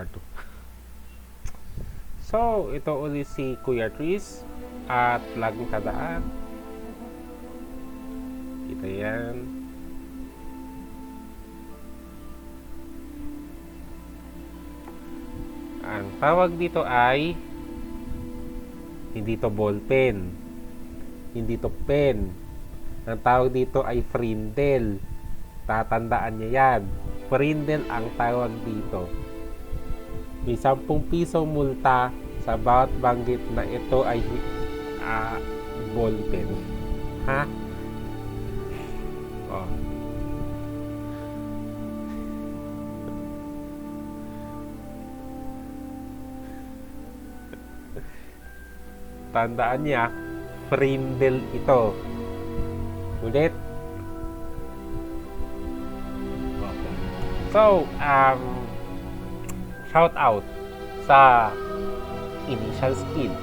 R2. So, ito ulit si Kuya Tris at laging tandaan. Kita yan. Ang tawag dito ay hindi to ball pen. Hindi to pen. Ang tawag dito ay frindle. Tatandaan niya yan. Frindle ang tawag dito. May 10 piso multa sa bawat banggit na ito ay ball pen. Ha? Oh. Tandaan niya, frindle ito. Ulit. So, shout out sa initial skin.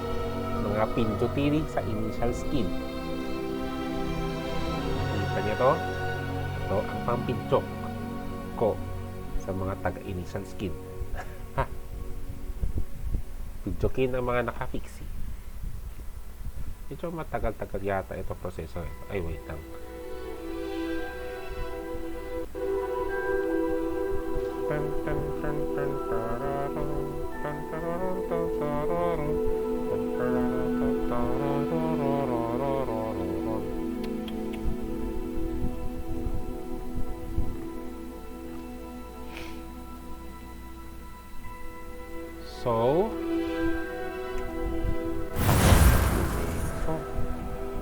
Mga pindutin sa initial skin. Kita niyo to? Ito ang pampinchok ko sa mga taga-initial skin. Ha? Pinchokin ang mga nakafixi. Medyo matagal-tagal yata ito proseso. Ay, wait lang. So,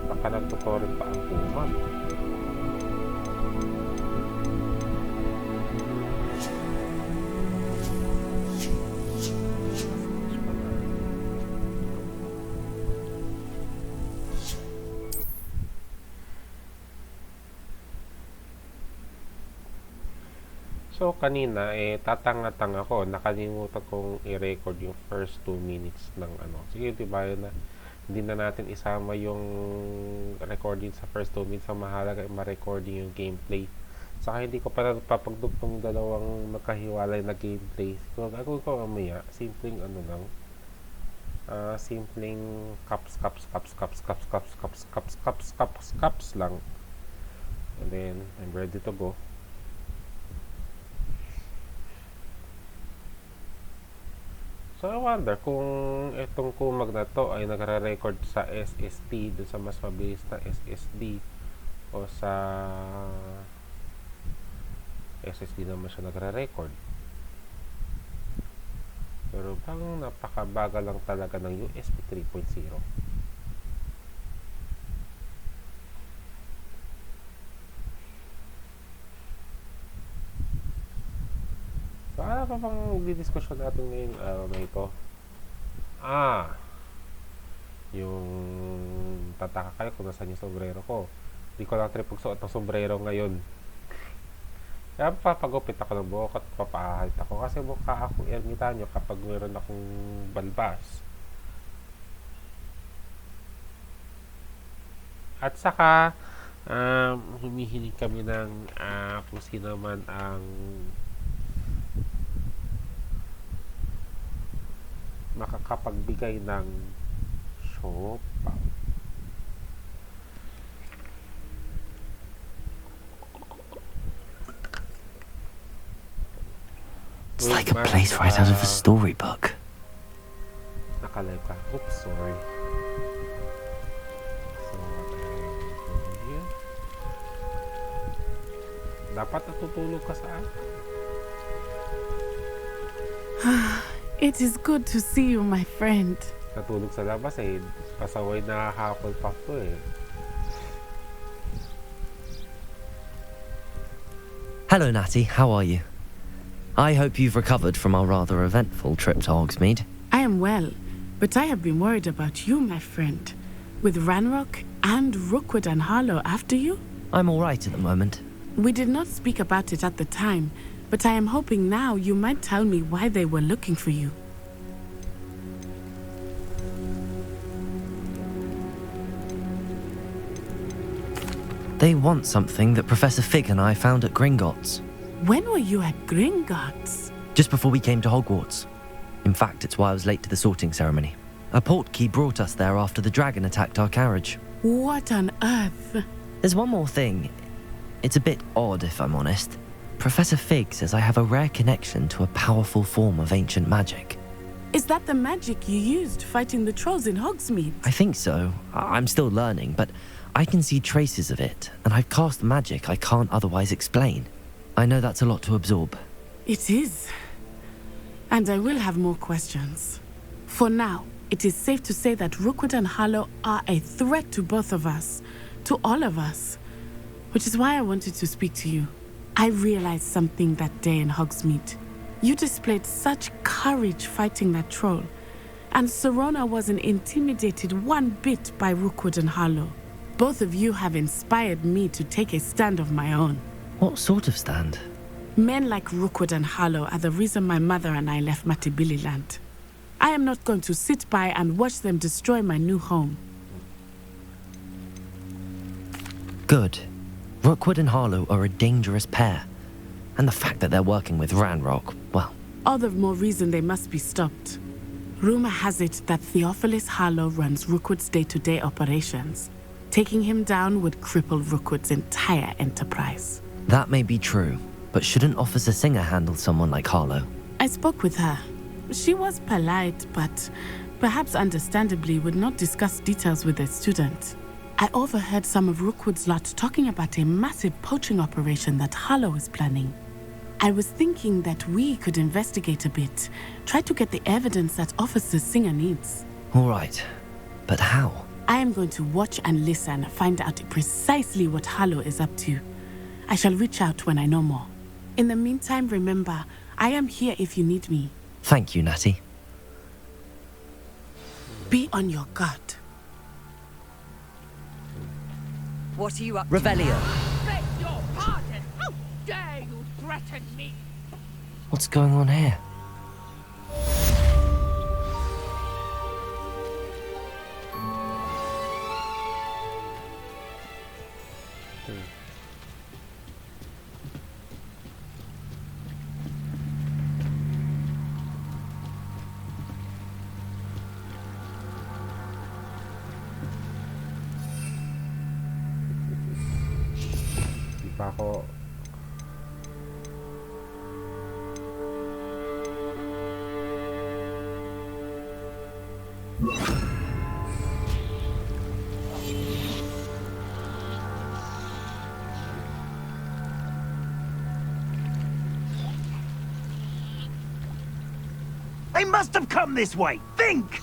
baka nagtutorial pa ang puma. So, kanina, tatanga-tanga ko. Nakalimutan kong i-record yung first 2 minutes ng ano. Sige, diba yun na, hindi na natin isama yung recording sa first 2 minutes. Ang mahalaga ay ma-recording yung gameplay. Saka hindi ko pa napapagdugtong dalawang magkahiwalay na gameplay. So, gagawin ko mamaya, simpleng ano lang. Simpleng caps lang. And then, I'm ready to go. So, I wonder kung itong kumag na to ay nagre-record sa SSD, dun sa mas mabilis na SSD, o sa SSD naman siya nagre-record. Pero bang napakabagal lang talaga ng USB 3.0. So, ano pa bang didiskusyon natin ngayong araw na ito? Yung tataka kayo kung nasan yung sombrero ko. Hindi ko lang trip magsuot ng sombrero ngayon. Kaya papagupit ako ng buhok at papaahit ako. Kasi mukha akong ermitanyo kapag meron akong balbas. At saka, humihiling kami ng kung sino man ang makakapagbigay ng sopa. It's like a place right out of a storybook. Nakalive ka. Oops, sorry. So, here. Dapat natutulog ka saan? It is good to see you, my friend. Natulog sa labas pasaway na Hufflepuff to Hello, Natty. How are you? I hope you've recovered from our rather eventful trip to Hogsmeade. I am well, but I have been worried about you, my friend. With Ranrock and Rookwood and Harlow after you? I'm all right at the moment. We did not speak about it at the time, but I am hoping now you might tell me why they were looking for you. They want something that Professor Fig and I found at Gringotts. When were you at Gringotts? just before we came to Hogwarts. In fact, it's why I was late to the sorting ceremony. A portkey brought us there after the dragon attacked our carriage. What on earth? There's one more thing. It's a bit odd, if I'm honest. Professor Fig says I have a rare connection to a powerful form of ancient magic. Is that the magic you used fighting the trolls in Hogsmeade? I think so. I'm still learning, but I can see traces of it, and I've cast magic I can't otherwise explain. I know that's a lot to absorb. It is. And I will have more questions. For now, it is safe to say that Rookwood and Harlow are a threat to both of us, to all of us. Which is why I wanted to speak to you. I realized something that day in Hogsmeade. You displayed such courage fighting that troll, and Serona wasn't intimidated one bit by Rookwood and Harlow. Both of you have inspired me to take a stand of my own. What sort of stand? Men like Rookwood and Harlow are the reason my mother and I left Matabeleland. I am not going to sit by and watch them destroy my new home. Good. Rookwood and Harlow are a dangerous pair. And the fact that they're working with Ranrock, well... All the more reason they must be stopped. Rumor has it that Theophilus Harlow runs Rookwood's day-to-day operations. Taking him down would cripple Rookwood's entire enterprise. That may be true, but shouldn't Officer Singer handle someone like Harlow? I spoke with her. She was polite, but perhaps understandably would not discuss details with a student. I overheard some of Rookwood's lot talking about a massive poaching operation that Harlow is planning. I was thinking that we could investigate a bit, try to get the evidence that Officer Singer needs. All right, but how? I am going to watch and listen, find out precisely what Harlow is up to. I shall reach out when I know more. In the meantime, remember, I am here if you need me. Thank you, Natty. Be on your guard. What are you up Revelio. Beg your pardon! How dare you threaten me? What's going on here? Di pa ako... They must have come this way. Think!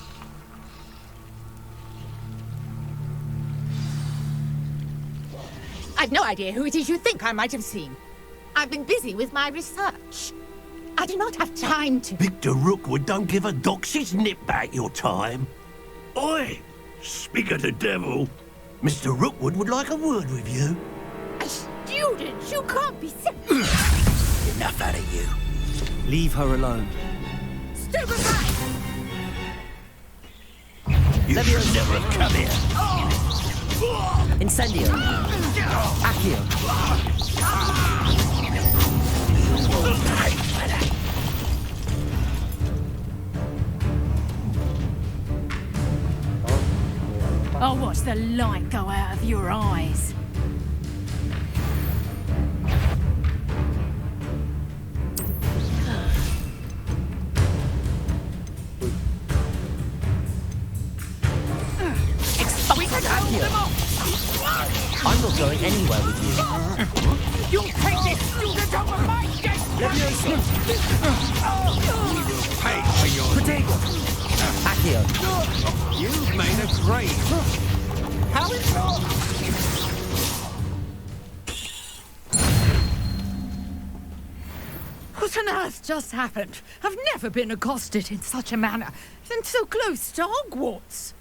I've no idea who it is you think I might have seen. I've been busy with my research. I do not have time to... Victor Rookwood don't give a doxy's nip back your time. Oi! Speak of the devil. Mr. Rookwood would like a word with you. A student? You can't be sick. Enough out of you. Leave her alone. Stupefy! You should never have come here. Incendio. Accio. I'll watch the light go out of your eyes. We can hold them off! I'm not going anywhere with you. You'll take this student over my dead Leviosa. Pay for your... Protego. Accio. You've made a grave. How is your... What on earth just happened? I've never been accosted in such a manner, and so close to Hogwarts.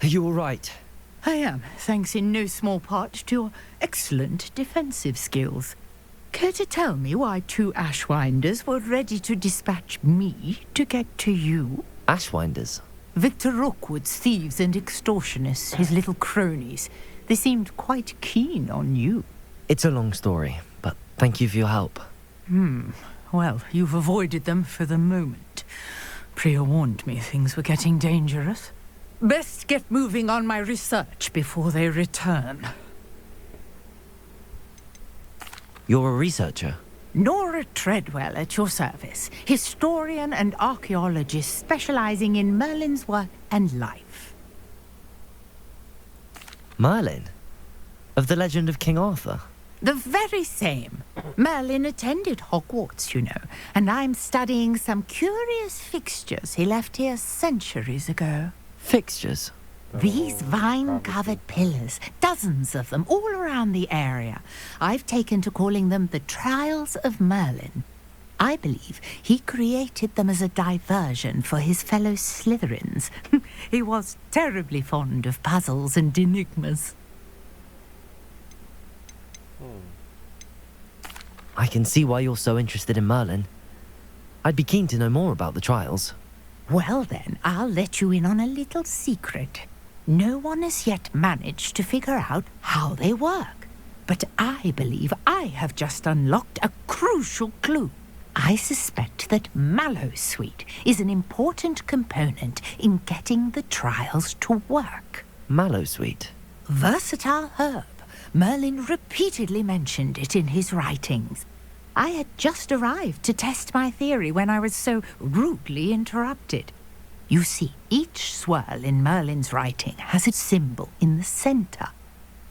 Are you all right? I am, thanks in no small part to your excellent defensive skills. Care to tell me why two Ashwinders were ready to dispatch me to get to you? Ashwinders. Victor Rookwood's thieves and extortionists, his little cronies. They seemed quite keen on you. It's a long story, but thank you for your help. Well, you've avoided them for the moment. Priya warned me things were getting dangerous. Best get moving on my research before they return. You're a researcher? Nora Treadwell at your service, historian and archaeologist specializing in Merlin's work and life. Merlin? Of the legend of King Arthur? The very same. Merlin attended Hogwarts, you know, and I'm studying some curious fixtures he left here centuries ago. Fixtures? These vine-covered pillars, dozens of them, all around the area. I've taken to calling them the Trials of Merlin. I believe he created them as a diversion for his fellow Slytherins. He was terribly fond of puzzles and enigmas. I can see why you're so interested in Merlin. I'd be keen to know more about the trials. Well then, I'll let you in on a little secret. No one has yet managed to figure out how they work. But I believe I have just unlocked a crucial clue. I suspect that Mallowsweet is an important component in getting the trials to work. Mallowsweet? Versatile herb. Merlin repeatedly mentioned it in his writings. I had just arrived to test my theory when I was so rudely interrupted. You see, each swirl in Merlin's writing has a symbol in the center.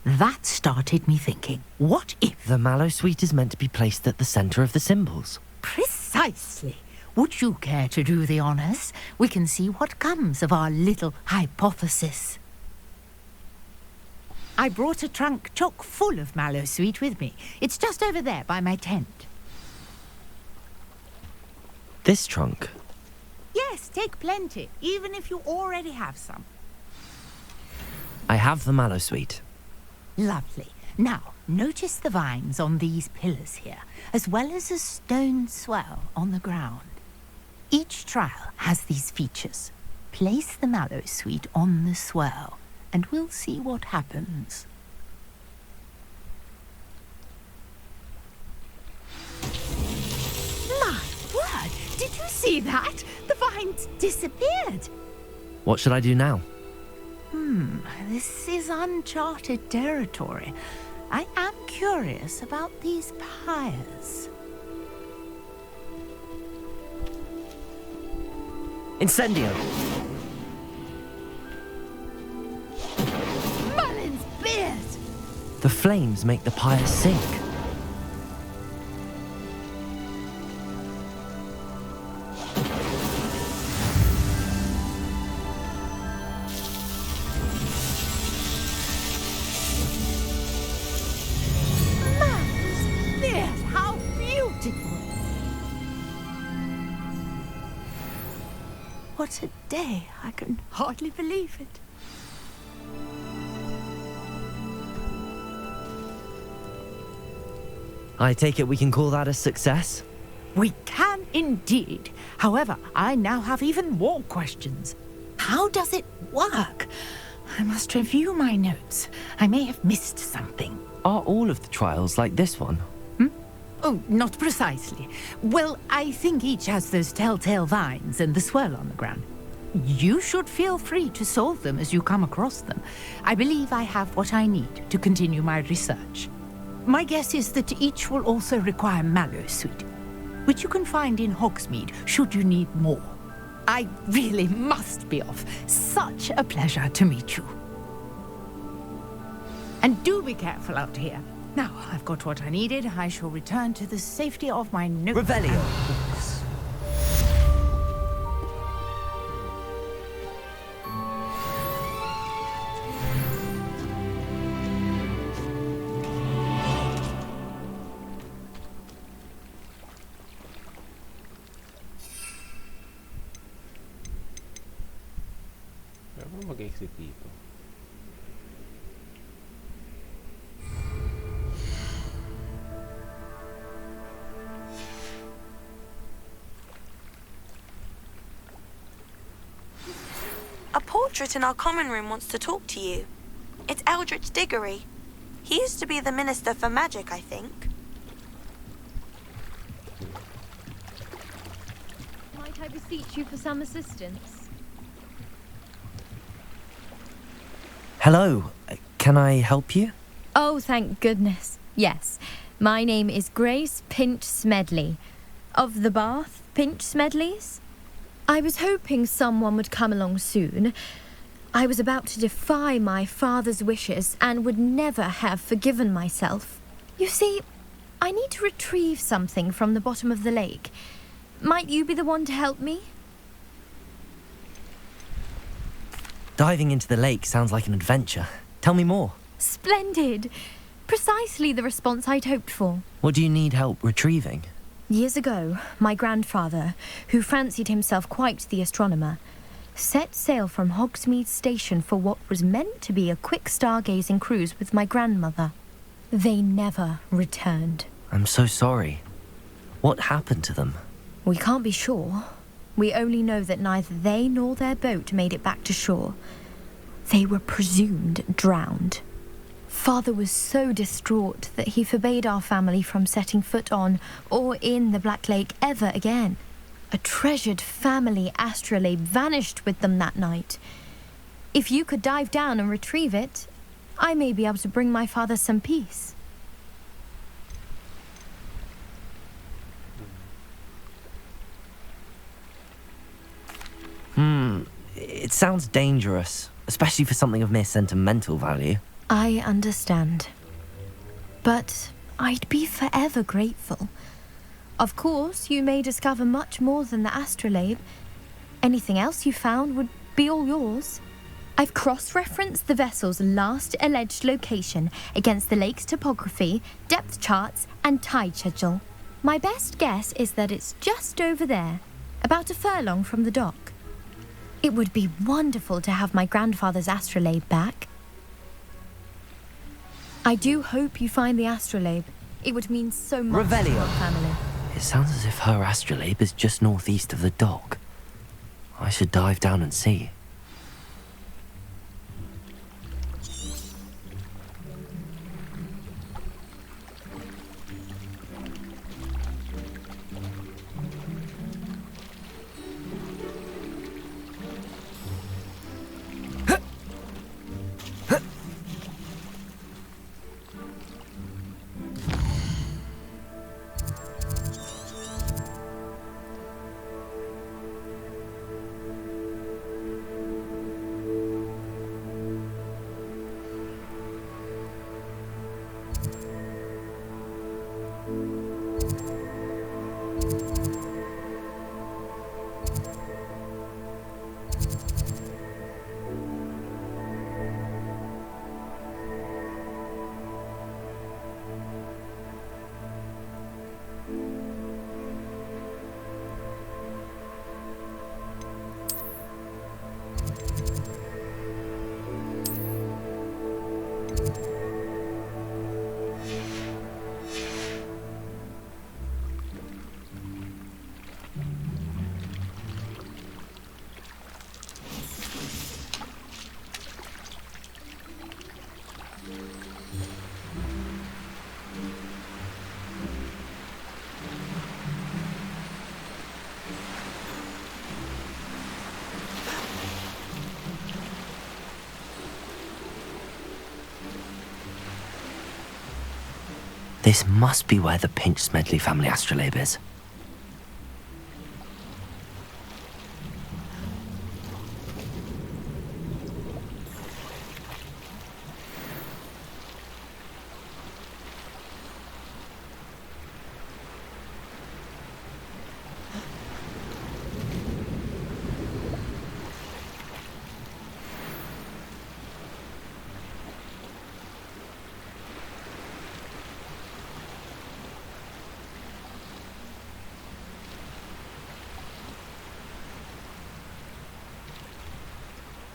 That started me thinking, what if... The Mallowsweet is meant to be placed at the center of the symbols. Precisely. Would you care to do the honors? We can see what comes of our little hypothesis. I brought a trunk chock full of Mallowsweet with me. It's just over there by my tent. This trunk? Yes, take plenty, even if you already have some. I have the Mallowsweet. Lovely. Now, notice the vines on these pillars here, as well as a stone swell on the ground. Each trial has these features. Place the Mallowsweet on the swell, and we'll see what happens. My word! Did you see that? The vines disappeared. What should I do now? This is uncharted territory. I am curious about these pyres. Incendio! Merlin's beard! The flames make the pyre sink. Merlin's beard! How beautiful! What a day! I can hardly believe it. I take it we can call that a success? We can indeed. However, I now have even more questions. How does it work? I must review my notes. I may have missed something. Are all of the trials like this one? Oh, not precisely. Well, I think each has those telltale vines and the swirl on the ground. You should feel free to solve them as you come across them. I believe I have what I need to continue my research. My guess is that each will also require Mallowsweet, which you can find in Hogsmeade should you need more. I really must be off. Such a pleasure to meet you. And do be careful out here. Now, I've got what I needed. I shall return to the safety of my notebook. Revelio. Paano mag-exit dito? A portrait in our common room wants to talk to you. It's Eldritch Diggory. He used to be the Minister for Magic, I think. I beseech you for some assistance? Hello. Can I help you? Oh, thank goodness. Yes. My name is Grace Pinch Smedley, of the Bath Pinch Smedleys. I was hoping someone would come along soon. I was about to defy my father's wishes and would never have forgiven myself. You see, I need to retrieve something from the bottom of the lake. Might you be the one to help me? Diving into the lake sounds like an adventure. Tell me more. Splendid. Precisely the response I'd hoped for. What do you need help retrieving? Years ago, my grandfather, who fancied himself quite the astronomer, set sail from Hogsmeade Station for what was meant to be a quick stargazing cruise with my grandmother. They never returned. I'm so sorry. What happened to them? We can't be sure. We only know that neither they nor their boat made it back to shore. They were presumed drowned. Father was so distraught that he forbade our family from setting foot on or in the Black Lake ever again. A treasured family astrolabe vanished with them that night. If you could dive down and retrieve it, I may be able to bring my father some peace. It sounds dangerous, especially for something of mere sentimental value. I understand. But I'd be forever grateful. Of course, you may discover much more than the astrolabe. Anything else you found would be all yours. I've cross-referenced the vessel's last alleged location against the lake's topography, depth charts, and tide schedule. My best guess is that it's just over there, about a furlong from the dock. It would be wonderful to have my grandfather's astrolabe back. I do hope you find the astrolabe. It would mean so much to Revelio. our family. It sounds as if her astrolabe is just northeast of the dock. I should dive down and see. This must be where the Pinch Smedley family astrolabe is.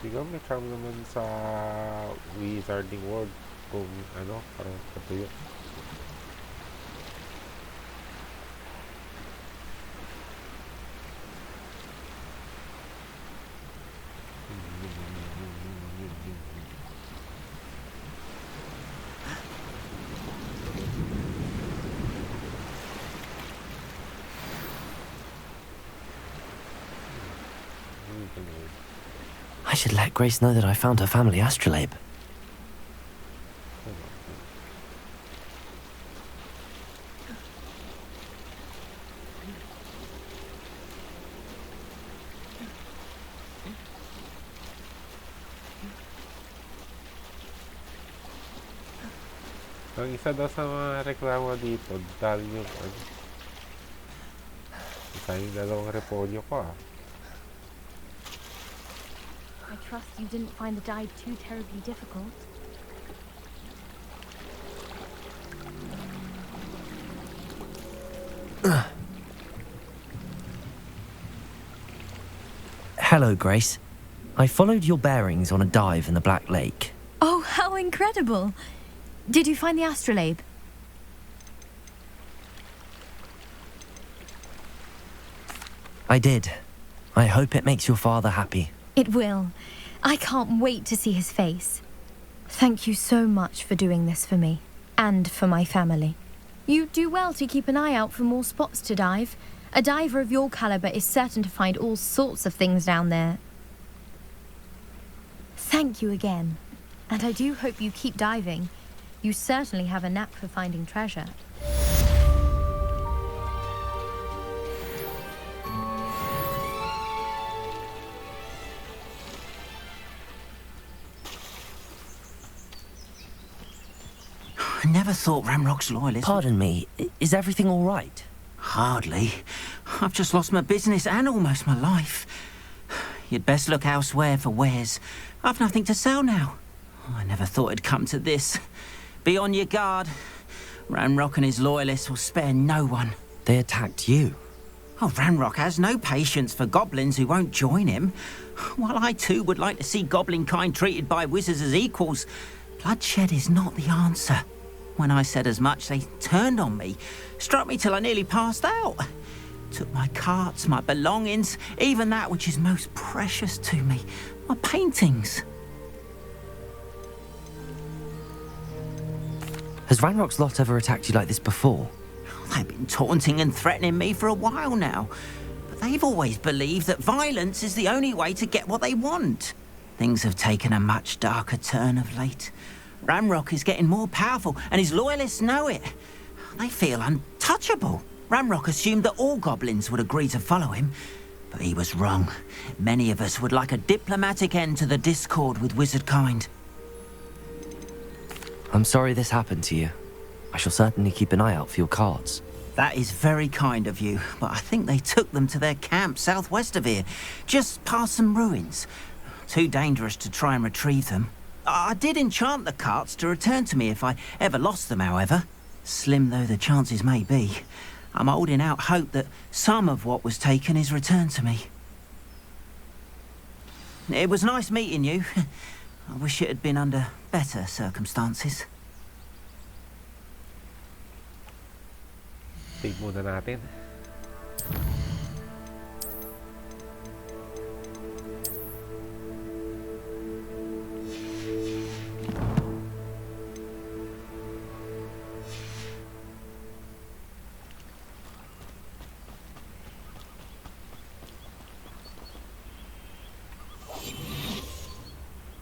Siguro may charm naman sa Wizarding World kung ano, parang katuyo. should let Grace know that I found her family astrolabe. Ang isa daw sa mga reklamo dito, dahil yung isa yung dalawang repolyo ko I trust you didn't find the dive too terribly difficult. Hello, Grace. I followed your bearings on a dive in the Black Lake. Oh, how incredible! Did you find the astrolabe? I did. I hope it makes your father happy. It will. I can't wait to see his face. Thank you so much for doing this for me, and for my family. You do well to keep an eye out for more spots to dive. A diver of your caliber is certain to find all sorts of things down there. Thank you again. And I do hope you keep diving. You certainly have a knack for finding treasure. I never thought Ramrock's loyalists... Pardon me, is everything all right? Hardly. I've just lost my business and almost my life. You'd best look elsewhere for wares. I've nothing to sell now. I never thought it'd come to this. Be on your guard. Ranrock and his loyalists will spare no one. They attacked you. Oh, Ranrock has no patience for goblins who won't join him. While I too would like to see goblin kind treated by wizards as equals, bloodshed is not the answer. When I said as much, they turned on me, struck me till I nearly passed out. Took my carts, my belongings, even that which is most precious to me, my paintings. Has Ranrock's lot ever attacked you like this before? They've been taunting and threatening me for a while now. But they've always believed that violence is the only way to get what they want. Things have taken a much darker turn of late. Ranrock is getting more powerful, and his loyalists know it. They feel untouchable. Ranrock assumed that all goblins would agree to follow him, but he was wrong. Many of us would like a diplomatic end to the discord with wizard kind. I'm sorry this happened to you. I shall certainly keep an eye out for your cards. That is very kind of you, but I think they took them to their camp southwest of here, just past some ruins. Too dangerous to try and retrieve them. I did enchant the carts to return to me if I ever lost them, however. Slim though the chances may be, I'm holding out hope that some of what was taken is returned to me. It was nice meeting you. I wish it had been under better circumstances. Save muna natin.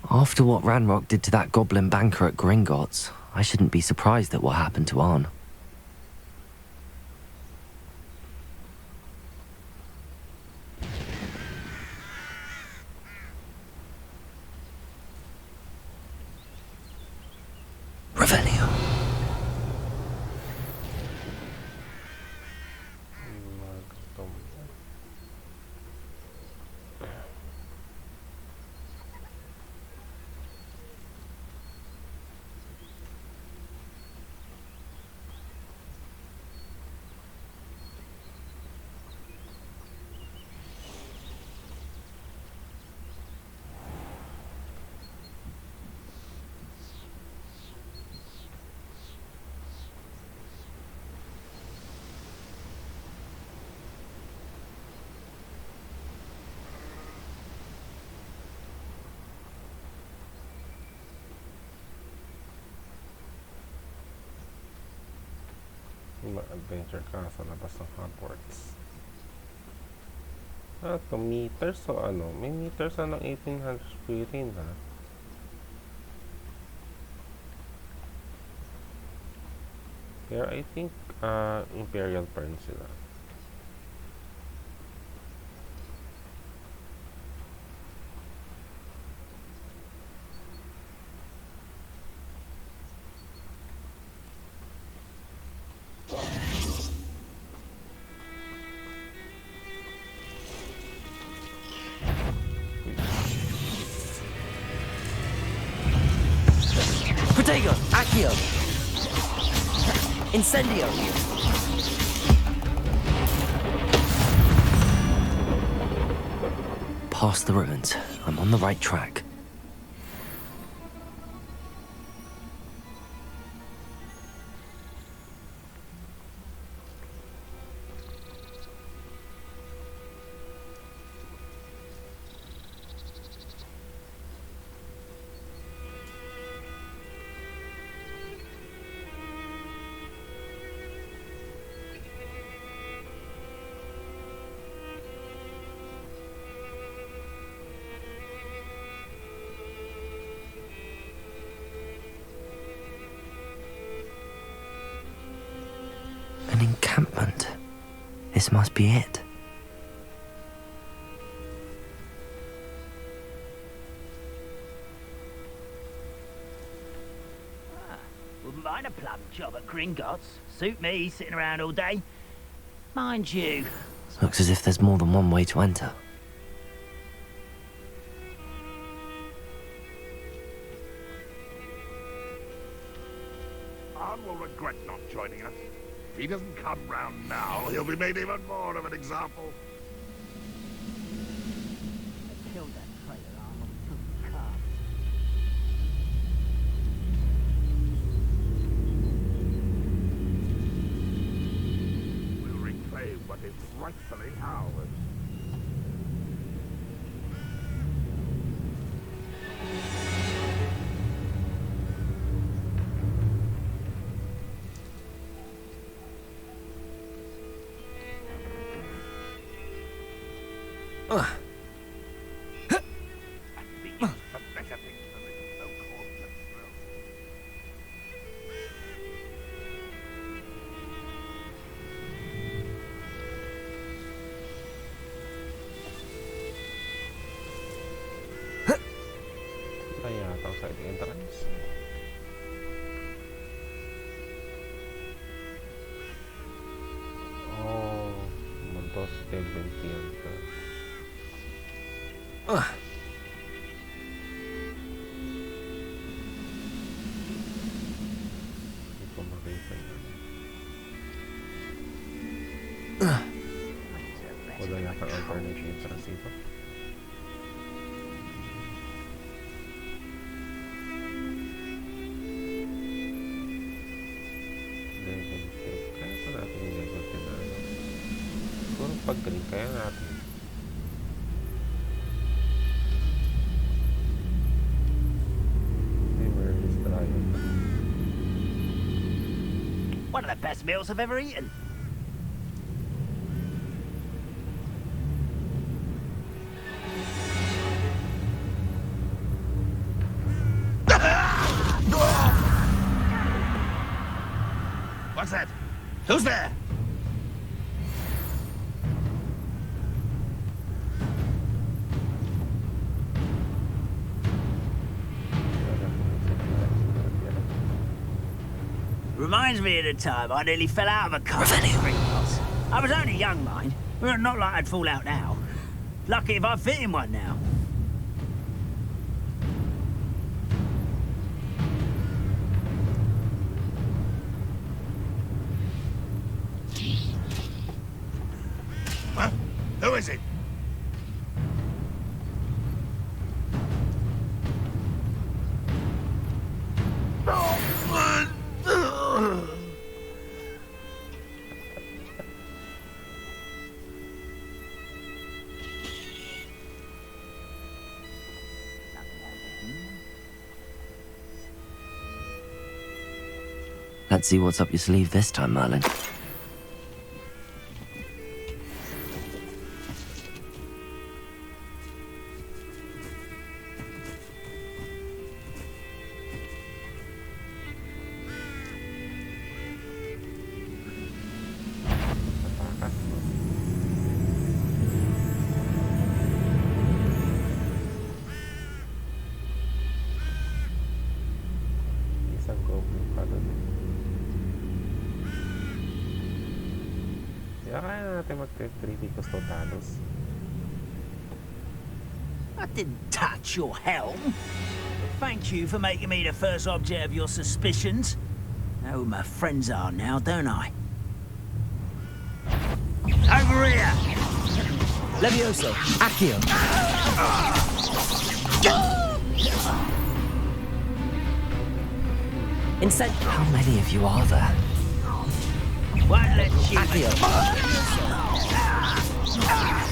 After what Ranrock did to that goblin banker at Gringotts, I shouldn't be surprised at what happened to Arn. Revelio. Mag-adventure ka sa labas ng Hogwarts. To meters o ano? May meters ng 1800 Britain, ha? Pero I think Imperial Pearl sila. Protego! Accio! Incendio! Past the ruins. I'm on the right track. An encampment. This must be it. Wouldn't mind a plum job at Gringotts. Suit me, sitting around all day. Mind you. Looks as if there's more than one way to enter. Arn will regret not joining us. If he doesn't come round now, he'll be made even more of an example. Killed that traitor Arn on the car. We'll reclaim what is rightfully ours. Yata ang side entrance. Oh, Montos Temple Theater. Hindi ko makita yan. Wala yata ang alternate entrance dito. Pag-green kaya natin. One of the best meals I've ever eaten. What's that? Who's there? Reminds me of the time I nearly fell out of a car. I was only young, mind. Well, not like I'd fall out now. Lucky if I fit in one now. Huh? Who is it? Let's see what's up your sleeve this time, Merlin. Kaya natin mag-3 Picos Totalos. I didn't touch your helm. But thank you for making me the first object of your suspicions. Know who my friends are now, don't I? Over here! Levioso, Accio. How many of you are there? Won't let you... Accio.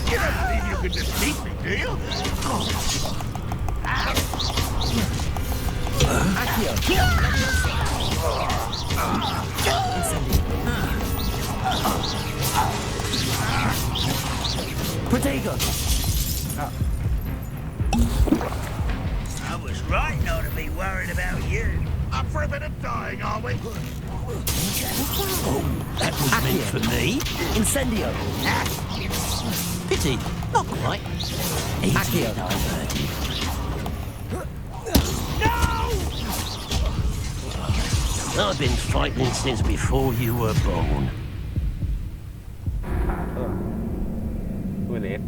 You don't believe you can defeat me, do you? Accio. Protego. I was right not to be worried about you. Up for a bit of dying, are we? That was meant for me. Incendio. Pity, not quite. Easy, Accio. diverted. I've been fighting since before you were born. Ulit.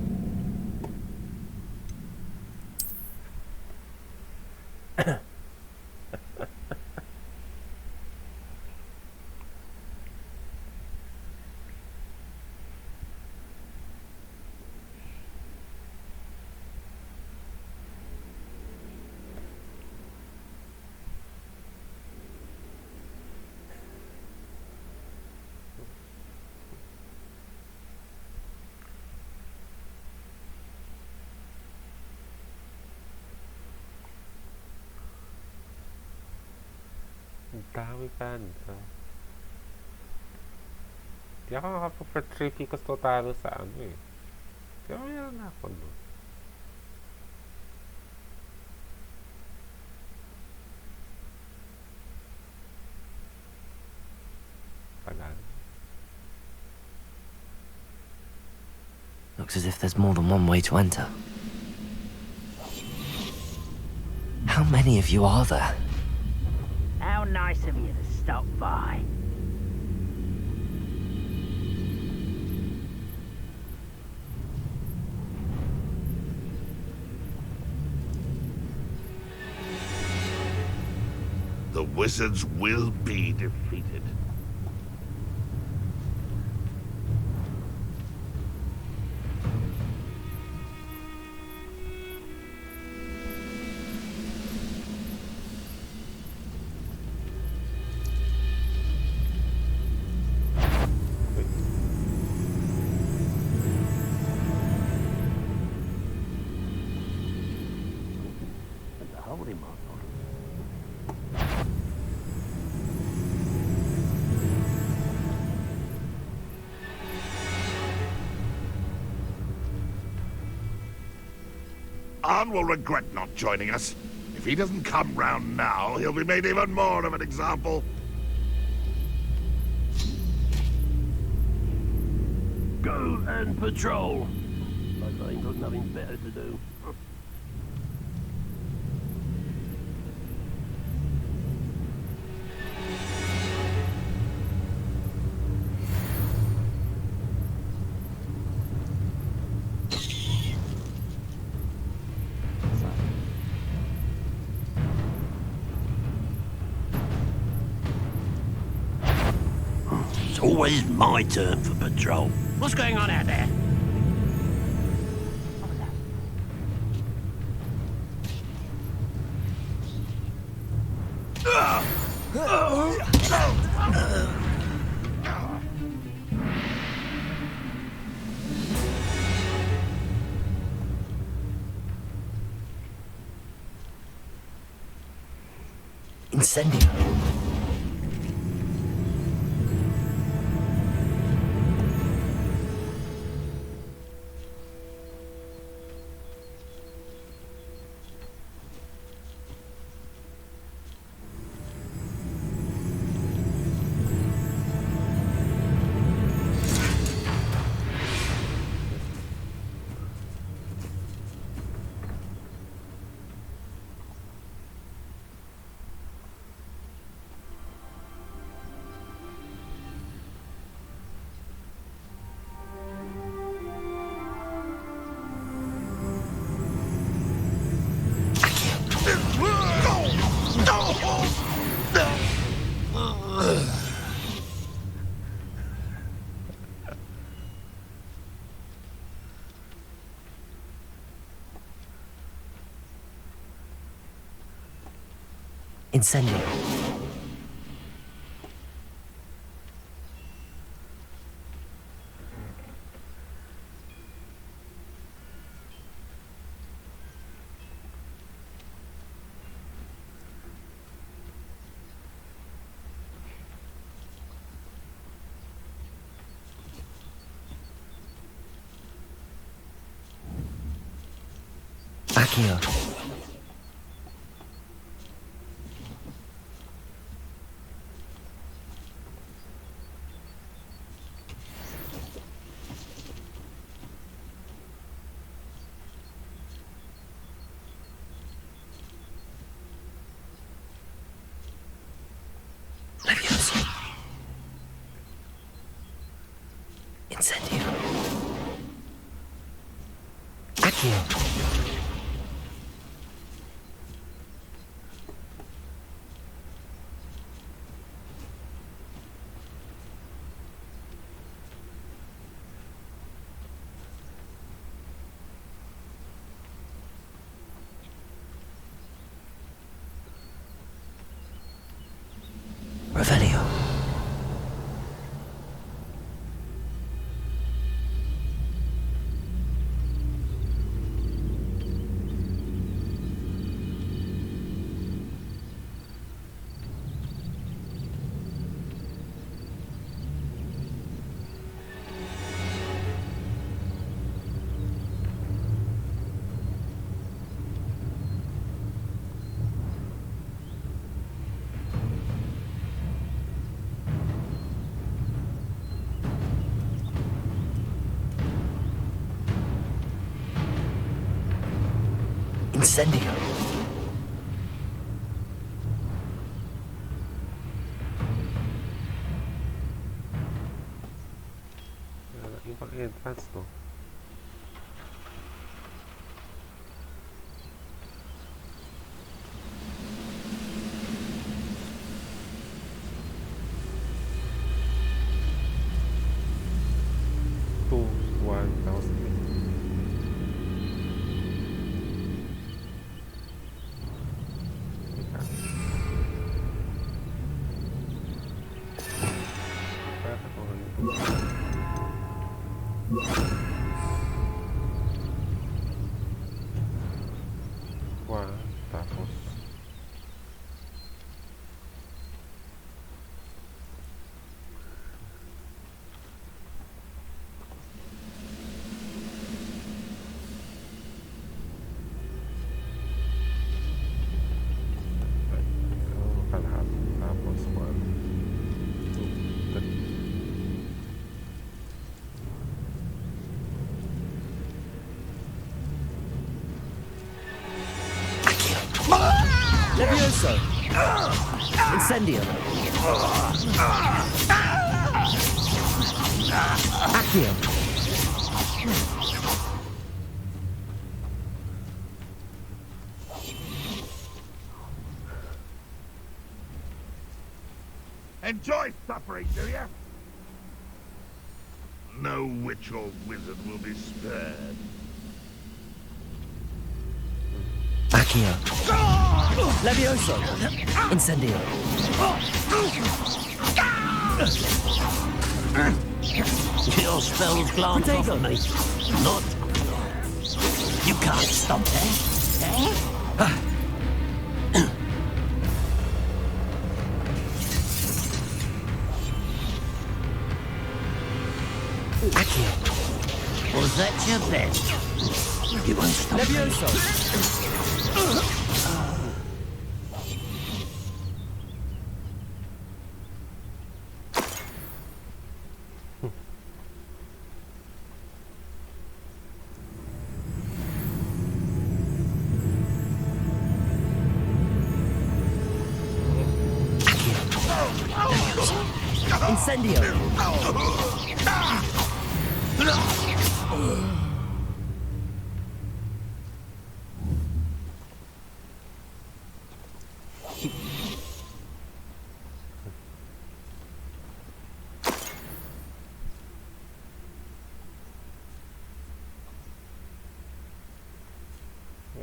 Ang dami pa nito. Di ako nakapag-3 Picos Totalos sa ano eh. Pero mayroon na ako doon. Tagal. Looks as if there's more than one way to enter. How many of you are there? How nice of you to stop by. The wizards will be defeated. Arn will regret not joining us. If he doesn't come round now, he'll be made even more of an example. Go and patrol. I ain't got nothing better to do. It's always my turn for patrol. What's going on out there? Incendio. Incendio. Accio. Levioso. Incendio. Accio. Revelio. Incendio. Yung pag-entrance to. Two, 1,000. Tapos kalahati. Tapos 1, 2, 3. Levioso. Incendio. Accio. Enjoy suffering, do you? No witch or wizard will be spared. Accio. Levioso. Incendio. Your spells glance off of me. Not. You can't stop that. Accio. Was that your best? You won't stop Levioso. Incendio.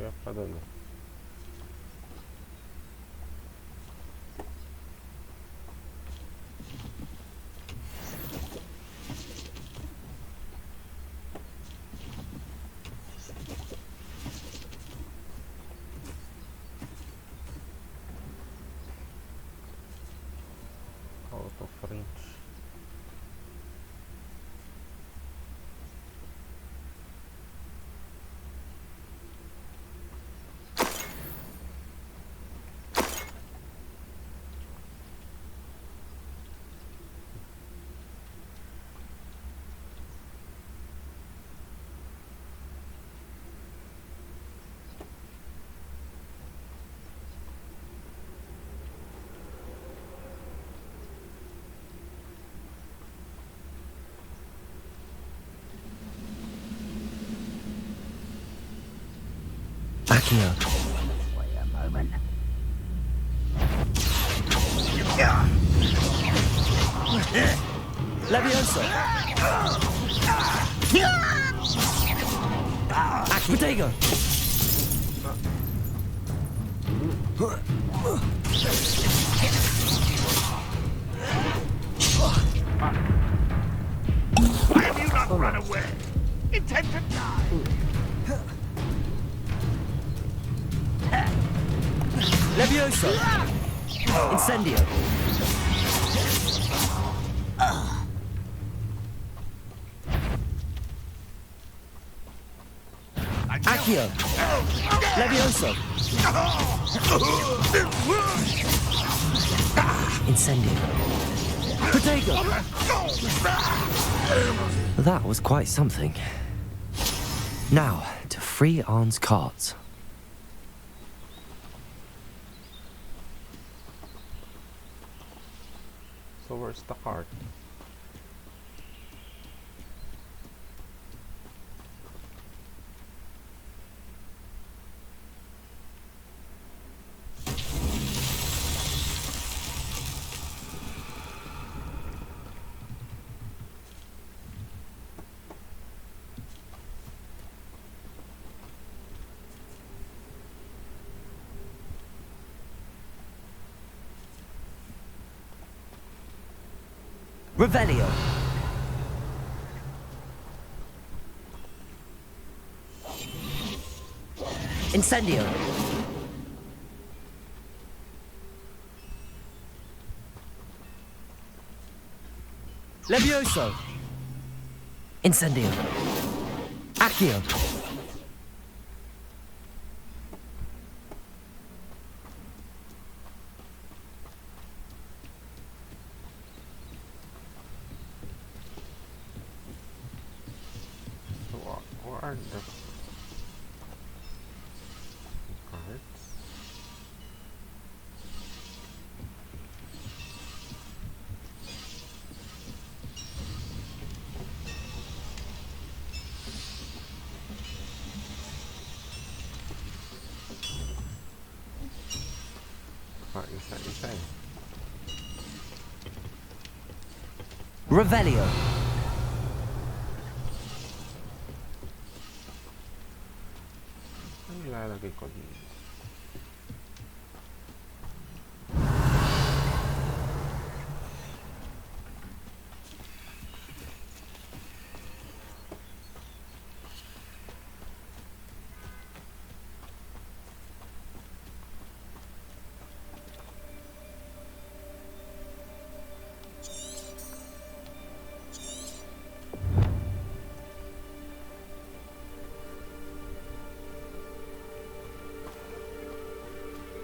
Kaya pa doon. Out of range. Accio. Wait a moment. Leviosa. Accio. Why have you not run away? Intend to die. Leviosa. Incendio. Accio. Leviosa. Incendio. Protego. That was quite something. Now, to free Arn's carts. So where's the cart? Revelio. Incendio. Levioso. Incendio. Accio. What are the cards? Isa eh. Revelio. Ano ilalagay ko dito?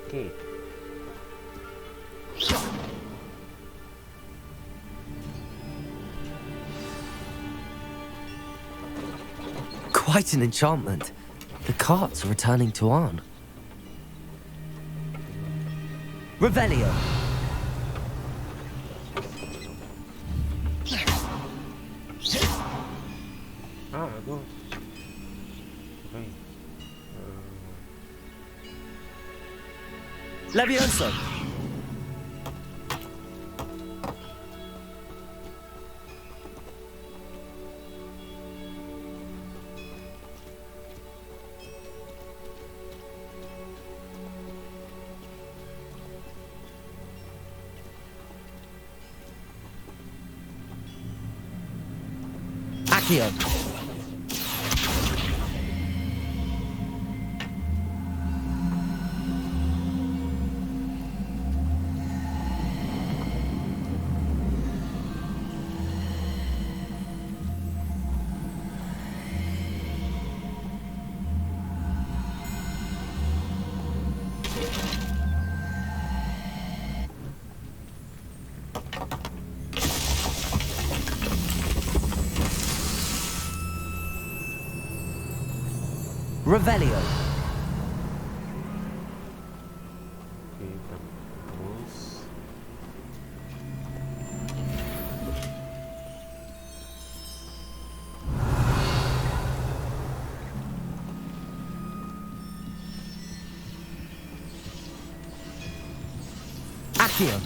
Okay. Quite an enchantment. The carts are returning to Arn. Revelio. Go. Okay. Levioso. Accio. Revelio. Okay, tapos... Accio.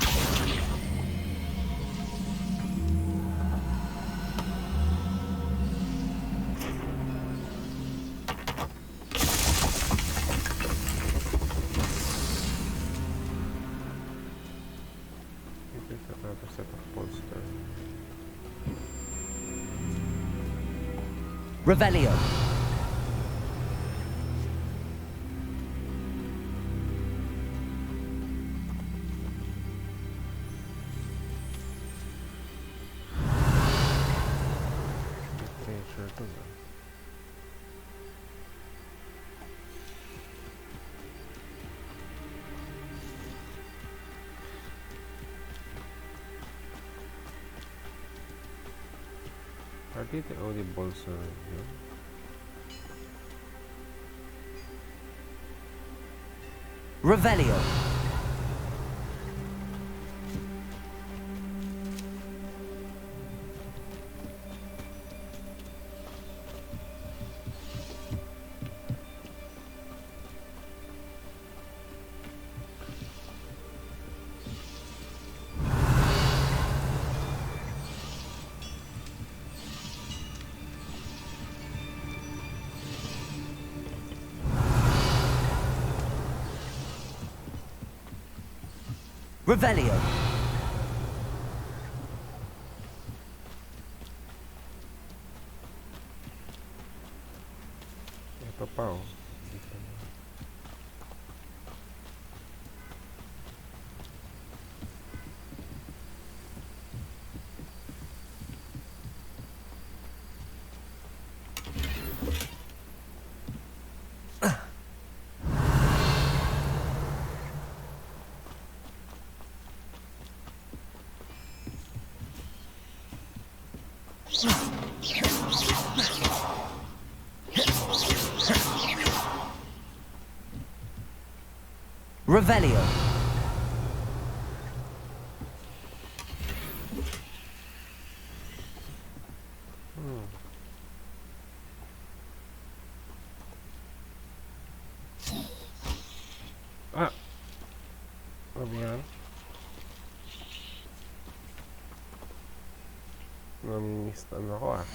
This is another set of bolster. Revelio. Treasure to na. Are they the only bolster here? Revelio. Revelio. Ito pa oh. Dito na. Revelio. Ah! Ano yan? Namimiss na ako ah.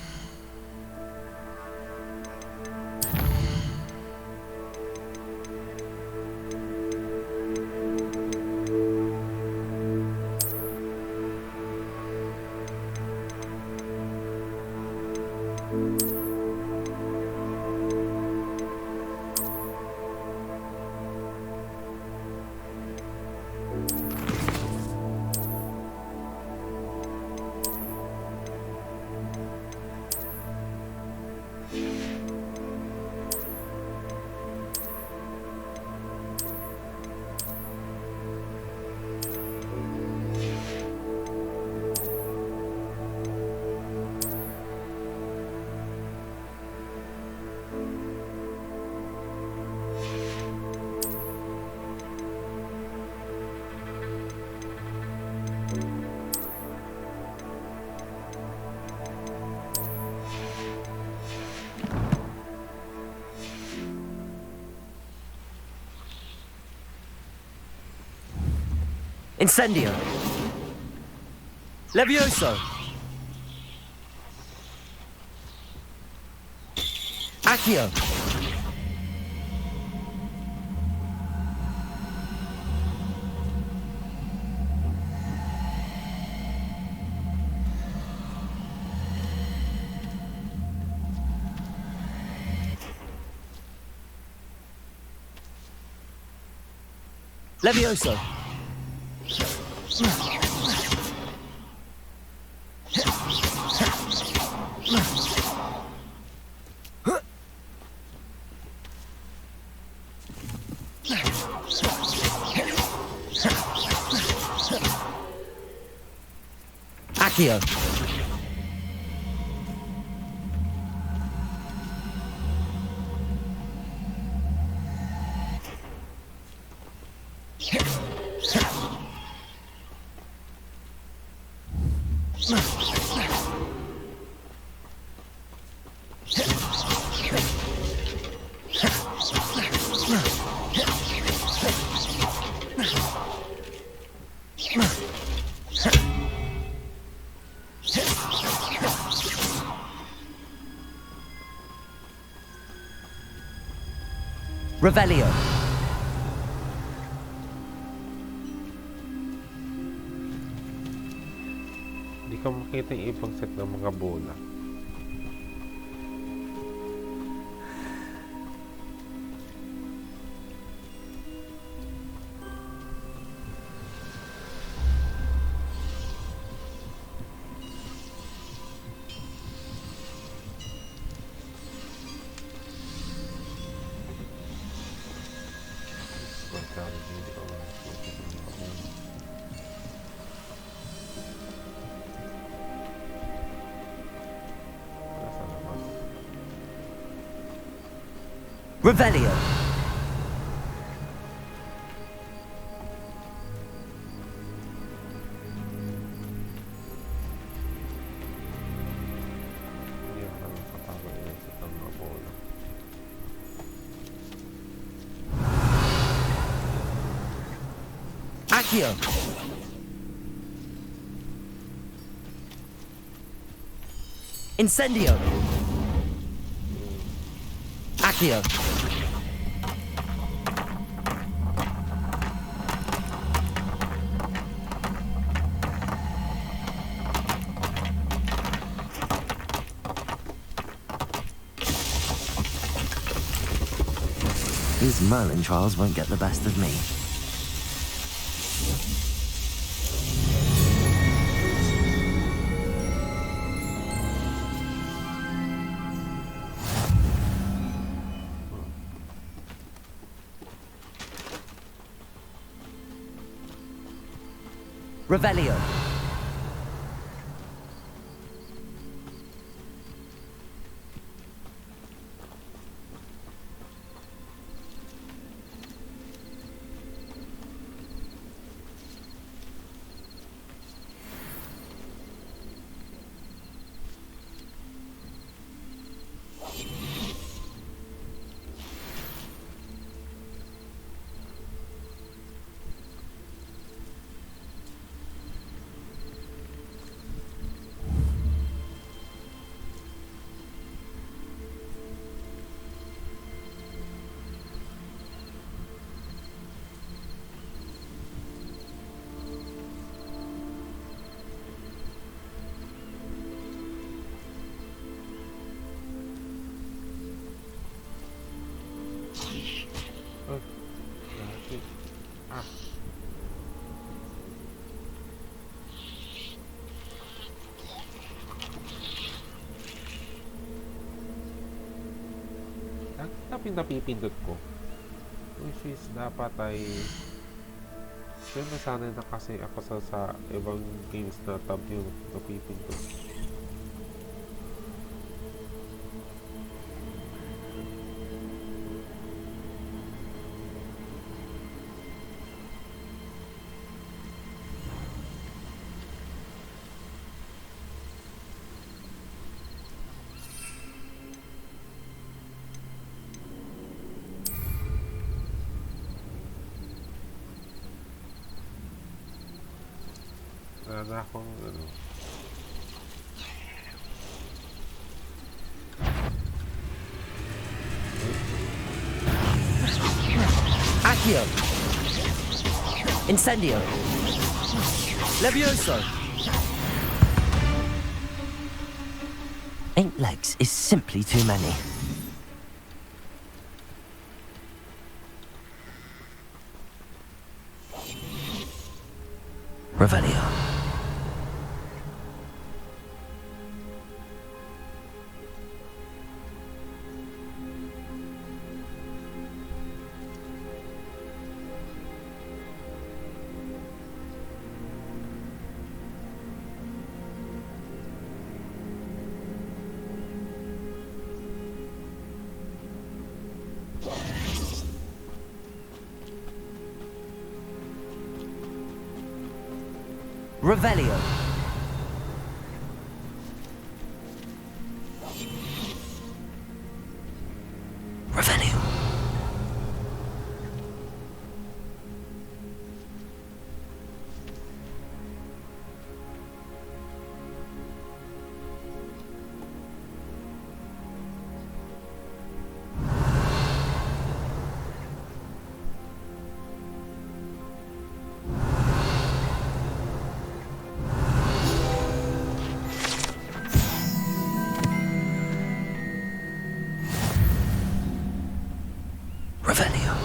Incendio. Levioso. Accio. Levioso. Accio. Revelio. Hindi ko makita yung ibang set ng mga bola. Revelio. Hindi ako nakakatawa yung set ng mga bola. Accio. Incendio. Accio. These Merlin trials won't get the best of me. Revelio. Napipindot ko, which is dapat ay nasanay na kasi ako sa ibang games na tab yung napipindot. Na akong ano. Accio. Incendio. Levioso. 8 legs is simply too many. Revelio. Revelio. Revelio. Revelio.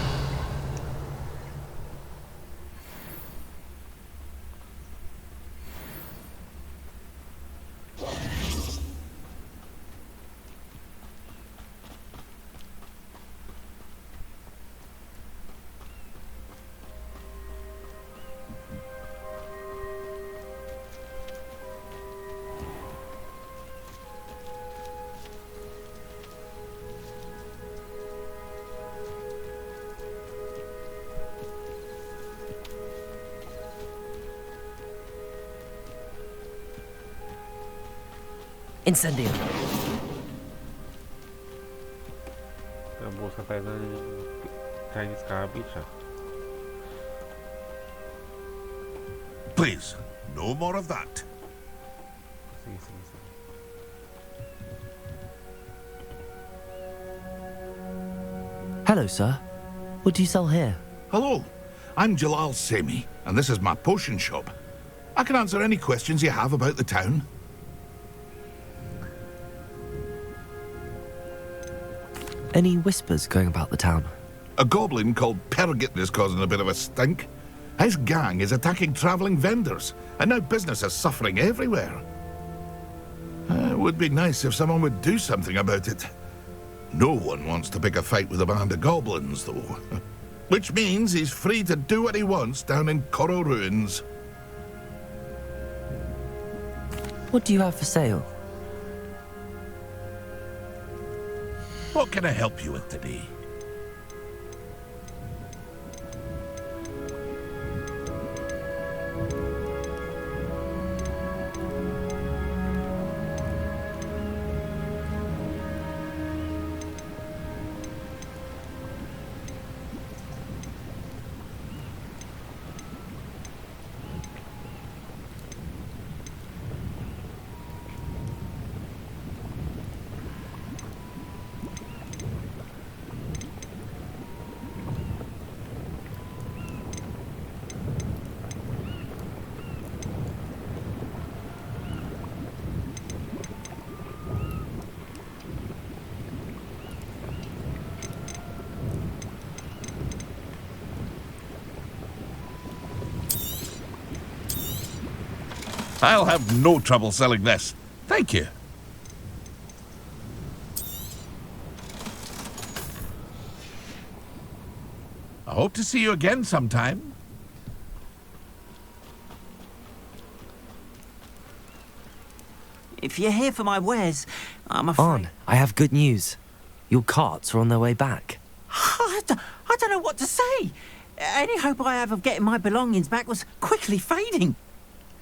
Incendio. Nabusan tayo ng Chinese cabbage, ah. Please, no more of that. Sige, sige, sige. Hello, sir. What do you sell here? Hello, I'm Jalal Semi, and this is my potion shop. I can answer any questions you have about the town. Any whispers going about the town? A goblin called Pergit is causing a bit of a stink. His gang is attacking travelling vendors, and now business is suffering everywhere. It would be nice if someone would do something about it. No one wants to pick a fight with a band of goblins, though. Which means he's free to do what he wants down in Coral Ruins. What do you have for sale? What can I help you with today? I'll have no trouble selling this. Thank you. I hope to see you again sometime. If you're here for my wares, I'm afraid... On, I have good news. Your carts are on their way back. I don't know what to say. Any hope I have of getting my belongings back was quickly fading.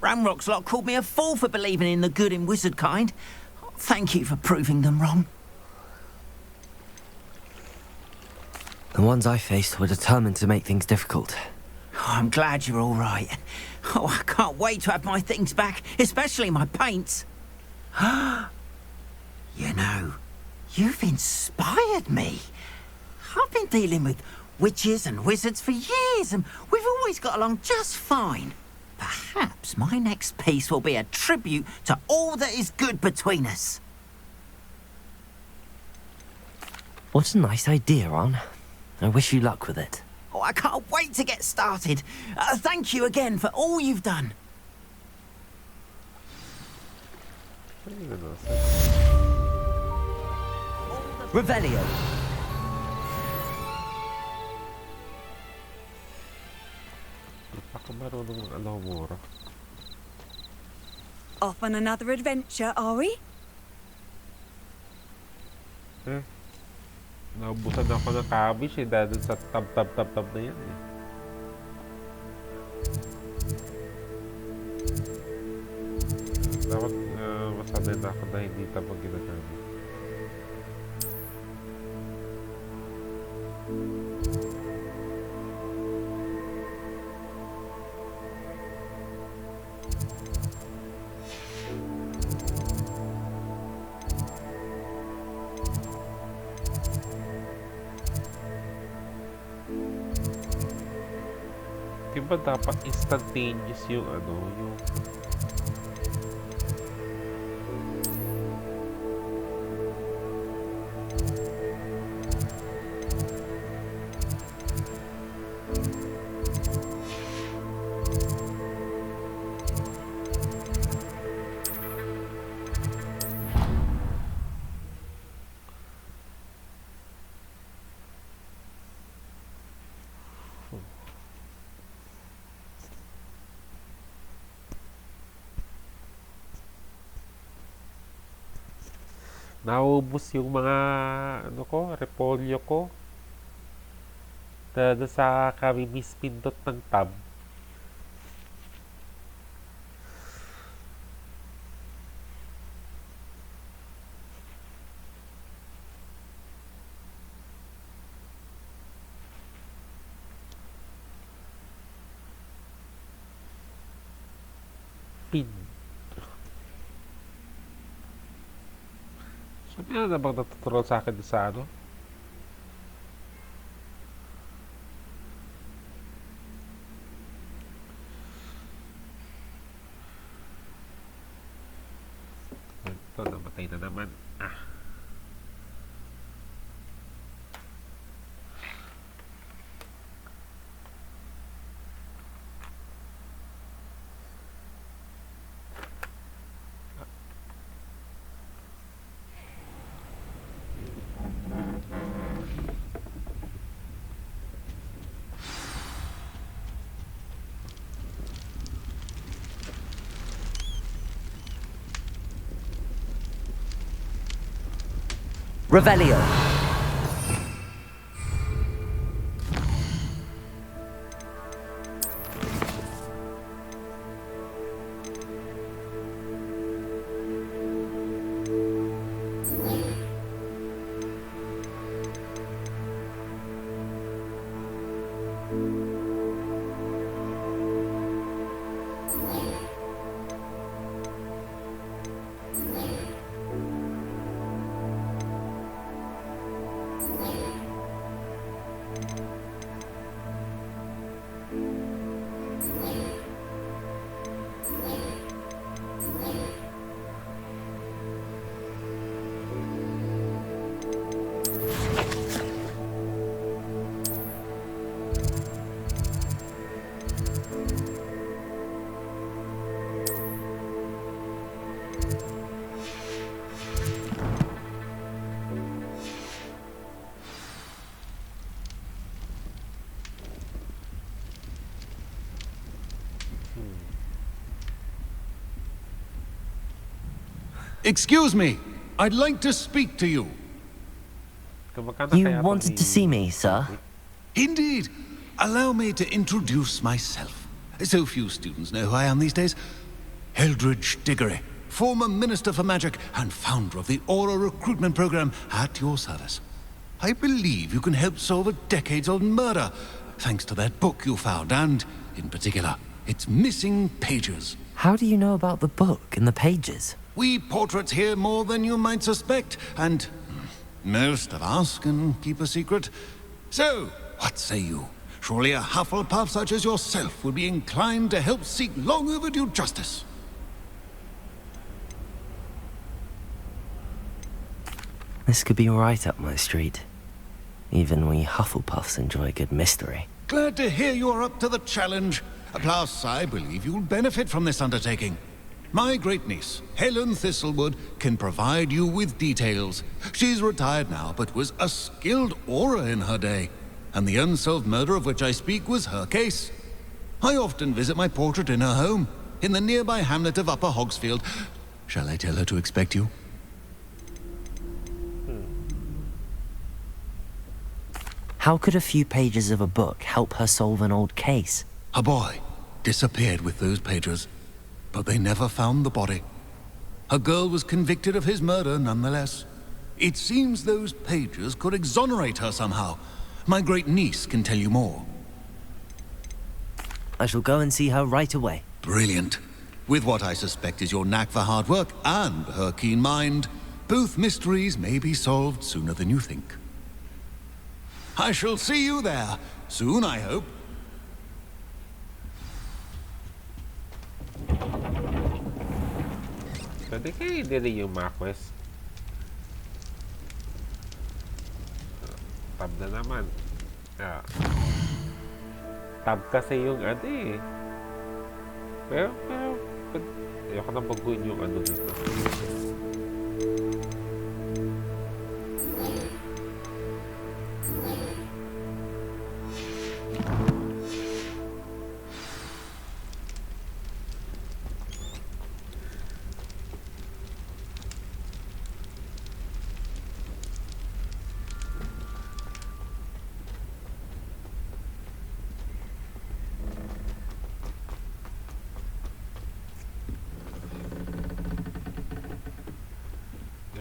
Ramrock's lot called me a fool for believing in the good in wizard kind. Thank you for proving them wrong. The ones I faced were determined to make things difficult. Oh, I'm glad you're all right. Oh, I can't wait to have my things back, especially my paints. You know, you've inspired me. I've been dealing with witches and wizards for years, and we've always got along just fine. Perhaps my next piece will be a tribute to all that is good between us. What a nice idea, Ron. I wish you luck with it. Oh, I can't wait to get started. Thank you again for all you've done. Revelio. Ako marunong mag-alamura. Off on another adventure, are we? Naubusan ako ng cabbage dahil sa tab na yan eh. Dapat masanay na ako na hindi tab ang ginagamit. Diba dapat instantaneous yung yung naubos yung mga repolyo ko dahil sa kami-mispindot ng tab. Pin. Sabi na bang natutural sa akin sa Ito, namatay na naman. Revelio. Excuse me, I'd like to speak to you. You wanted to see me, sir? Indeed. Allow me to introduce myself. So few students know who I am these days. Eldridge Diggory, former Minister for Magic and founder of the Aura Recruitment Program, at your service. I believe you can help solve a decades-old murder, thanks to that book you found, and, in particular, its missing pages. How do you know about the book and the pages? We portraits hear more than you might suspect, and most of us can keep a secret. So, what say you? Surely a Hufflepuff such as yourself would be inclined to help seek long overdue justice. This could be right up my street. Even we Hufflepuffs enjoy a good mystery. Glad to hear you are up to the challenge. Plus, I believe you'll benefit from this undertaking. My great-niece, Helen Thistlewood, can provide you with details. She's retired now, but was a skilled aura in her day. And the unsolved murder of which I speak was her case. I often visit my portrait in her home, in the nearby hamlet of Upper Hogsfield. Shall I tell her to expect you? How could a few pages of a book help her solve an old case? A boy disappeared with those pages, but they never found the body. A girl was convicted of his murder nonetheless. It seems those pages could exonerate her somehow. My great-niece can tell you more. I shall go and see her right away. Brilliant. With what I suspect is your knack for hard work and her keen mind, both mysteries may be solved sooner than you think. I shall see you there. Soon, I hope. Pwede kayo i-delay yung mga quest. Tab na naman. Tab kasi yung ano eh. Pero ayoko na baguhin yung ano dito.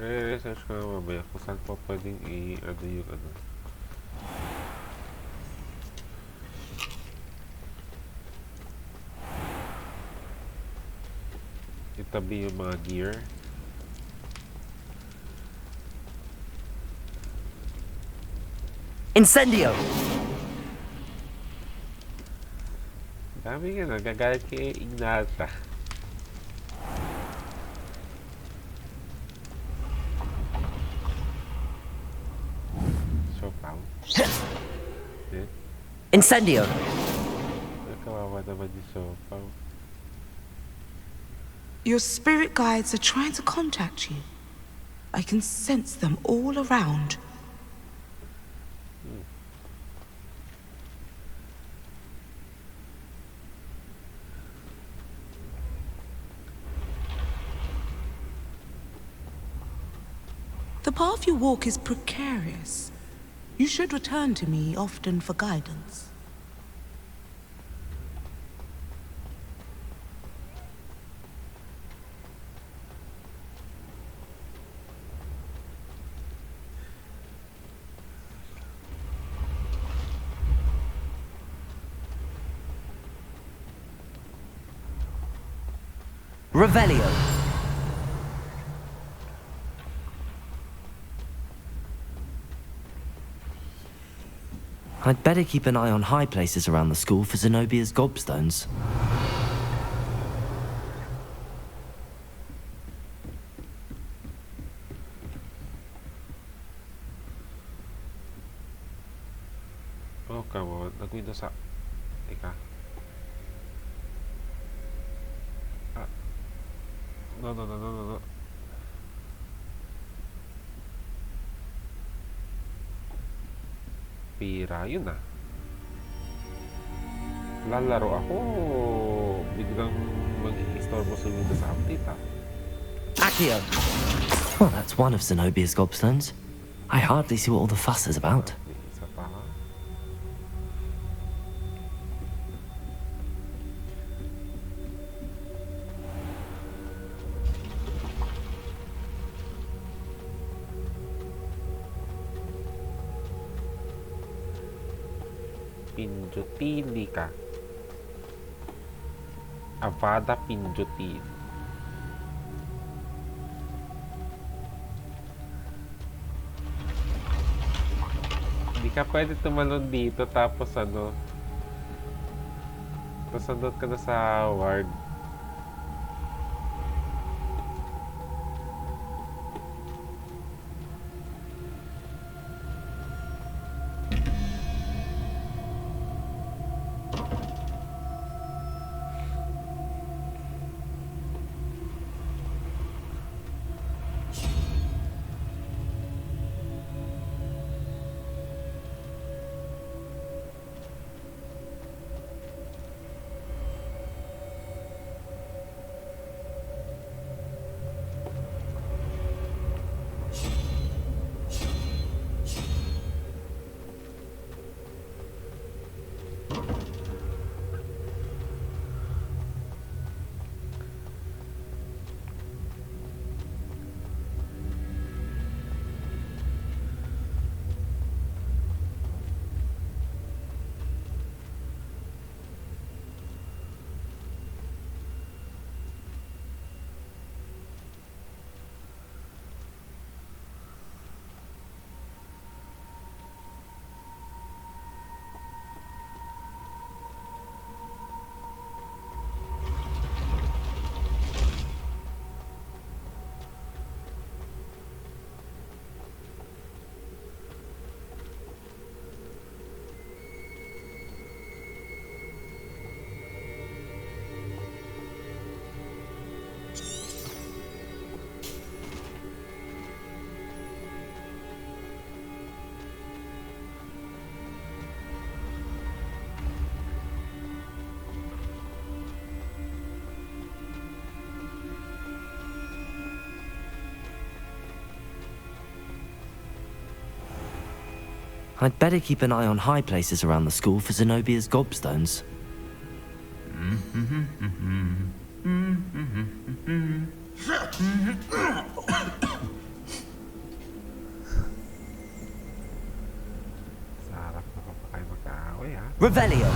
I-research ko na mamaya kung saan pa pwedeng i-ano yung ano. Itabi yung mga gear. Incendio! Dami nga, nagagalit kay Ignata. Incendio! Kawawa naman yung sopaw. Your spirit guides are trying to contact you. I can sense them all around. The path you walk is precarious. You should return to me often for guidance. Revelio! I'd better keep an eye on high places around the school for Zenobia's gobstones. Oh, come on. Nag-window sa... Teka. No. Pira, yun ah. Lalaro ako. Biglang mag-istorbo sa window sa update ah. Accio! Well, that's one of Zenobia's gobstones. I hardly see what all the fuss is about. Isa pa. Pinjutilica. Avada Pinjutil. Hindi ka pwede tumalon dito tapos ano. Tapos andun ka na sa ward. I'd better keep an eye on high places around the school for Zenobia's gobstones. Sarap na kapakain magkaaway, ha? Revelio!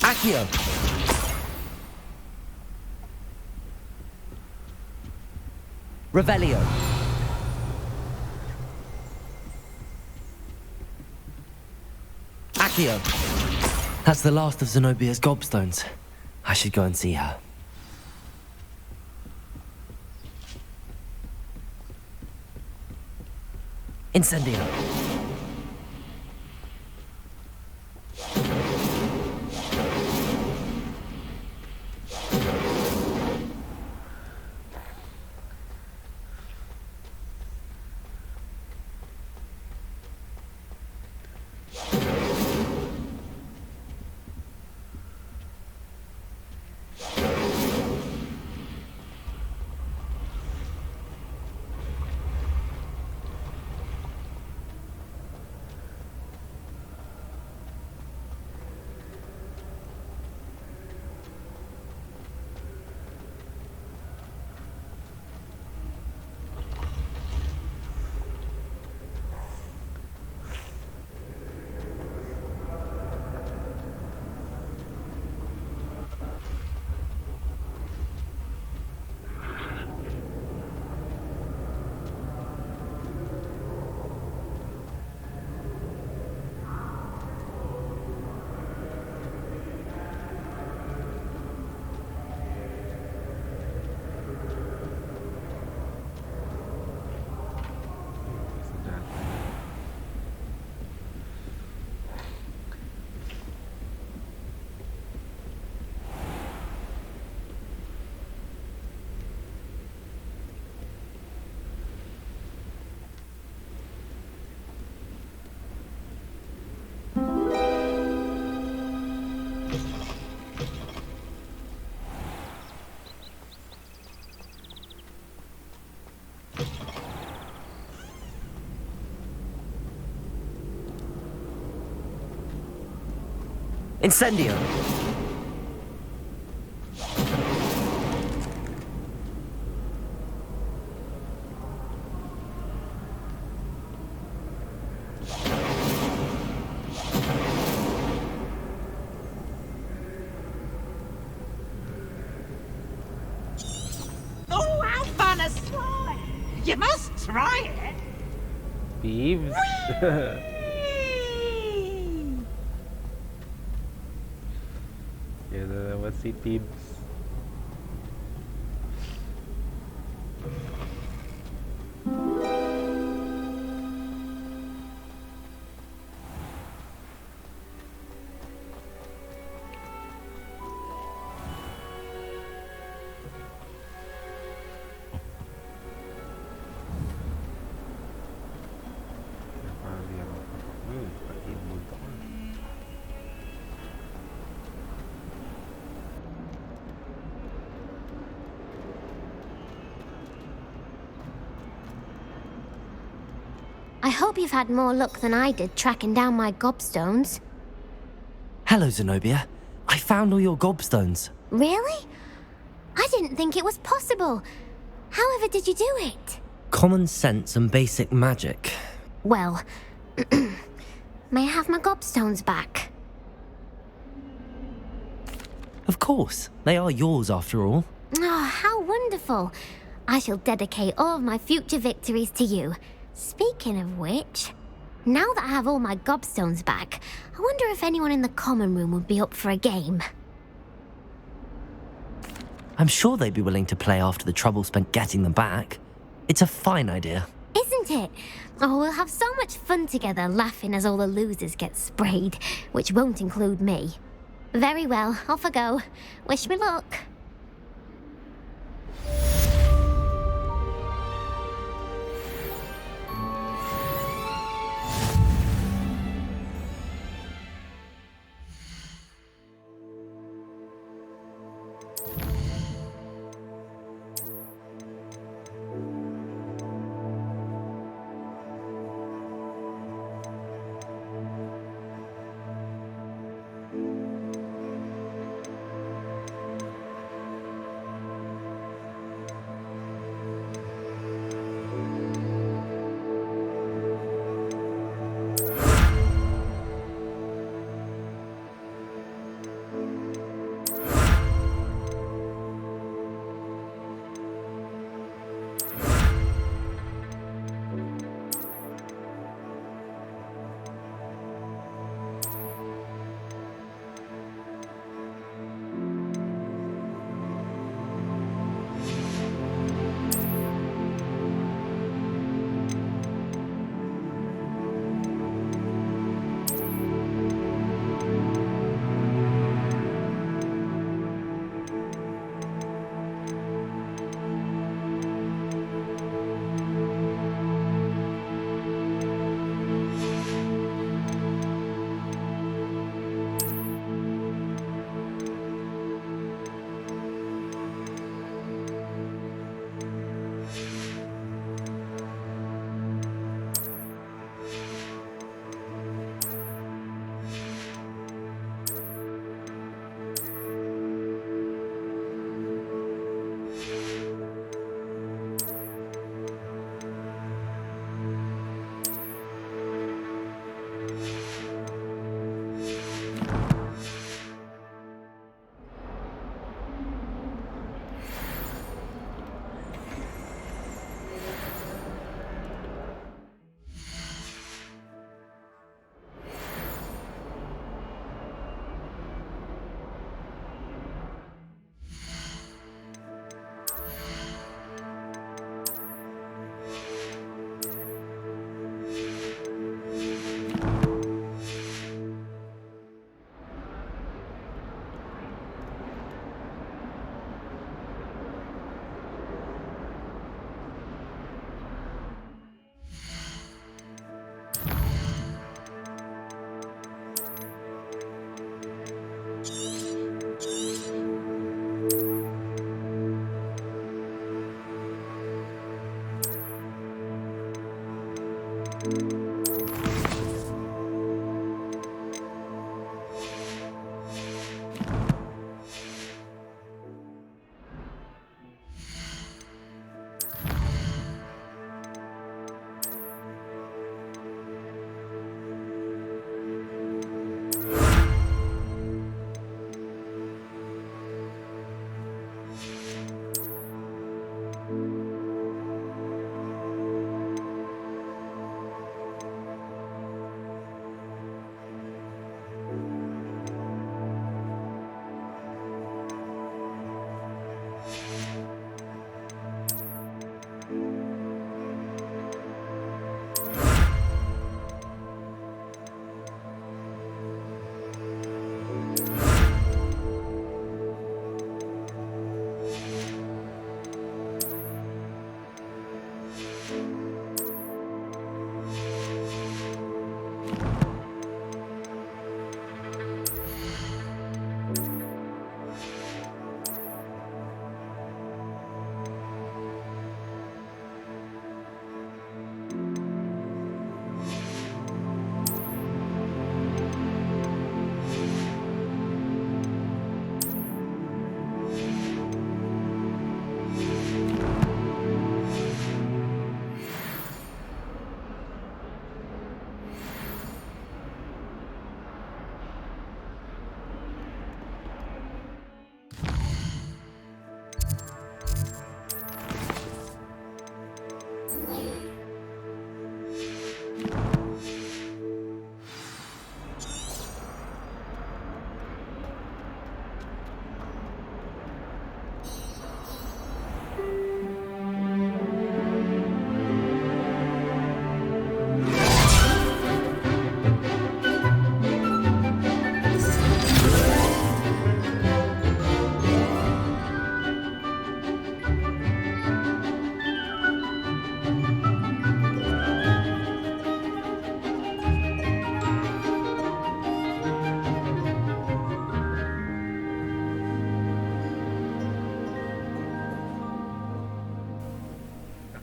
Accio! Revelio! Accio! That's the last of Zenobia's gobstones. I should go and see her. Incendio! Incendio! Oh, how fun a slide! You must try it! Thieves? Yan na naman si Tibbs. I hope you've had more luck than I did tracking down my gobstones. Hello, Zenobia. I found all your gobstones. Really? I didn't think it was possible. However did you do it? Common sense and basic magic. Well, may I have my gobstones back? Of course, they are yours after all. Oh, how wonderful. I shall dedicate all of my future victories to you. Speaking of which, now that I have all my gobstones back, I wonder if anyone in the common room would be up for a game. I'm sure they'd be willing to play after the trouble spent getting them back. It's a fine idea. Isn't it? Oh, we'll have so much fun together laughing as all the losers get sprayed, which won't include me. Very well, off I go. Wish me luck.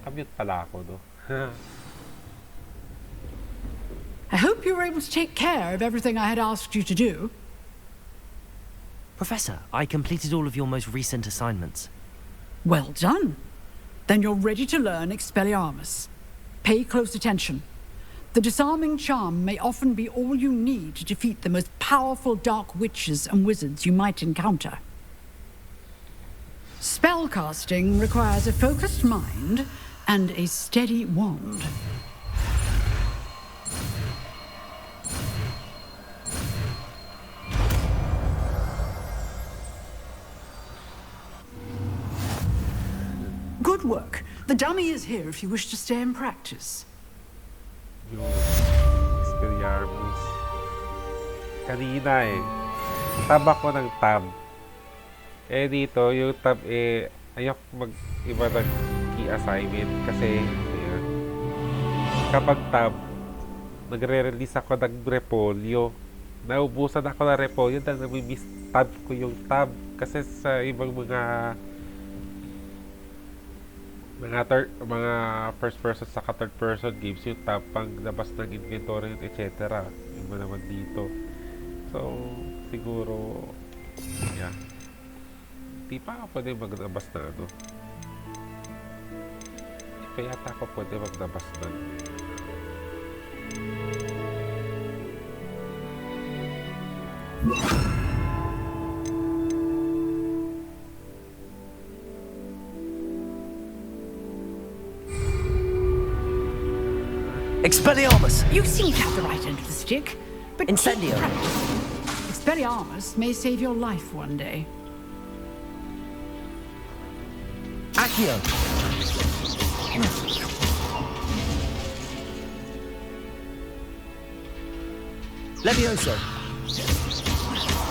Nakamute pala ako, no? I hope you were able to take care of everything I had asked you to do. Professor, I completed all of your most recent assignments. Well done. Then you're ready to learn Expelliarmus. Pay close attention. The disarming charm may often be all you need to defeat the most powerful dark witches and wizards you might encounter. Spellcasting requires a focused mind and a steady wand. Good work. The dummy is here if you wish to stay and practice. Yung Expelliarmus. Kanina tab ako ng tab. Dito, yung tab ayok mag-iba ng key assignment kasi ayan, kapag tab, nagre-release ako ng repolyo. Naubusan ako ng repolyo dahil nami-miss tab ko yung tab. Kasi sa ibang mga first person sa third person games yung tab pang labas ng inventory etc. Yung ba naman dito, so siguro yeah, di pa ako pwede maglabas na ano, di pa yata ako pwede maglabas na Expelliarmus! You seem to have the right end of the stick, but Incendio! Expelliarmus may save your life one day. Accio! Levioso!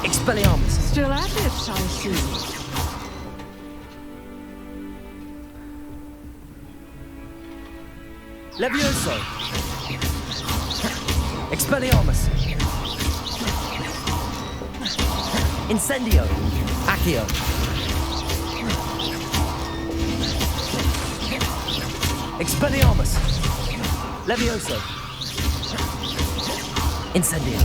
Expelliarmus! Still at it, I see. Levioso! Expelliarmus! Incendio! Accio! Expelliarmus! Levioso! Incendio!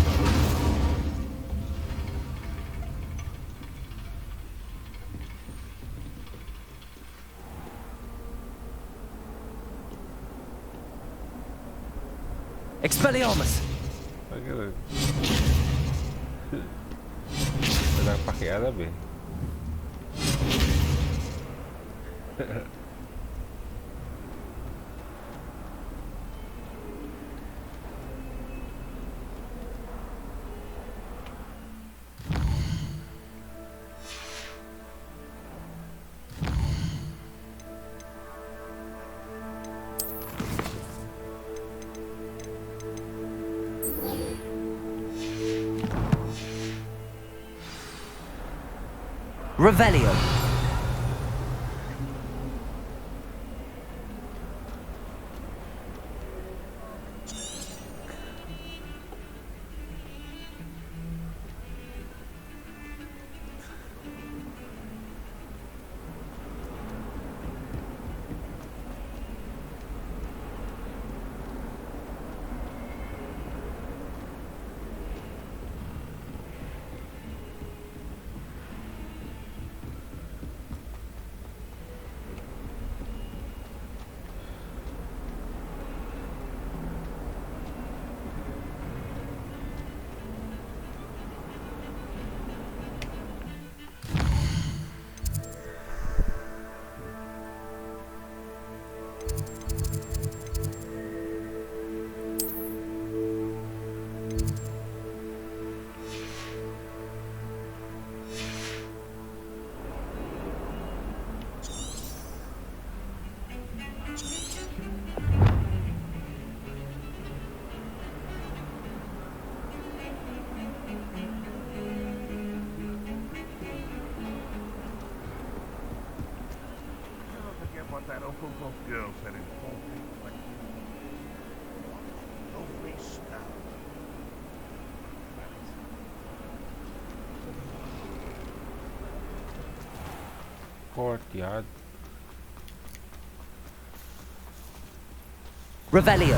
Expelliarmus! Ganun. Walang pakialam eh. Revelio. That Okonkov girl said in 4 people like lovely stuff. Courtyard. Revelio.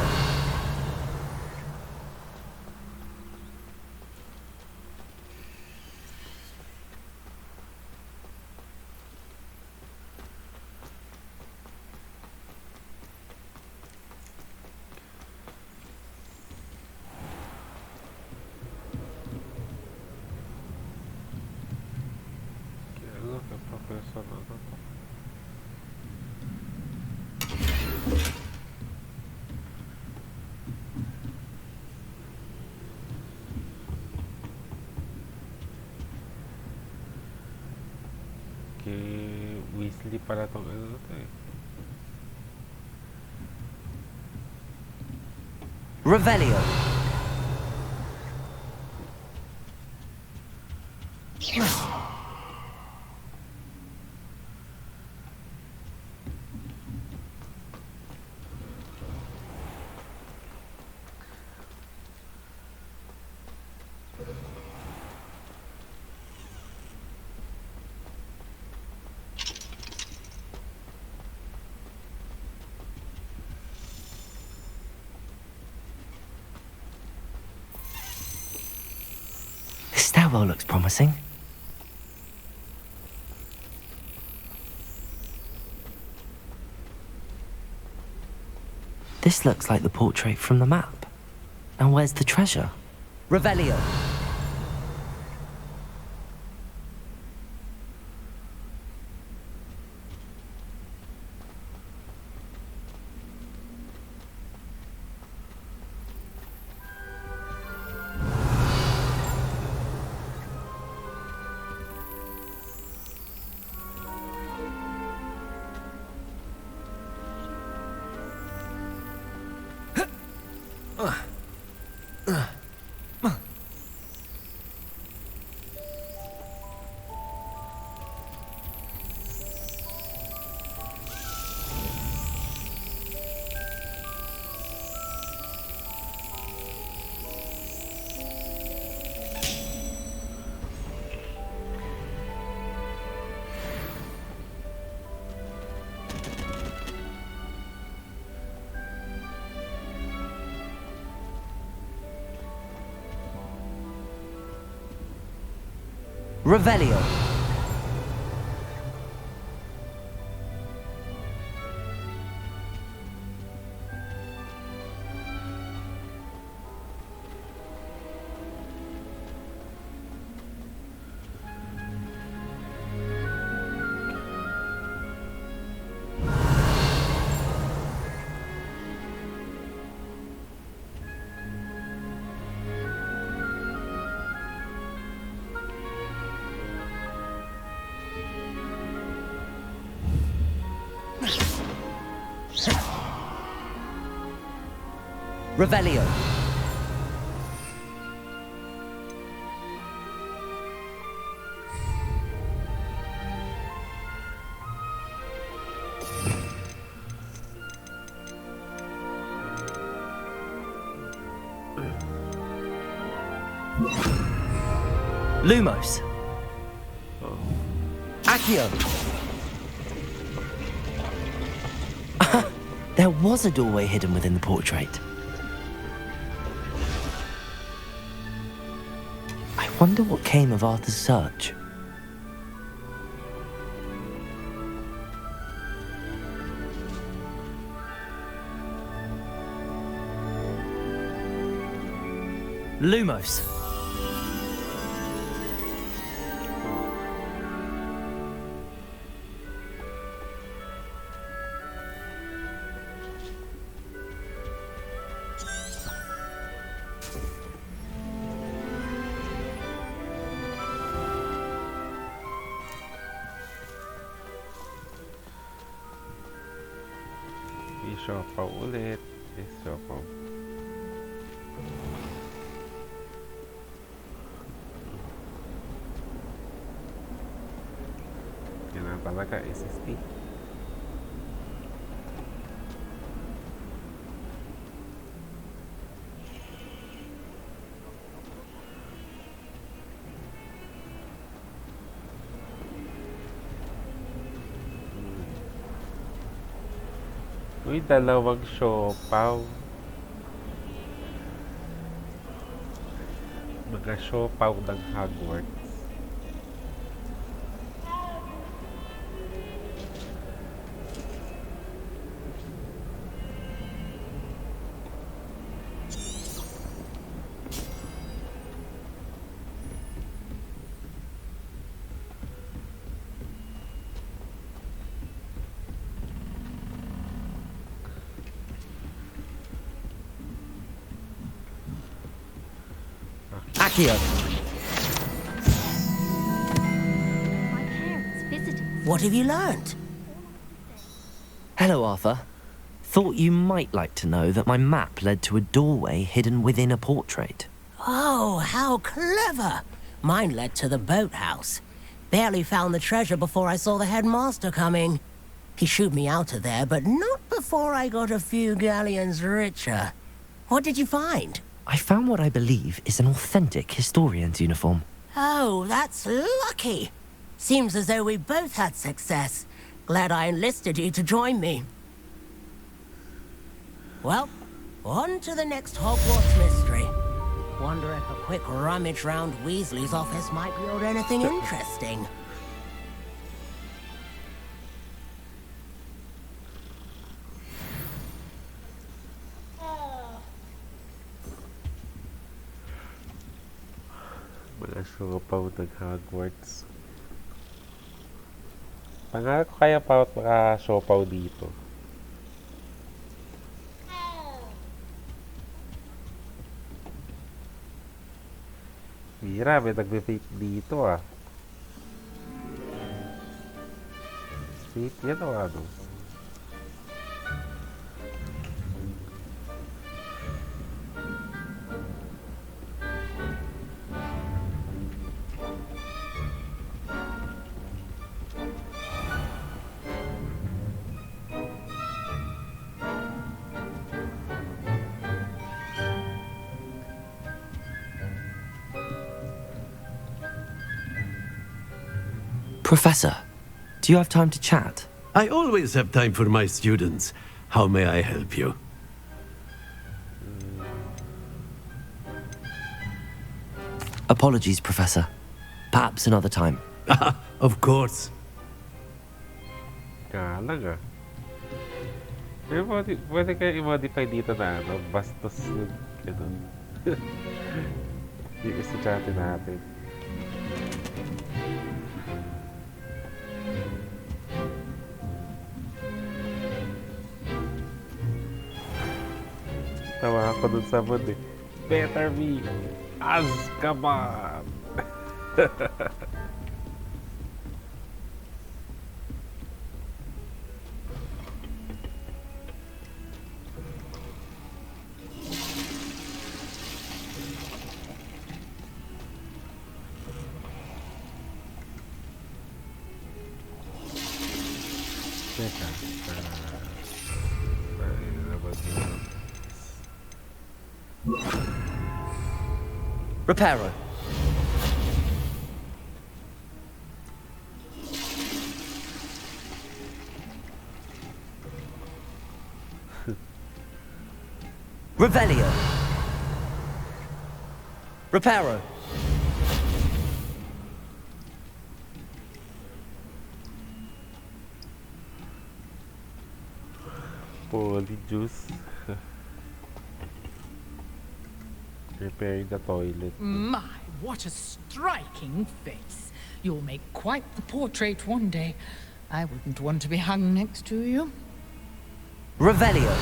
Lo que profesor no notó. Que Weasley pala tong ano to eh. Revelio. This stairwell looks promising. This looks like the portrait from the map. And where's the treasure? Revelio. Revelio. Revelio. Lumos. Accio. There was a doorway hidden within the portrait. I wonder what came of Arthur's search. Lumos. Isopaw ulit. Isopaw. Yan na talaga, SST. Uy, dalawang siopaw. Mga siopaw ng Hogwarts. Accio! What have you learned? Hello, Arthur. Thought you might like to know that my map led to a doorway hidden within a portrait. Oh, how clever! Mine led to the boathouse. Barely found the treasure before I saw the headmaster coming. He shooed me out of there, but not before I got a few galleons richer. What did you find? I found what I believe is an authentic historian's uniform. Oh, that's lucky. Seems as though we both had success. Glad I enlisted you to join me. Well, on to the next Hogwarts mystery. Wonder if a quick rummage round Weasley's office might yield anything interesting. Mga siopaw ng Hogwarts. Pangarap ko kaya pa mga siopaw dito. Mira, may nagbe-fake dito ah. Fake yan o ano? Professor, do you have time to chat? I always have time for my students. How may I help you? Apologies, Professor. Perhaps another time. Of course. Kalang ah. Pwede kaya i-modify dito na ano, bastos yung ganun. Yung estudyante natin. Tawa ako dun sa mood eh. Better me, Azkaban! Teka, Reparo. Revelio. Reparo. Polyjuice. Repairing the toilet. My, what a striking face. You'll make quite the portrait one day. I wouldn't want to be hung next to you. Revelio.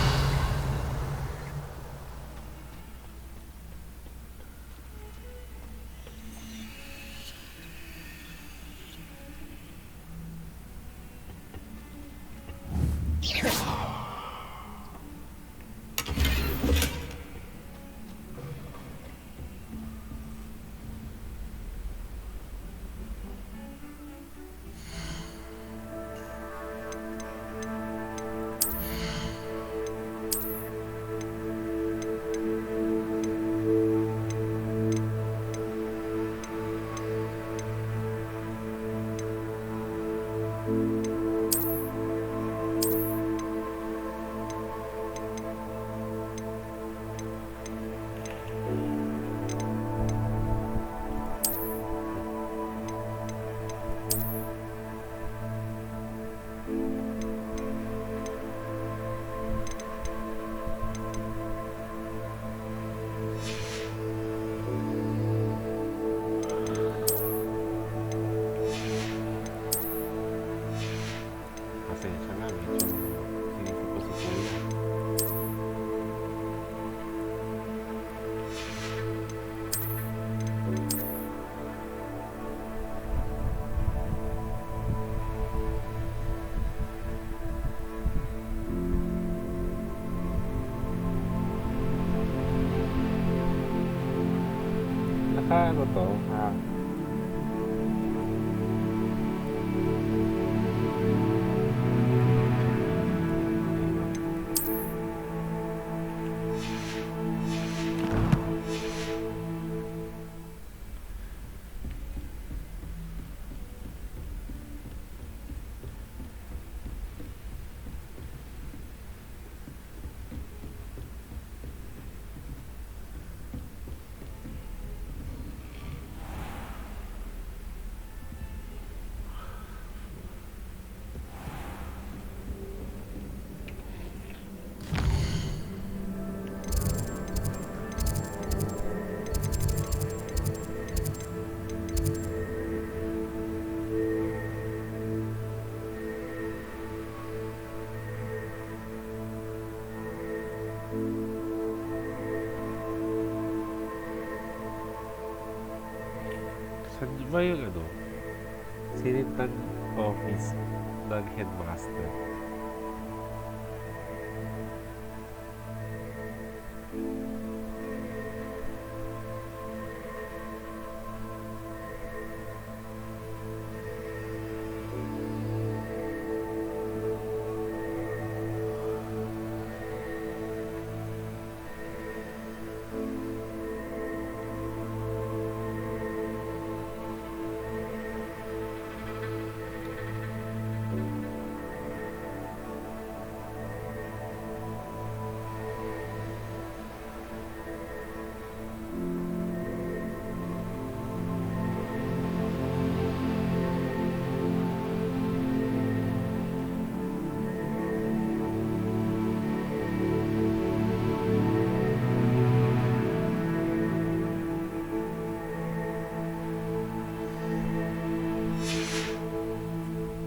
Ano to? Ah. Saan ba yung ano? Silid ng office ng headmaster?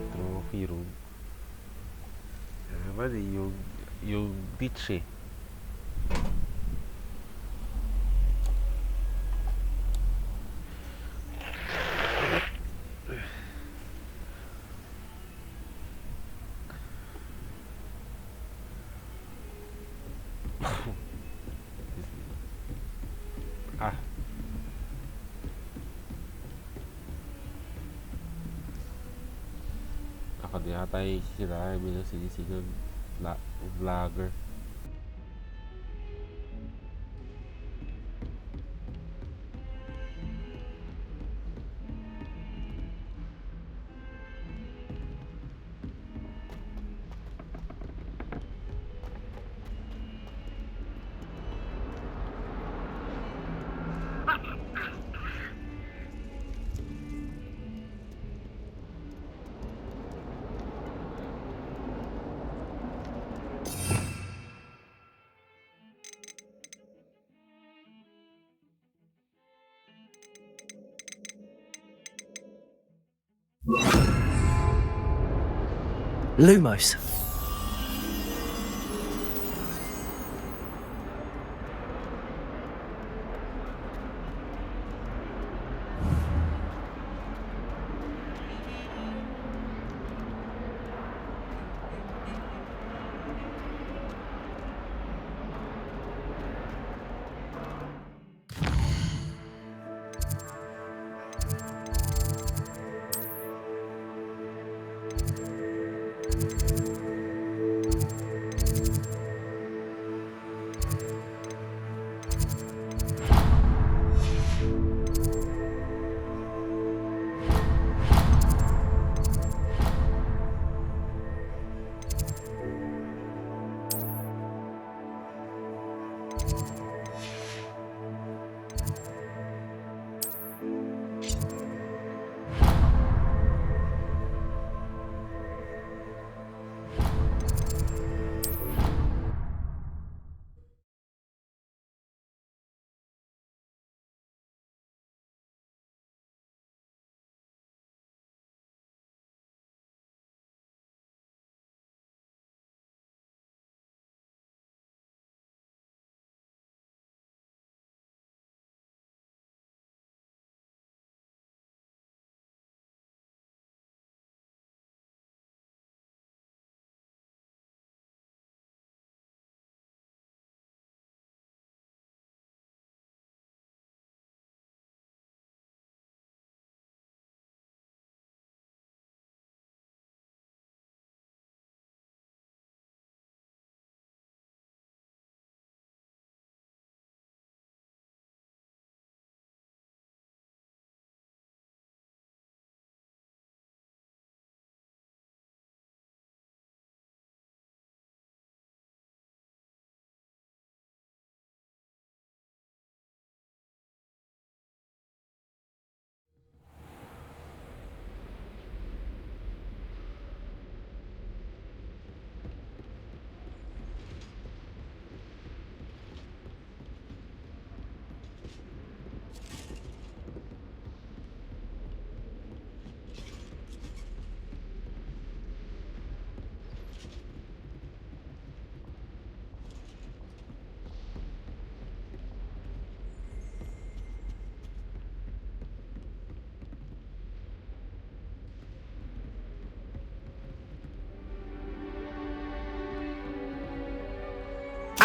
Trophy room. Naman eh, yung ditch eh. Ah. Ako di ata yung sila bilang sinisigang vlogger. Lumos.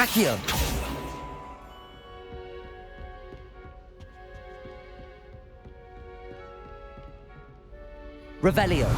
Accio! Revelio!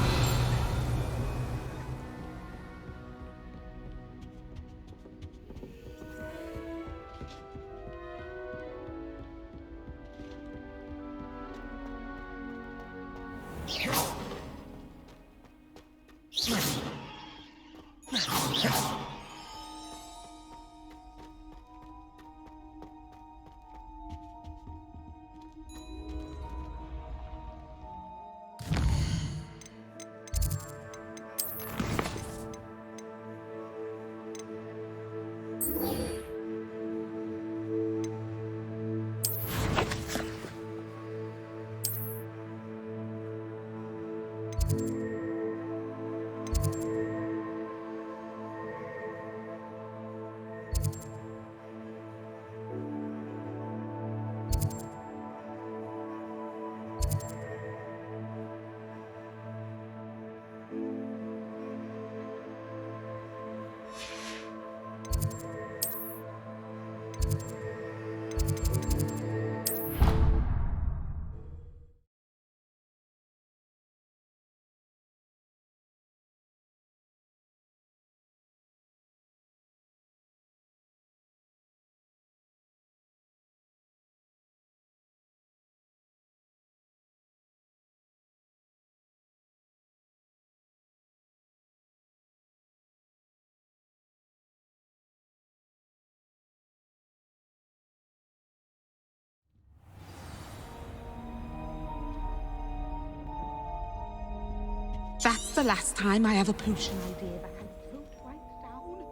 That's the last time I have a potion idea that can float right down.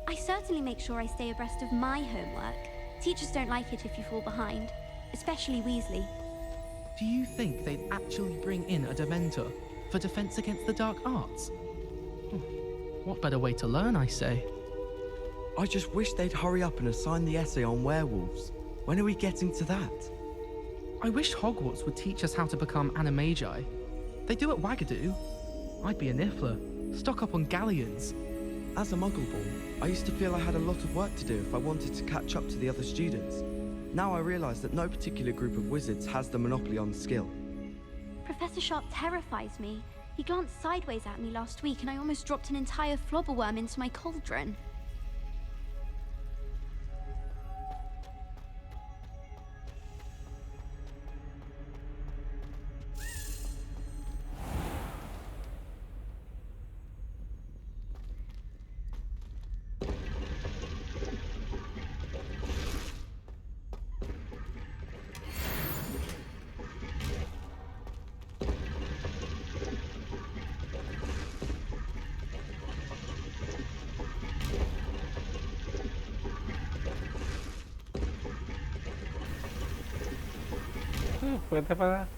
I certainly make sure I stay abreast of my homework. Teachers don't like it if you fall behind, especially Weasley. Do you think they'd actually bring in a Dementor for defense against the dark arts? What better way to learn, I say? I just wish they'd hurry up and assign the essay on werewolves. When are we getting to that? I wish Hogwarts would teach us how to become animagi. They do at Wagadu. I'd be a Niffler, stock up on galleons. As a Muggle-born, I used to feel I had a lot of work to do if I wanted to catch up to the other students. Now I realise that no particular group of wizards has the monopoly on skill. Professor Sharp terrifies me. He glanced sideways at me last week and I almost dropped an entire flobberworm into my cauldron. Pwede pala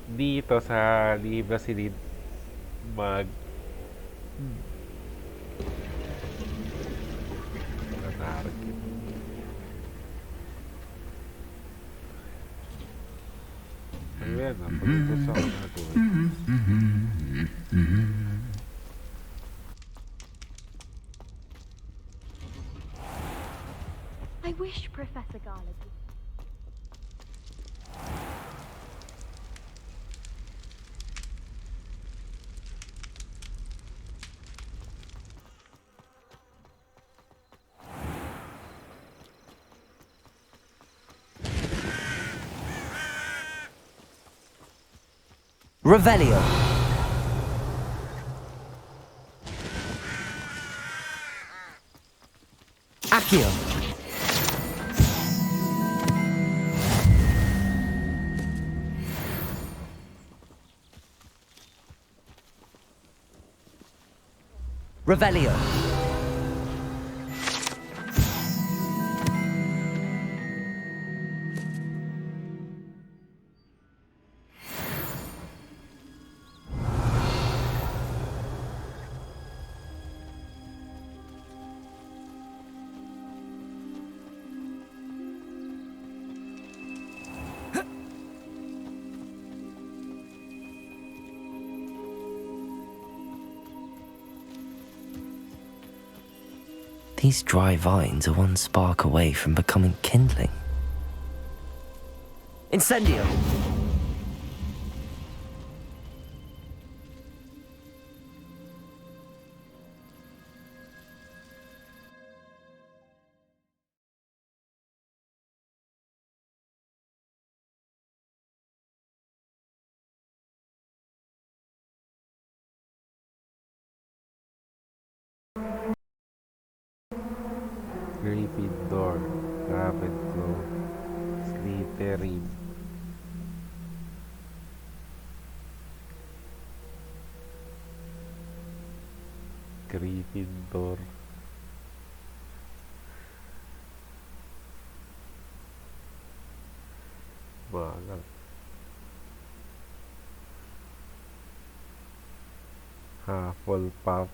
dito sa Libra Silid mag target. Ayan, napagod sa ako nagawin. I wish Professor Garland would... Revelio. Accio. Revelio. These dry vines are one spark away from becoming kindling. Incendio! Gryffindor, Ravenclaw, Slytherin. Gryffindor. Bagal. Hufflepuff.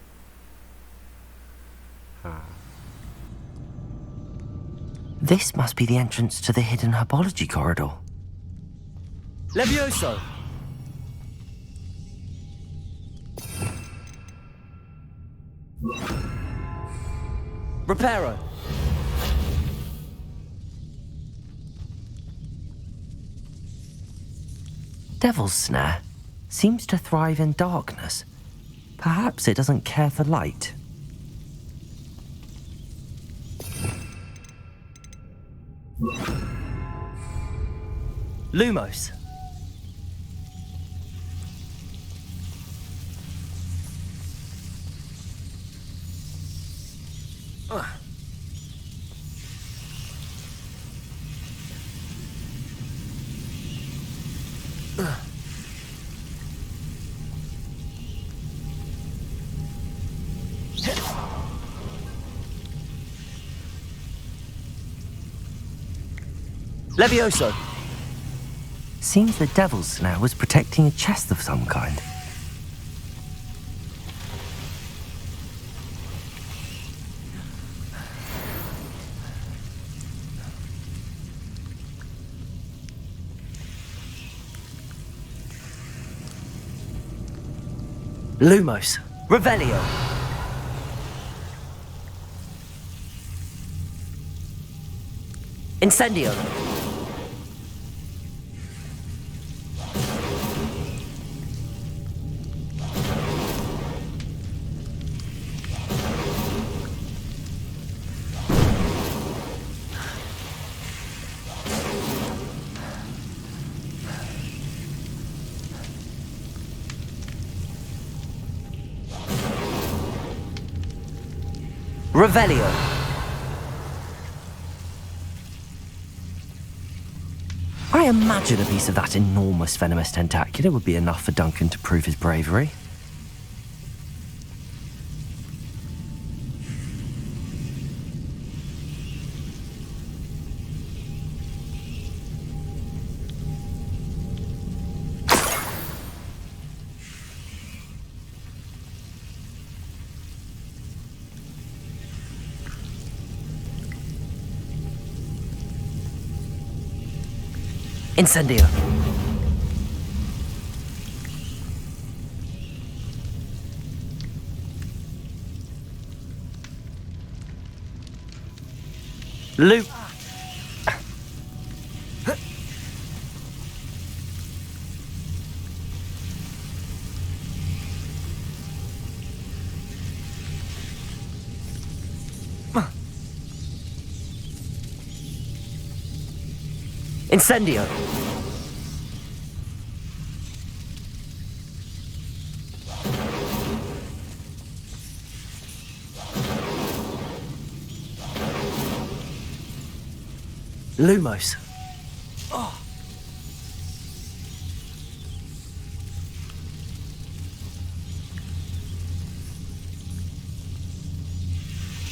This must be the entrance to the hidden herbology corridor. Levioso! Reparo! Devil's Snare seems to thrive in darkness. Perhaps it doesn't care for light. Lumos! Levioso! Seems the Devil's Snare was protecting a chest of some kind. Lumos! Revelio! Incendio! Revelio! I imagine a piece of that enormous venomous tentacular would be enough for Duncan to prove his bravery. Incendio! Lu... Incendio! Lumos! Oh.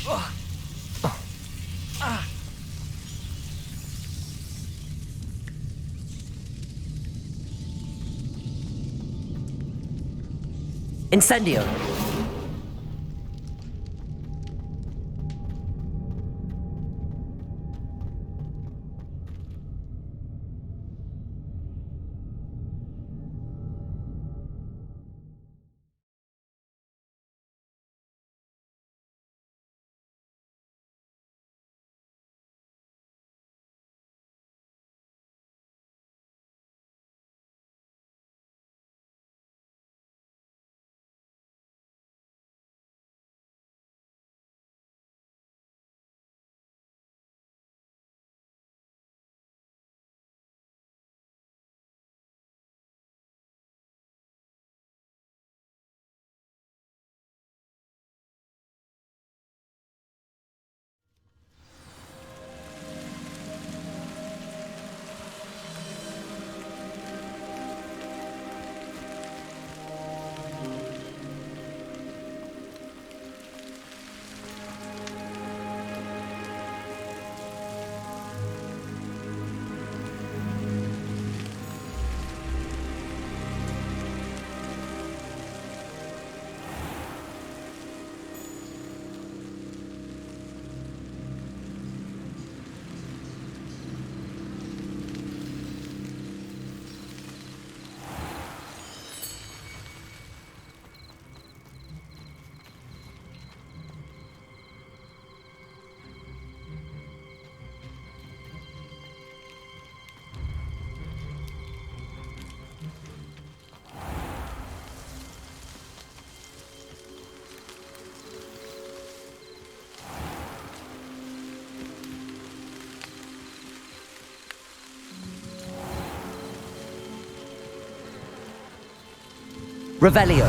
Oh. Oh. Ah. Incendio! Revelio.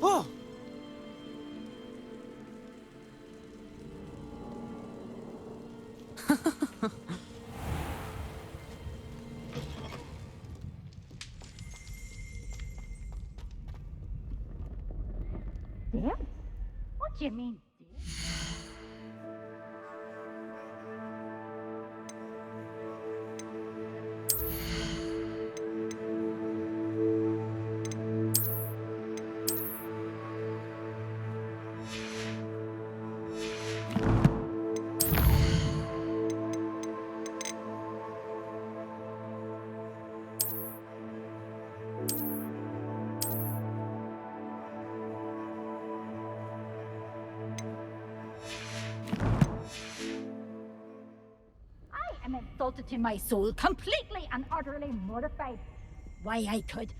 Oh! Dear? What do you mean? I am insulted to my soul, completely and utterly mortified. Why, I could.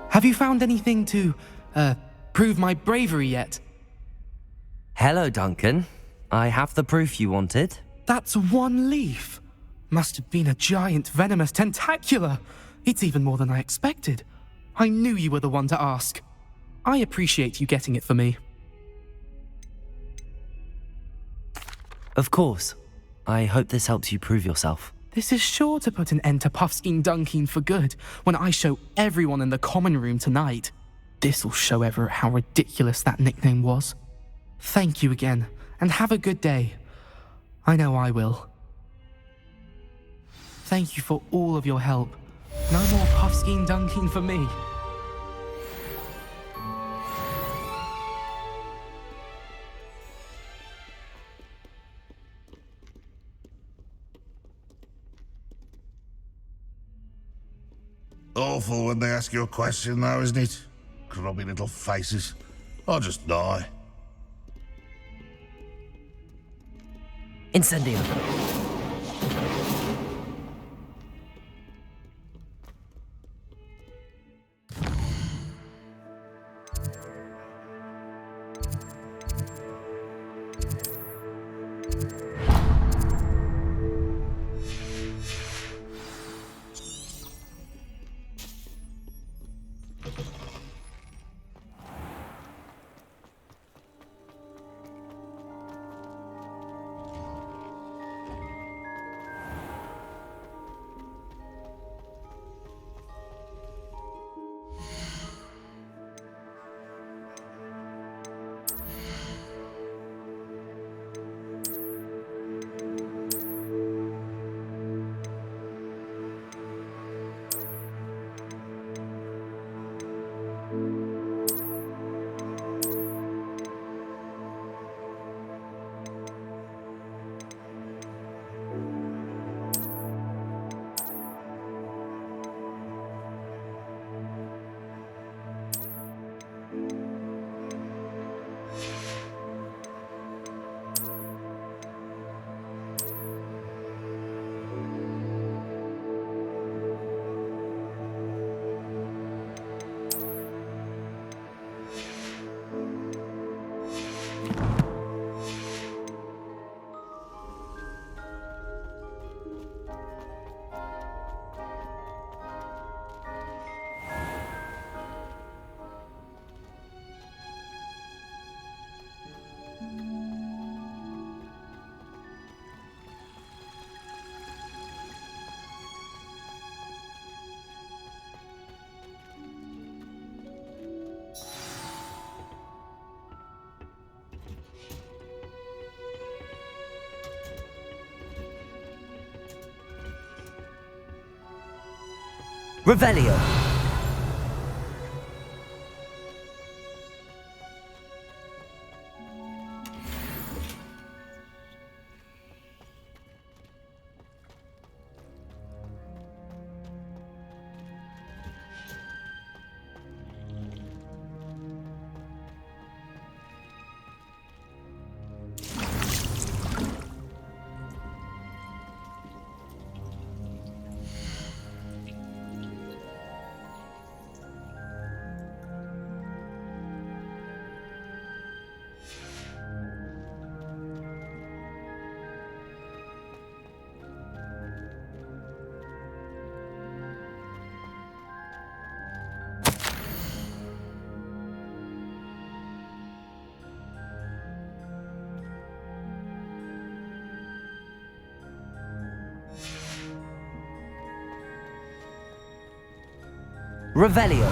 Have you found anything to, prove my bravery yet? Hello, Duncan. I have the proof you wanted. That's one leaf. Must have been a giant venomous tentacula. It's even more than I expected. I knew you were the one to ask. I appreciate you getting it for me. Of course. I hope this helps you prove yourself. This is sure to put an end to Puffskein Dunkeen for good when I show everyone in the common room tonight. This'll show Everett how ridiculous that nickname was. Thank you again, and have a good day. I know I will. Thank you for all of your help. No more Puffskein Dunkeen for me. Awful when they ask you a question now, isn't it? Grubby little faces. I'll just die. Incendio. Revelio. Revelio.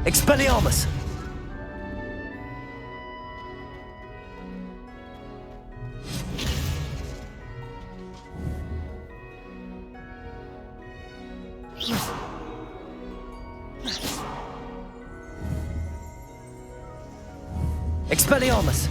Expelliarmus! Expelliarmus!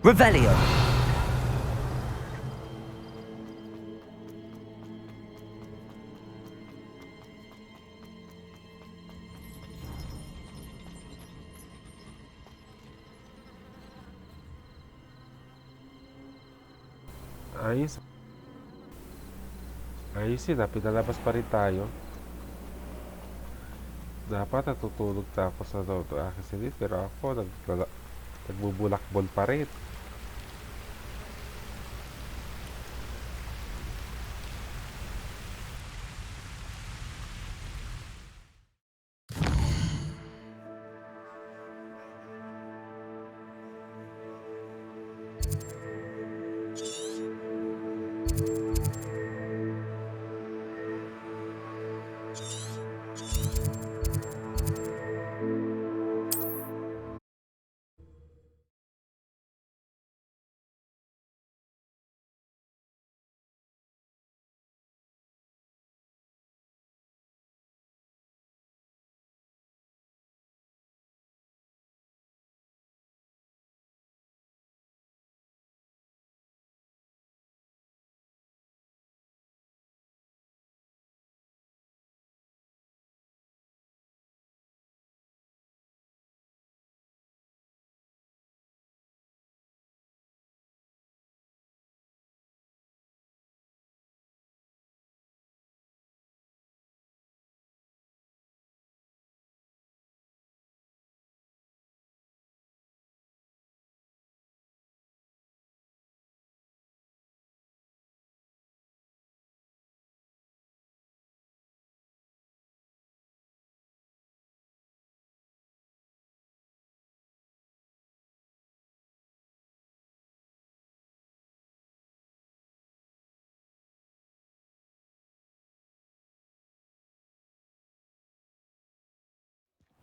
Revelio. Ayos. Ayos yun, pinalabas pa rin tayo. Dapat natutulog na ako sa aking silid, pero ako nagbubulakbol pa rin.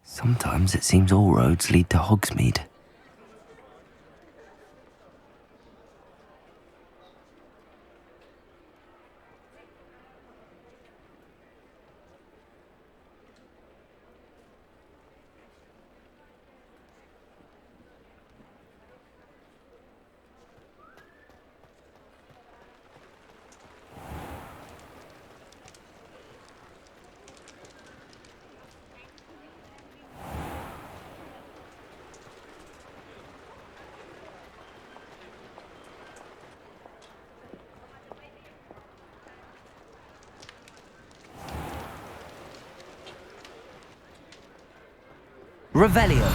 Sometimes it seems all roads lead to Hogsmeade. Revelio.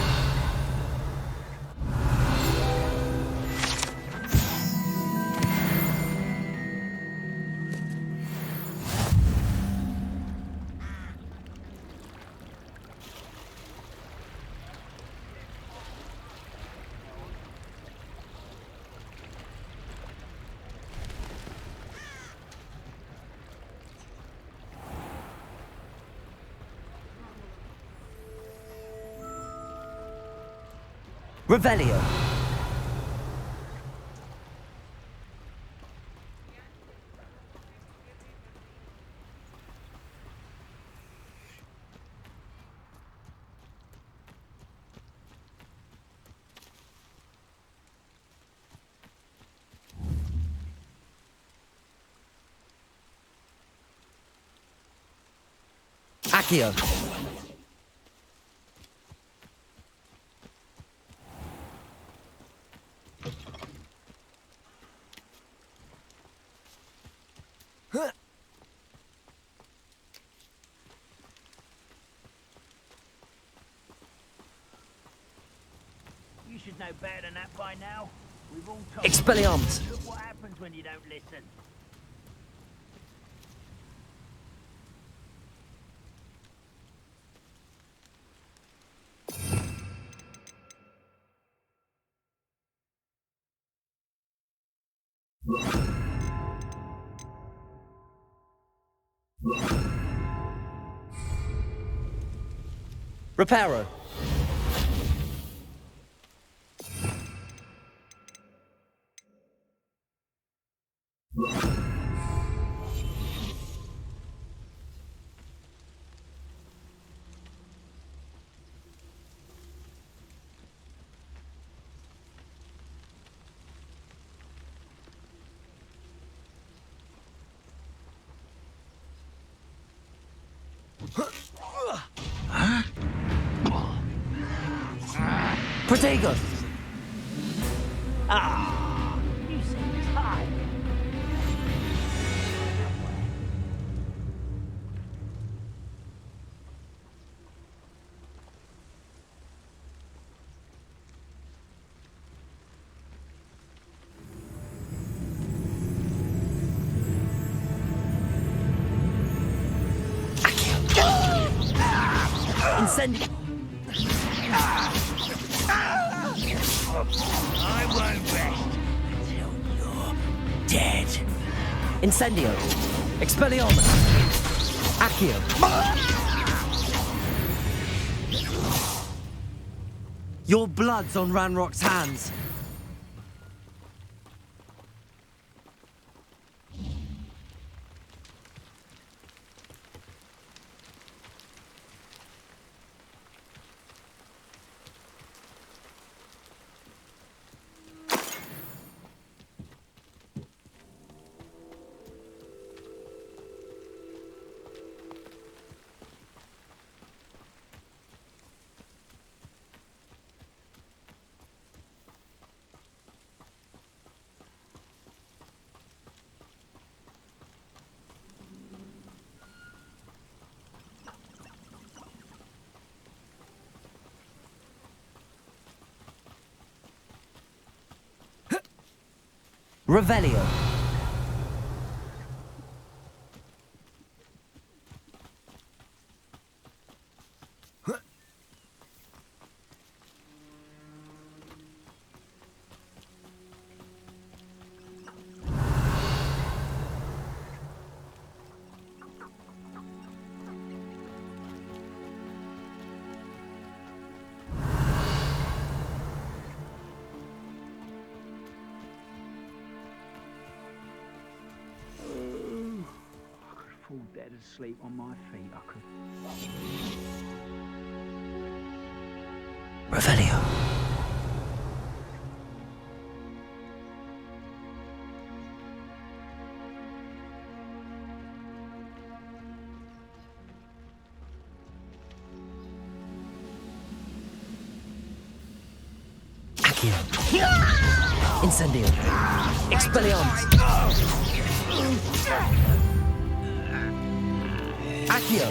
Revelio. Accio. You should know better than that by now. We've all told Expelliarmus. Look what happens when you don't listen. Reparo. Protego! Ah, you seem tired. Incendio! I won't rest until you're dead. Incendio! Expelliarmus! Accio! Your blood's on Ranrock's hands. Revelio. Fall dead asleep on my feet, I could. Revelio. Accio. Incendio. Expelliarmus. Accio.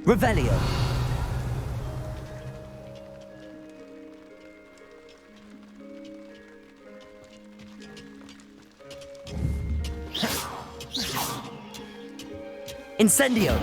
Revelio. Incendio.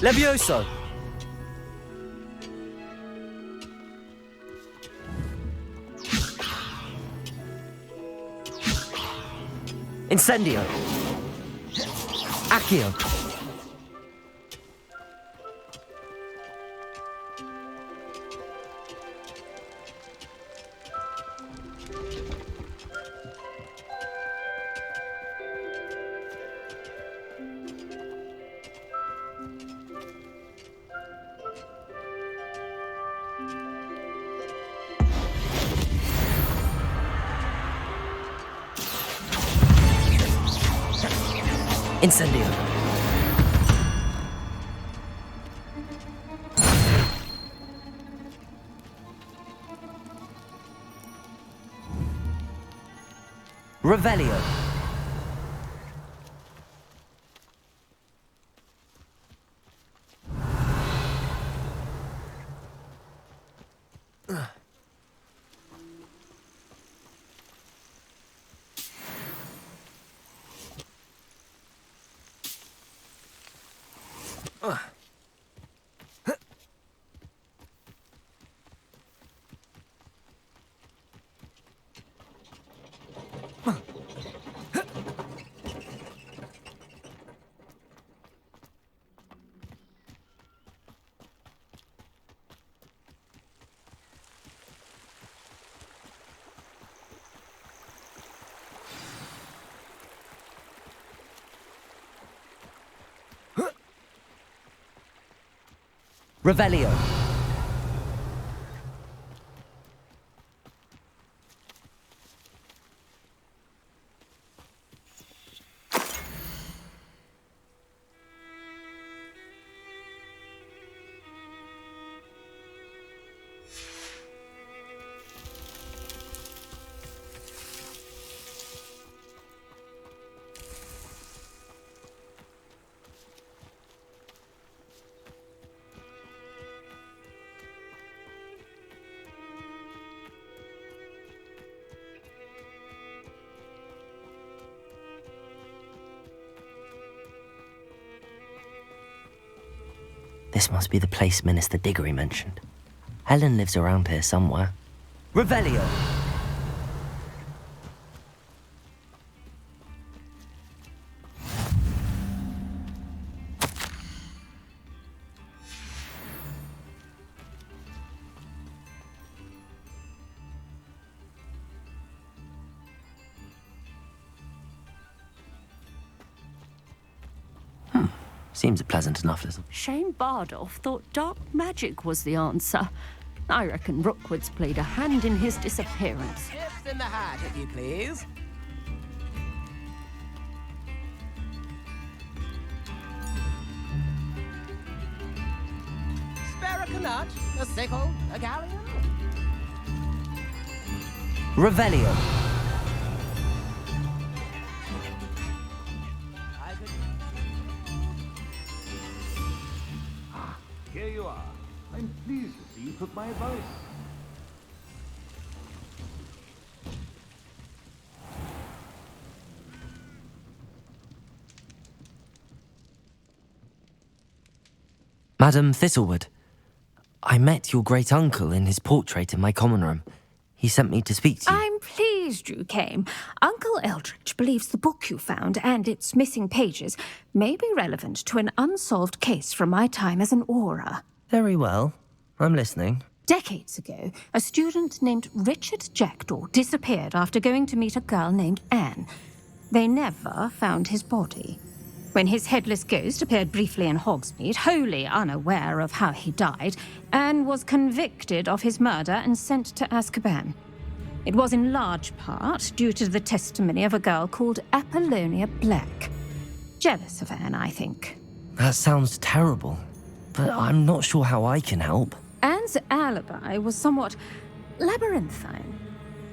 Levioso. Incendio. Accio. Incendio. Revelio. Revelio. This must be the place Minister Diggory mentioned. Helen lives around here somewhere. Revelio! Seems a pleasant enough little... Shane Bardolph thought dark magic was the answer. I reckon Rookwood's played a hand in his disappearance. Chips in the hat, if you please. Spare a canut, a sickle, a galleon. Revelio. Here you are. I'm pleased to see you took my advice. Madam Thistlewood, I met your great-uncle in his portrait in my common room. He sent me to speak to you. I'm pleased you came. Uncle Eldridge believes the book you found and its missing pages may be relevant to an unsolved case from my time as an aura. Very well. I'm listening. Decades ago, a student named Richard Jackdaw disappeared after going to meet a girl named Anne. They never found his body. When his headless ghost appeared briefly in Hogsmeade, wholly unaware of how he died, Anne was convicted of his murder and sent to Azkaban. It was in large part due to the testimony of a girl called Apollonia Black. Jealous of Anne, I think. That sounds terrible, but I'm not sure how I can help. Anne's alibi was somewhat labyrinthine.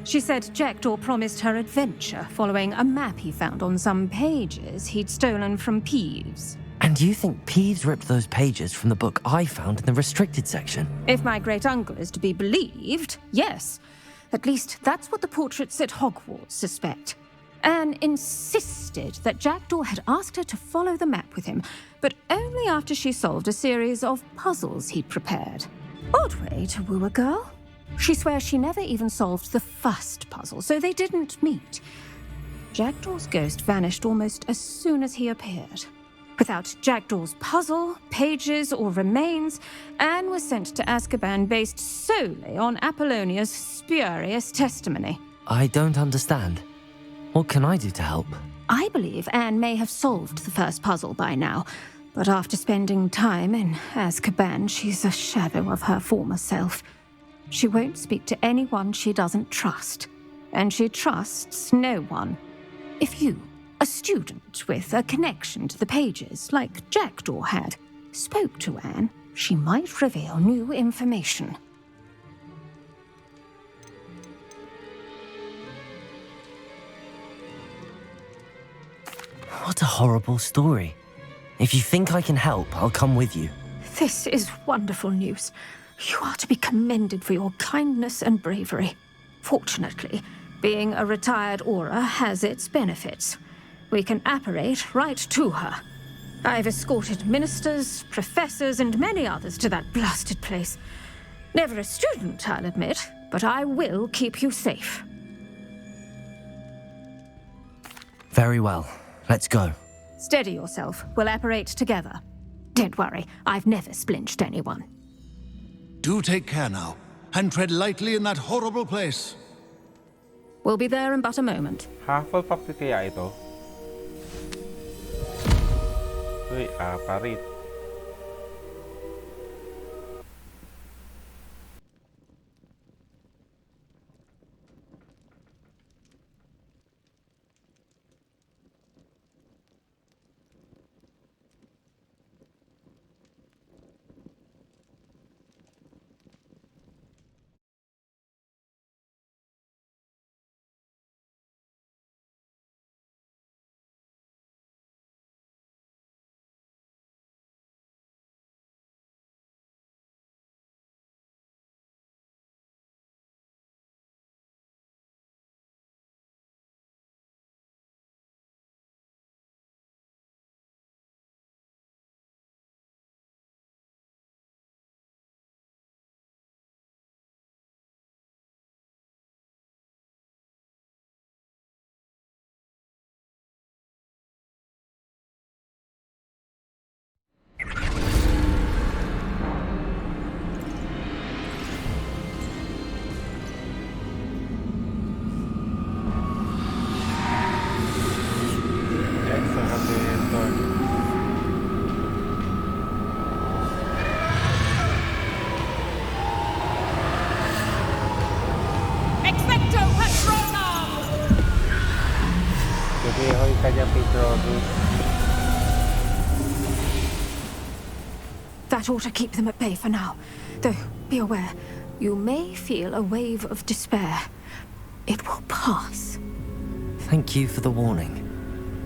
She said Jackdaw promised her adventure following a map he found on some pages he'd stolen from Peeves. And you think Peeves ripped those pages from the book I found in the restricted section? If my great-uncle is to be believed, yes. At least that's what the portraits at Hogwarts suspect. Anne insisted that Jackdaw had asked her to follow the map with him, but only after she solved a series of puzzles he'd prepared. Odd way to woo a girl. She swears she never even solved the first puzzle, so they didn't meet. Jackdaw's ghost vanished almost as soon as he appeared. Without Jackdaw's puzzle, pages, or remains, Anne was sent to Azkaban based solely on Apollonia's spurious testimony. I don't understand. What can I do to help? I believe Anne may have solved the first puzzle by now, but after spending time in Azkaban, she's a shadow of her former self. She won't speak to anyone she doesn't trust, and she trusts no one. If you, a student with a connection to the pages, like Jackdaw had, spoke to Anne, she might reveal new information. What a horrible story. If you think I can help, I'll come with you. This is wonderful news. You are to be commended for your kindness and bravery. Fortunately, being a retired aura has its benefits. We can apparate right to her. I've escorted ministers, professors, and many others to that blasted place. Never a student, I'll admit, but I will keep you safe. Very well. Let's go. Steady yourself. We'll apparate together. Don't worry, I've never splinched anyone. Do take care now, and tread lightly in that horrible place. We'll be there in but a moment. Hufflepuff kaya ito? Uy, aparit. That ought to keep them at bay for now. Though, be aware, you may feel a wave of despair. It will pass. Thank you for the warning.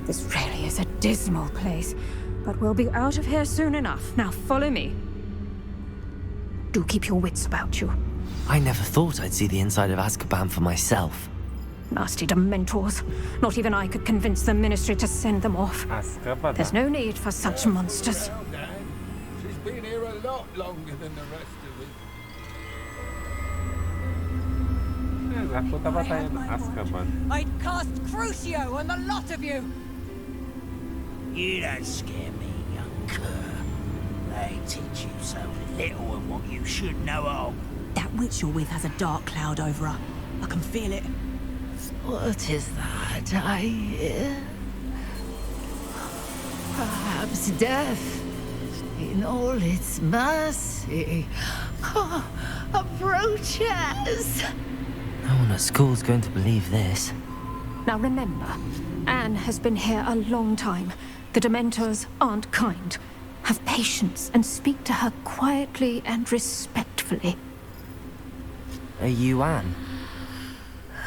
This really is a dismal place, but we'll be out of here soon enough. Now follow me. Do keep your wits about you. I never thought I'd see the inside of Azkaban for myself. Nasty Dementors. Not even I could convince the Ministry to send them off. Azkaban. There's no need for such monsters. Well, Dan, she's been here a lot longer than the rest of us. Napunta ba tayo ng Azkaban? I'd cast Crucio on the lot of you! You don't scare me, young cur. They teach you so little of what you should know of. That witch you're with has a dark cloud over her. I can feel it. What is that I hear? Perhaps death, in all its mercy, approaches. No one at school's going to believe this. Now remember, Anne has been here a long time. The Dementors aren't kind. Have patience and speak to her quietly and respectfully. Are you Anne?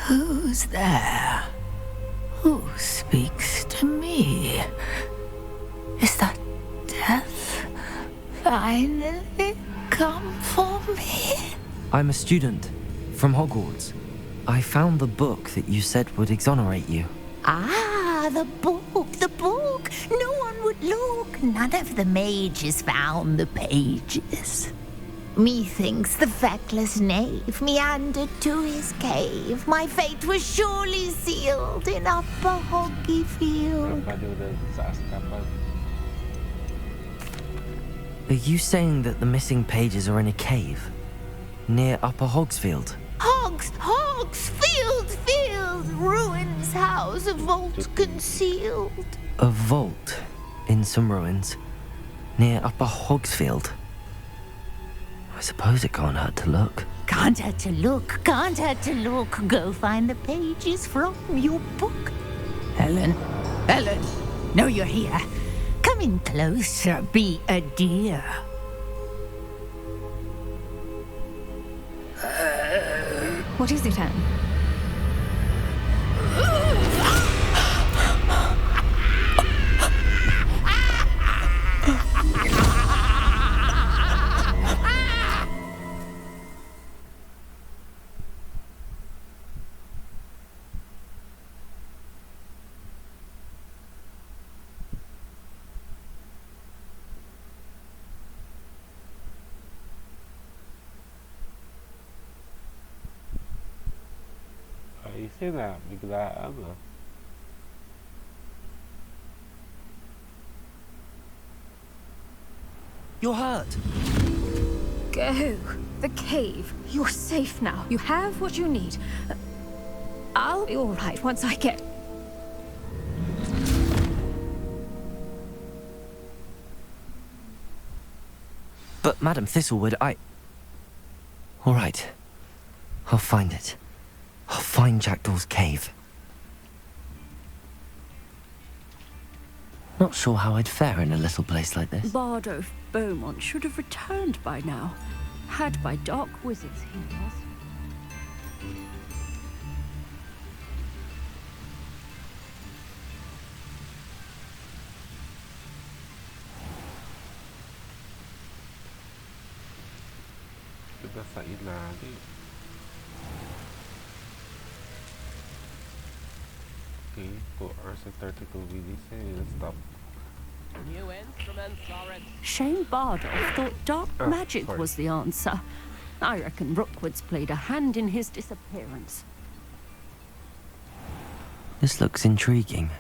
Who's there? Who speaks to me? Is that death finally come for me? I'm a student from Hogwarts. I found the book that you said would exonerate you. Ah, the book, the book. No one would look. None of the mages found the pages. Methinks the feckless knave meandered to his cave. My fate was surely sealed in Upper Hoggyfield. Are you saying that the missing pages are in a cave? Near Upper Hogsfield? Field, ruins house, a vault concealed. A vault in some ruins? Near Upper Hogsfield? I suppose it can't hurt to look. Can't hurt to look, can't hurt to look. Go find the pages from your book. Helen, know you're here. Come in closer, be a dear. What is it, Anne? Ayusin na, biglaan ah. You're hurt. Go. The cave. You're safe now. You have what you need. I'll be all right once I get... But Madam Thistlewood, All right. I'll find it. I'll find Jackdaw's cave. Not sure how I'd fare in a little place like this. Bardo Beaumont should have returned by now. Had by dark wizards, he was. Kita sa ilalim. Okay, 2 hours and 32 minutes. Let's stop. New instruments are at... Shane Bardo thought dark magic sorry. was the answer. I reckon Rookwood's played a hand in his disappearance. This looks intriguing.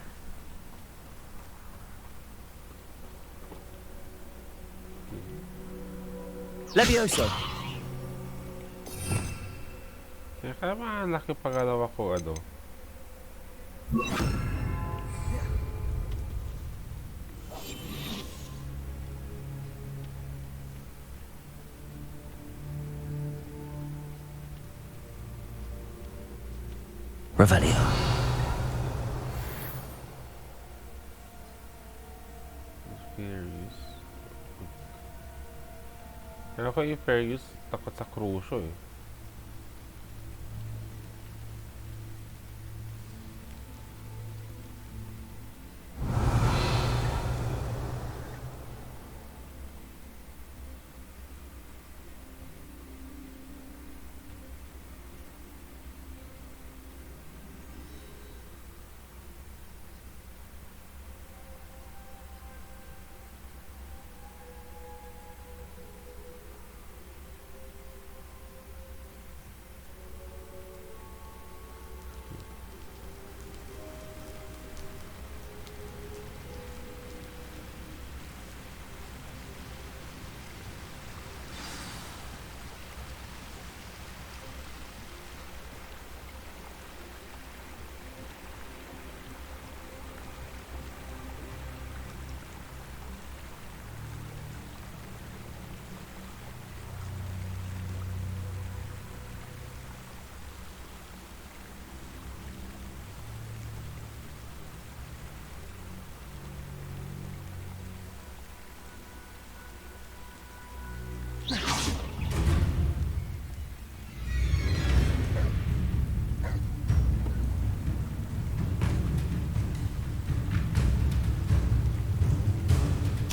Levioso! Kaya malaki pangalawa ko ano. Revelio. Furious. Pero ako yung Furious, takot sa Crucio eh.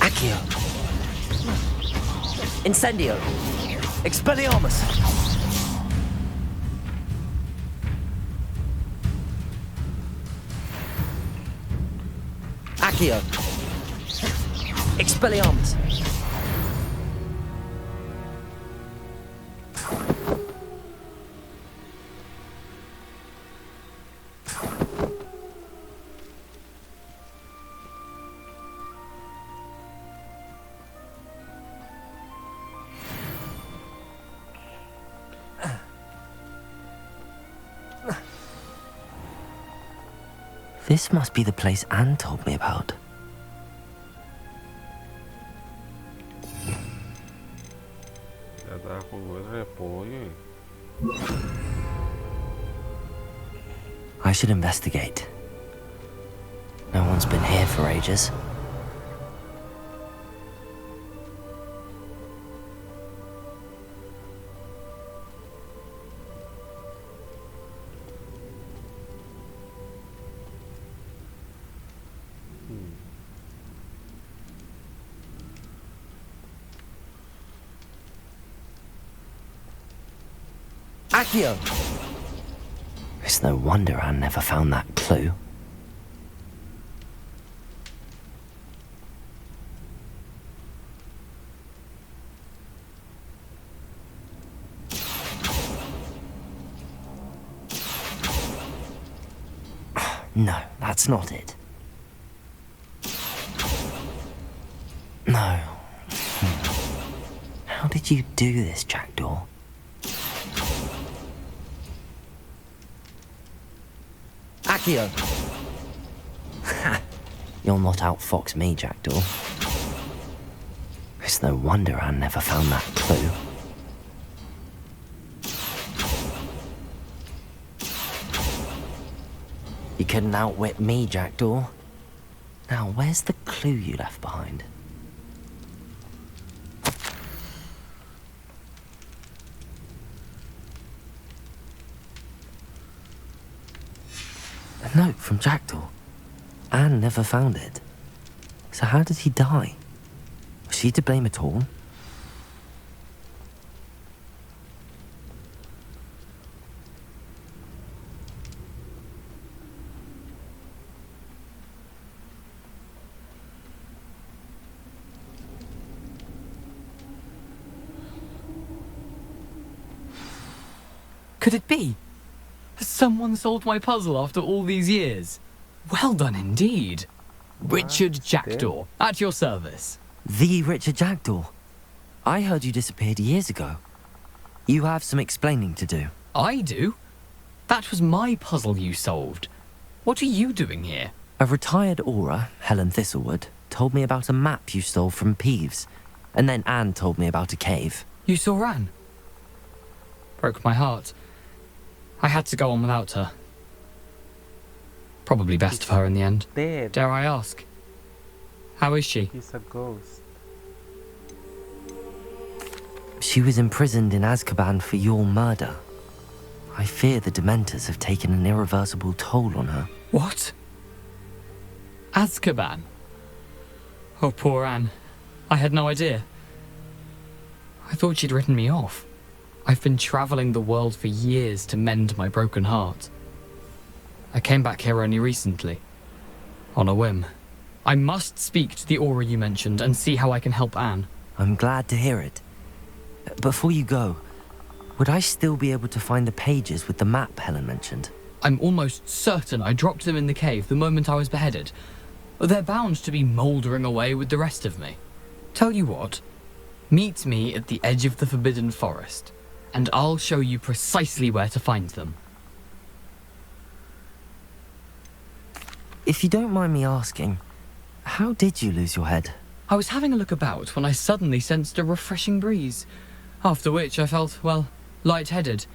Accio. Incendio. Expelliarmus. Accio. Expelliarmus. This must be the place Anne told me about. I should investigate. No one's been here for ages. Accio! It's no wonder Anne never found that clue. No, that's not it. No. How did you do this, Jackdaw? Accio! Ha! You'll not outfox me, Jackdaw. It's no wonder Anne never found that clue. You couldn't outwit me, Jackdaw. Now, where's the clue you left behind? A note from Jackdaw. Anne never found it. So how did he die? Was she to blame at all? Could it be? Has someone solved my puzzle after all these years? Well done indeed. Richard Jackdaw, at your service. The Richard Jackdaw? I heard you disappeared years ago. You have some explaining to do. I do? That was my puzzle you solved. What are you doing here? A retired aura, Helen Thistlewood, told me about a map you stole from Peeves. And then Anne told me about a cave. You saw Anne? Broke my heart. I had to go on without her. Probably best for her in the end. Dare I ask? How is she? He's a ghost. She was imprisoned in Azkaban for your murder. I fear the Dementors have taken an irreversible toll on her. What? Azkaban? Oh, poor Anne. I had no idea. I thought she'd written me off. I've been traveling the world for years to mend my broken heart. I came back here only recently. On a whim. I must speak to the Aura you mentioned and see how I can help Anne. I'm glad to hear it. Before you go, would I still be able to find the pages with the map Helen mentioned? I'm almost certain I dropped them in the cave the moment I was beheaded. They're bound to be mouldering away with the rest of me. Tell you what, meet me at the edge of the Forbidden Forest, and I'll show you precisely where to find them. If you don't mind me asking, how did you lose your head? I was having a look about when I suddenly sensed a refreshing breeze, after which I felt, well, lightheaded.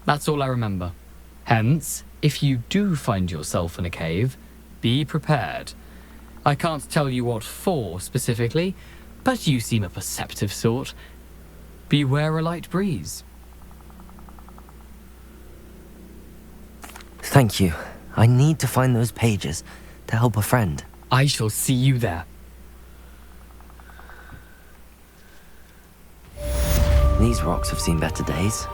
That's all I remember. Hence, if you do find yourself in a cave, be prepared. I can't tell you what for specifically, but you seem a perceptive sort. Beware a light breeze. Thank you. I need to find those pages to help a friend. I shall see you there. These rocks have seen better days.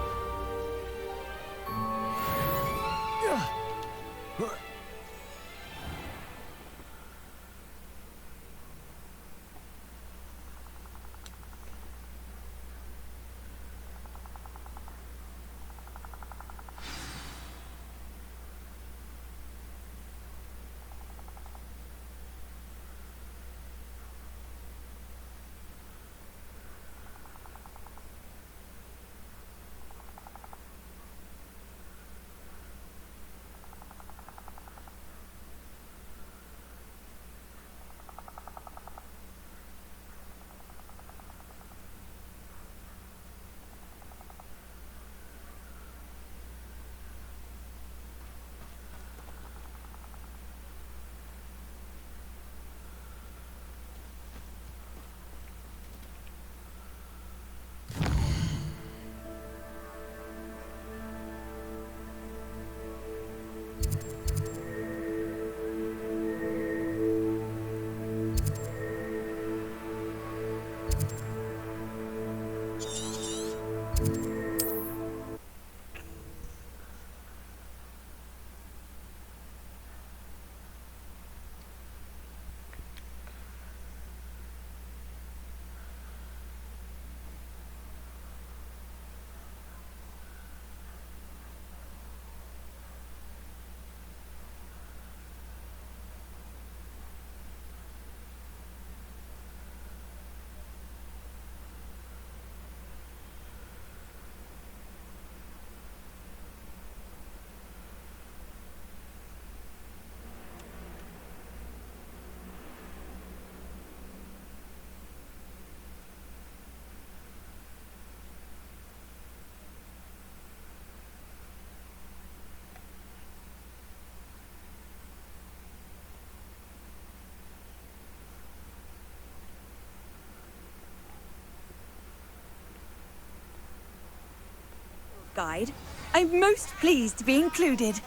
Guide. I'm most pleased to be included.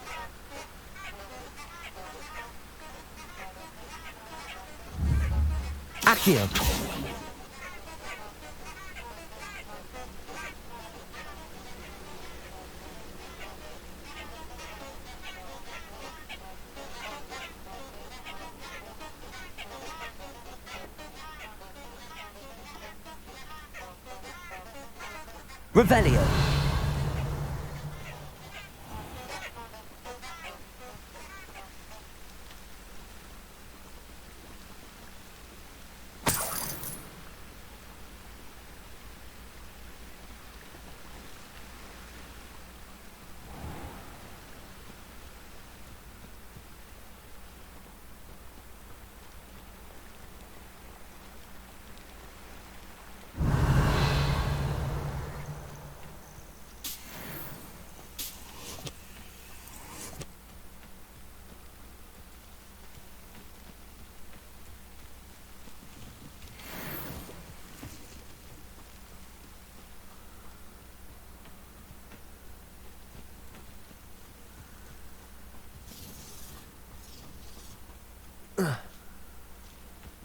Accio! Revelio!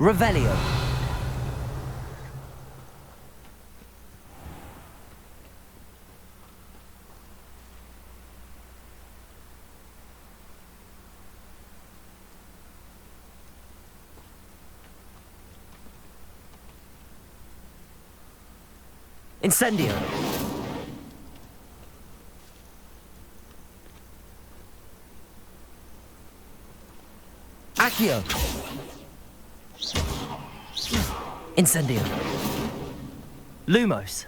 Revelio. Incendio. Accio. Incendio. Lumos.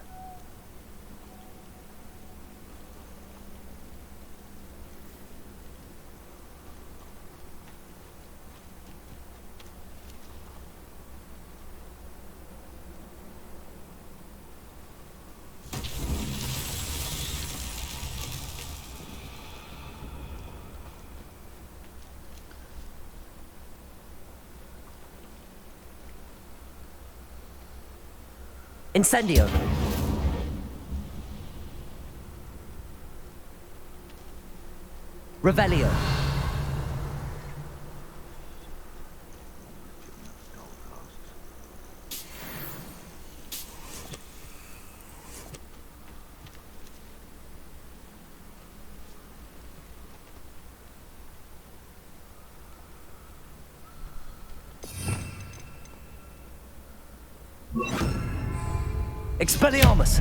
Incendio. Revelio. Expelliarmus!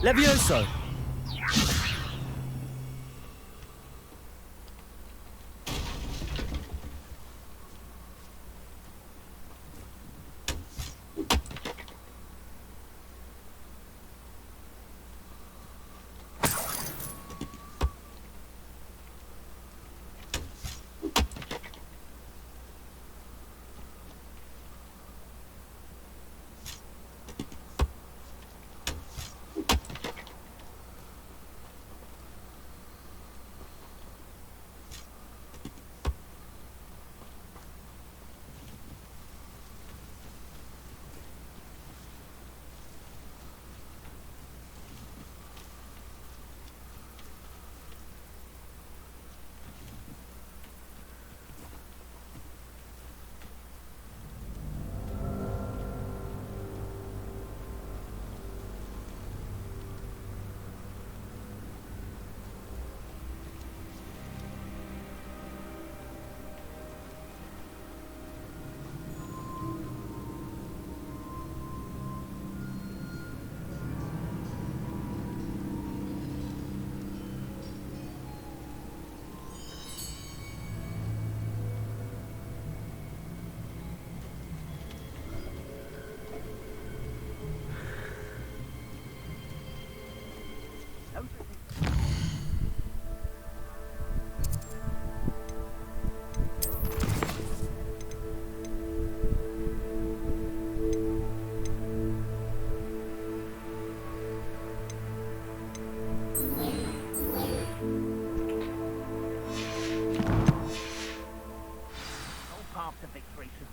Levioso!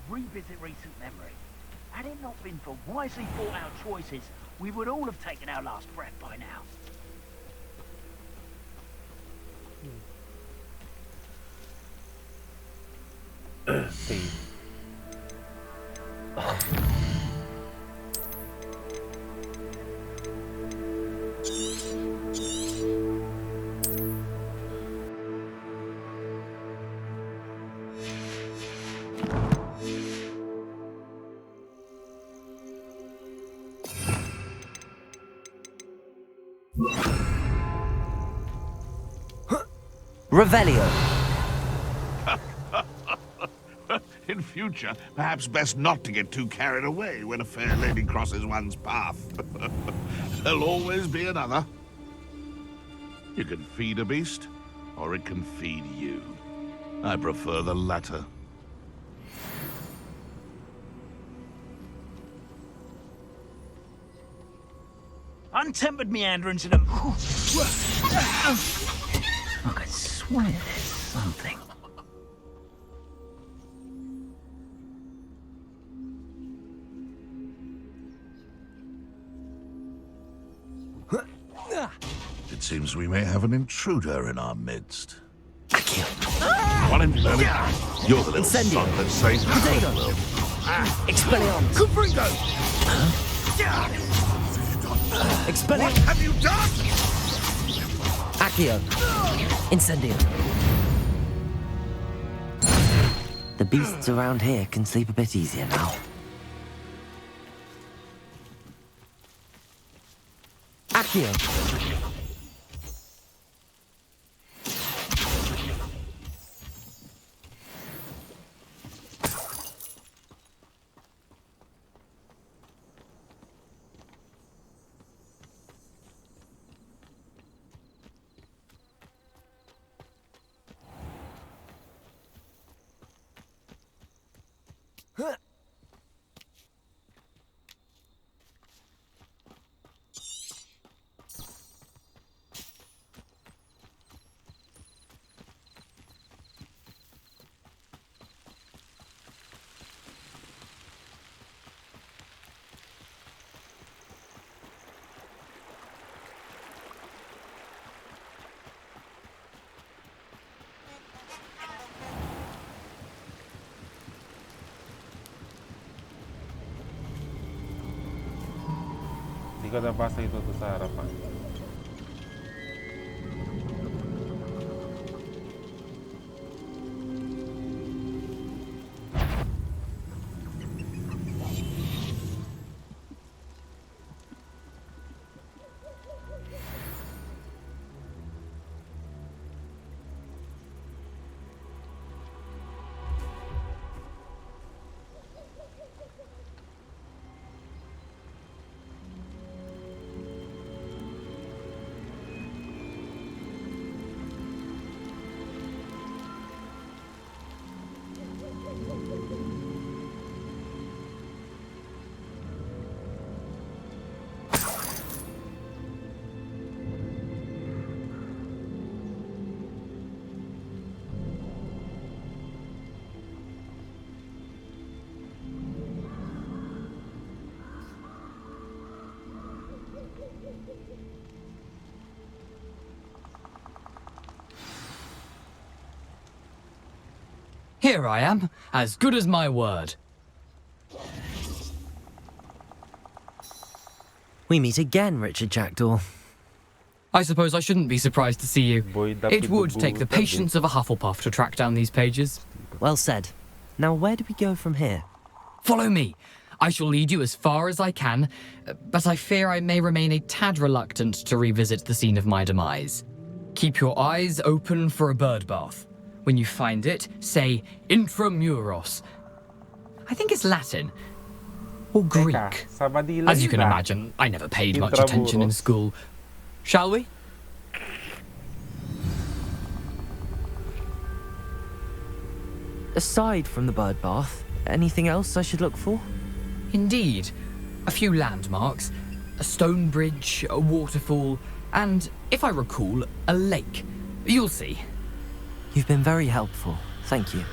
Revisit recent memories. Had it not been for wisely thought out choices, we would all have taken our last breath by now. Save. Revelio. In future, perhaps best not to get too carried away when a fair lady crosses one's path. There'll always be another. You can feed a beast, or it can feed you. I prefer the latter. Untempered meanderings in a... I could swear there's something. seems we may have an intruder in our midst. Accio. One in belly. You're the little Incendio. son that saved the Potato. whole world. Expelliarmus. Confringo! Expelliarmus. What have you done? Accio. Incendio. The beasts around here can sleep a bit easier now. Accio. Hindi ko nabasa ito sa harapan. Here I am, as good as my word. We meet again, Richard Jackdaw. I suppose I shouldn't be surprised to see you. It would take the patience of a Hufflepuff to track down these pages. Well said. Now where do we go from here? Follow me. I shall lead you as far as I can, but I fear I may remain a tad reluctant to revisit the scene of my demise. Keep your eyes open for a bird bath. When you find it, say intramuros. I think it's Latin. Or Greek. As you can imagine, I never paid much attention in school. Shall we? Aside from the bird bath, anything else I should look for? Indeed. A few landmarks, a stone bridge, a waterfall, and, if I recall, a lake. You'll see. You've been very helpful. Thank you.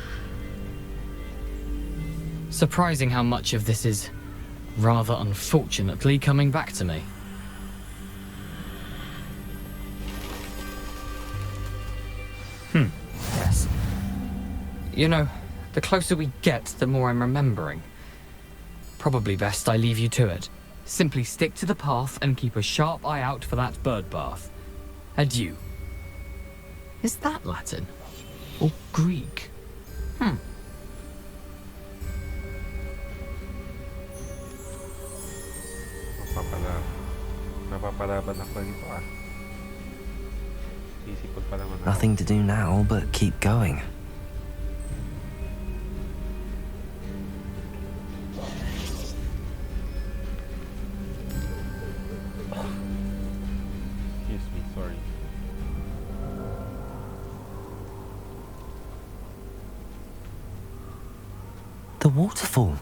Surprising how much of this is, rather unfortunately, coming back to me. Yes. You know, the closer we get, the more I'm remembering. Probably best I leave you to it. Simply stick to the path and keep a sharp eye out for that bird bath. Adieu. Is that Latin? Or Greek? Napapalaban ako dito ah. Sisipot pa naman ako. Nothing to do now but keep going. Excuse me, sorry. The waterfall.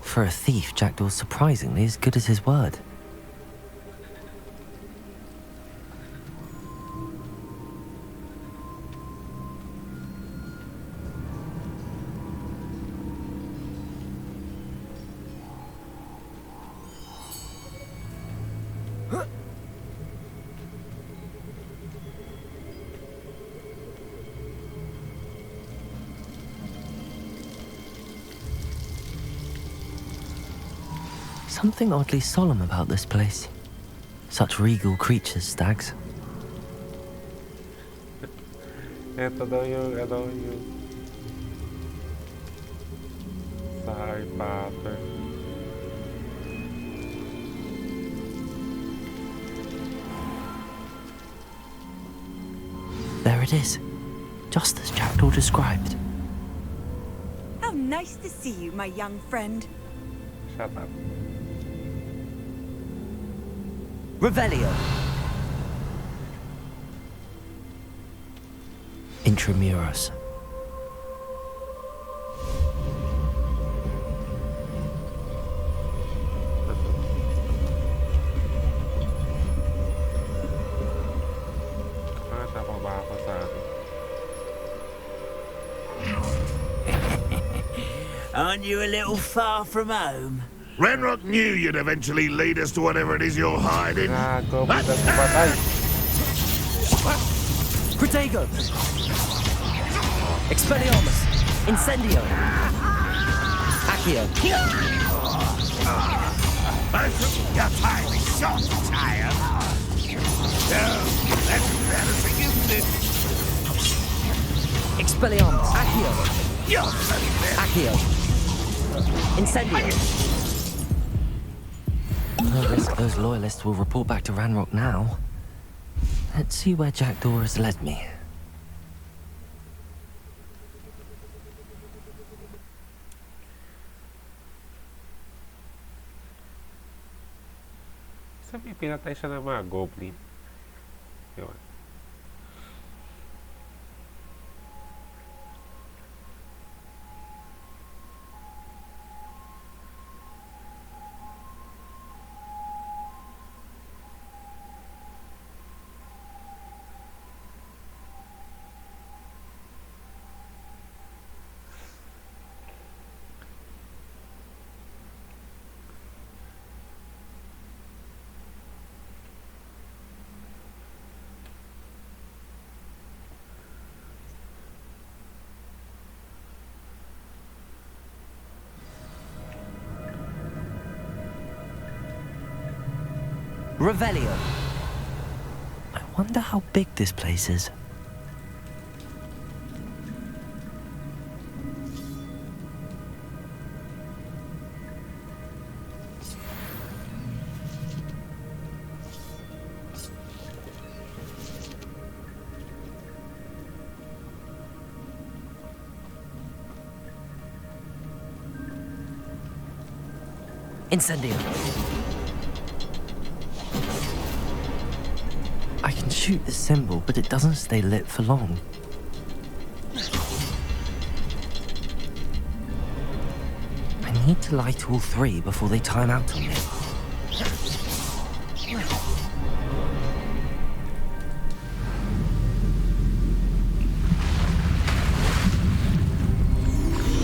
For a thief, Jackdaw's surprisingly as good as his word. Something oddly solemn about this place. Such regal creatures, stags. Ito daw yung, yung sa Harry Potter. There it is, just as Jackdaw described. How nice to see you, my young friend. Shut up. Revelio. Intramuros. Aren't you a little far from home? Renrock knew you'd eventually lead us to whatever it is you're hiding. Protego. Expelliarmus. Incendio. Accio. Your time is short, child. That's embarrassing, isn't it? Expelliarmus. Accio. Accio. Incendio. No risk those loyalists will report back to Ranrock now. Let's see where Jackdaw has led me. Sabi, pinatay siya ng mga goblin. Yun. Revelio. I wonder how big this place is. Incendio. I can shoot the symbol, but it doesn't stay lit for long. I need to light all three before they time out on me.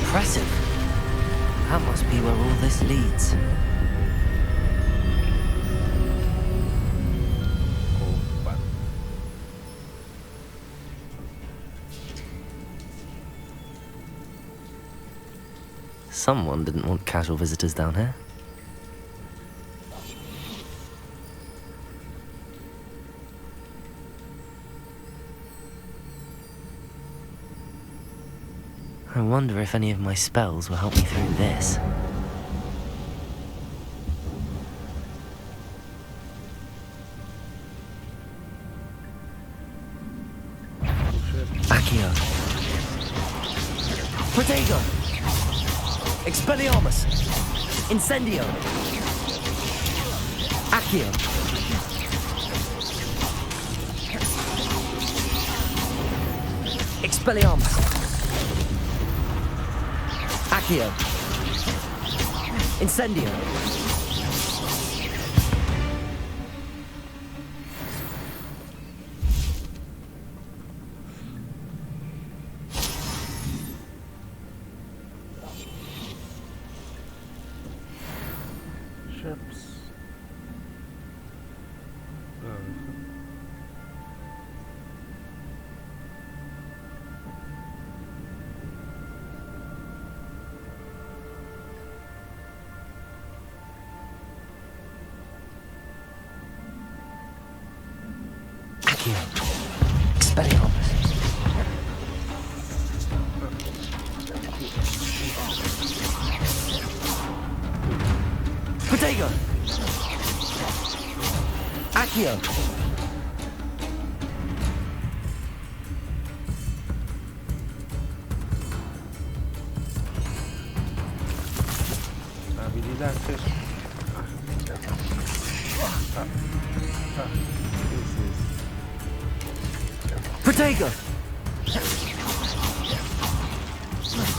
Impressive. That must be where all this leads. Someone didn't want casual visitors down here. I wonder if any of my spells will help me through this. Accio. Protego. Expelliarmus. Incendio. Accio. Expelliarmus. Accio. Incendio. Accio. Expelliarmus. Protego. Accio. Habilidades. Protego.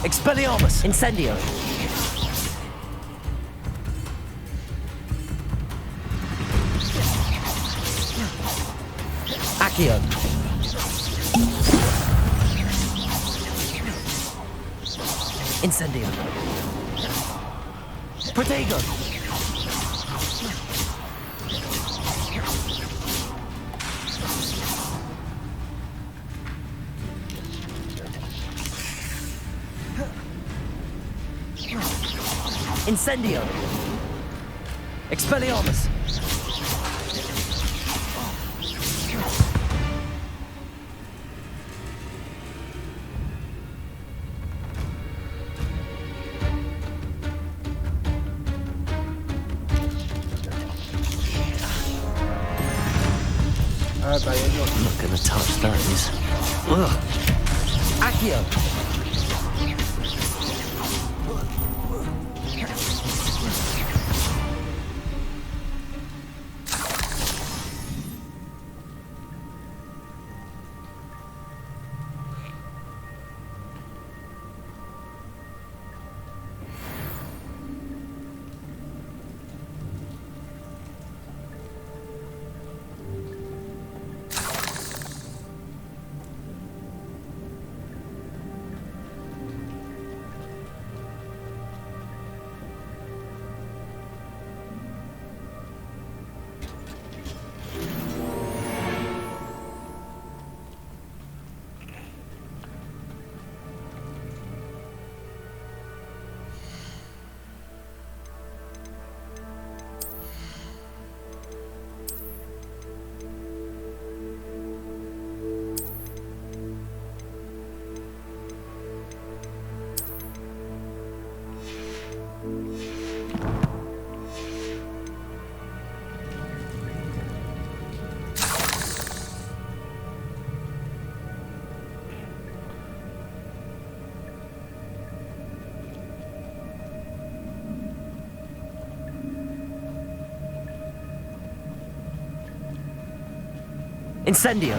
Expelliarmus. Incendio. Accio. Incendio. Protego. Incendio. Expelliarmus. Tayo nyo. I'm not gonna touch those. Ugh. Accio. Incendio.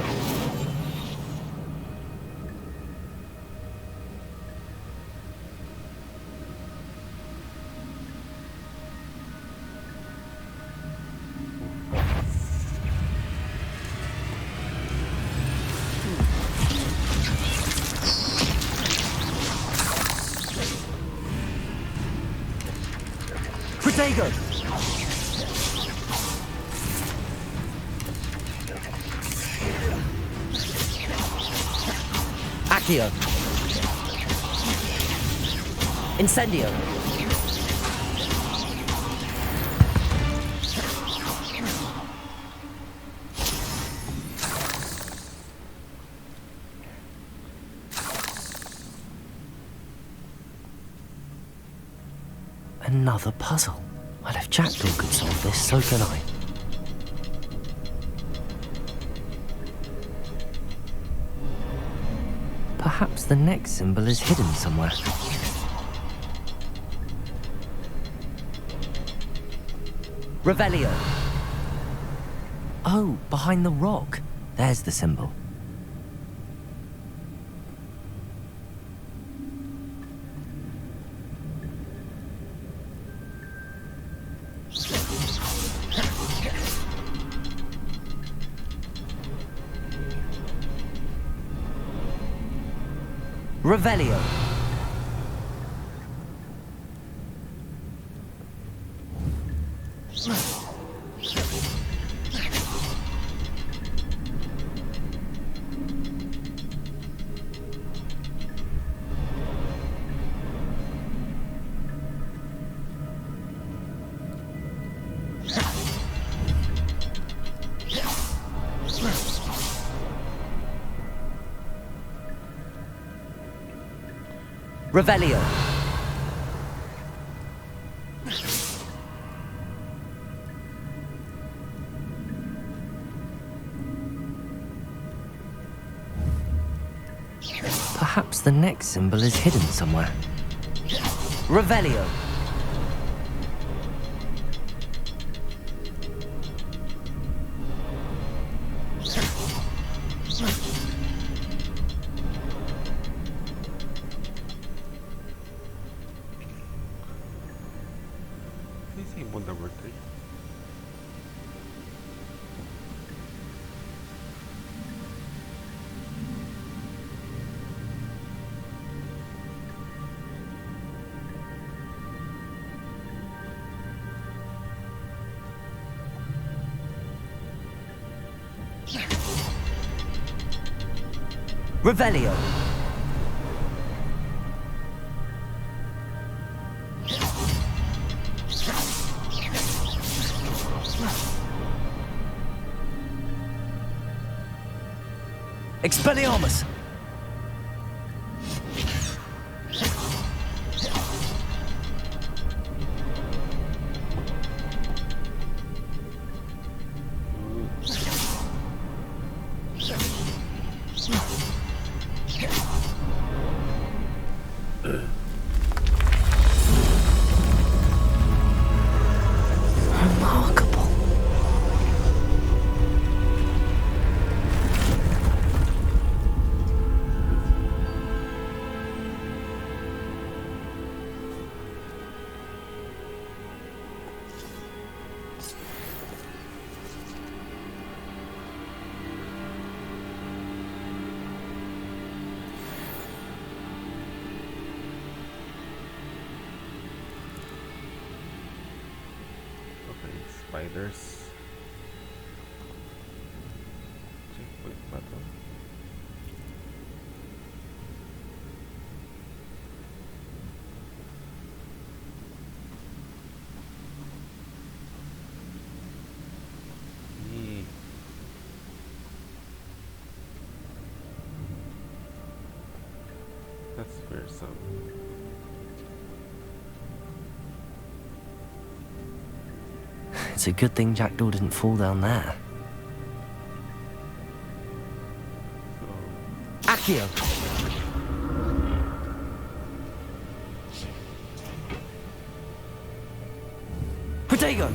Protego. Accio. Incendio. Another puzzle. Well, if Jackdaw could solve this, so can I. Perhaps the next symbol is hidden somewhere. Revelio. Oh, behind the rock. There's the symbol. Revelio. Revelio. Perhaps the next symbol is hidden somewhere. Revelio. Symbol number 3. Revelio. Expelliarmus. Remarkable. Spiders. Checkpoint button. Yee. That's fearsome. It's a good thing Jackdaw didn't fall down there. Accio. Protego.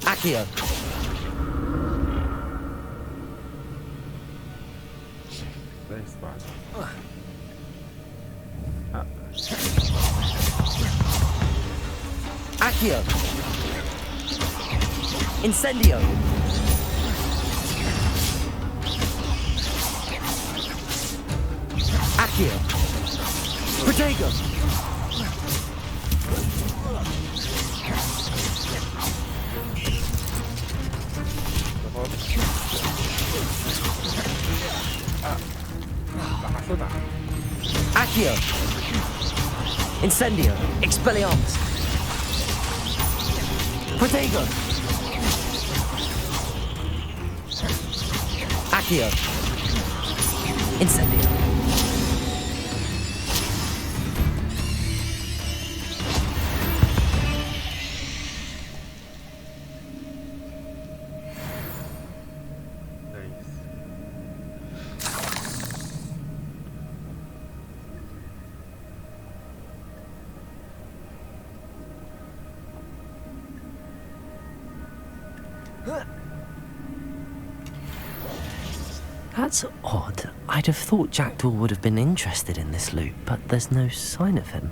Accio. Nice spot. Accio. Incendio. Accio. Protego. Accio. Incendio. Expelliarmus. Protego. Accio. Incendio. That's odd. I'd have thought Jackdaw would have been interested in this loot, but there's no sign of him.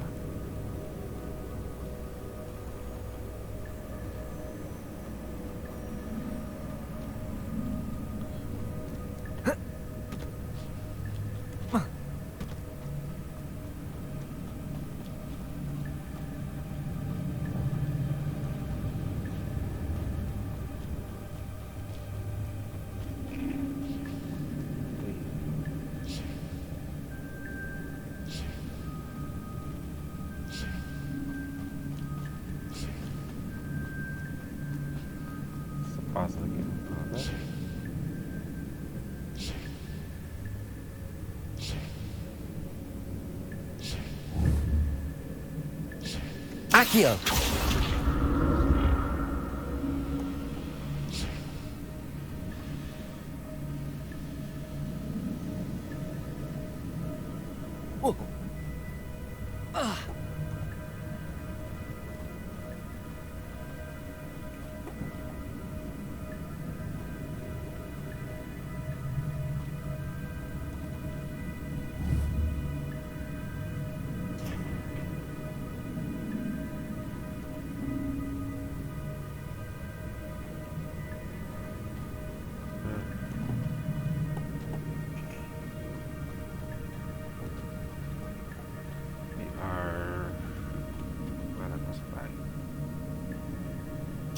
Accio!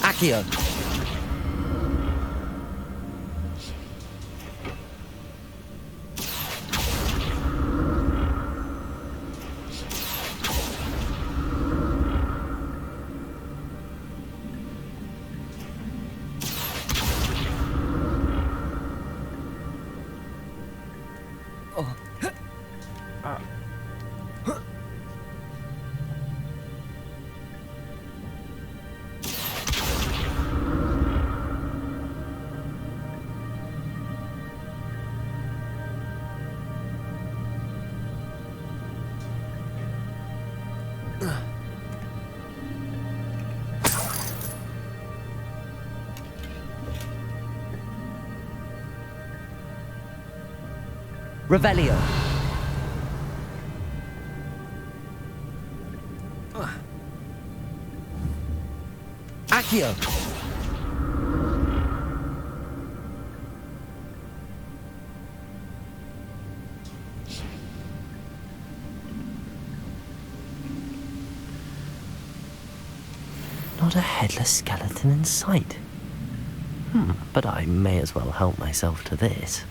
Accio! Revelio. Accio. Not a headless skeleton in sight. But I may as well help myself to this.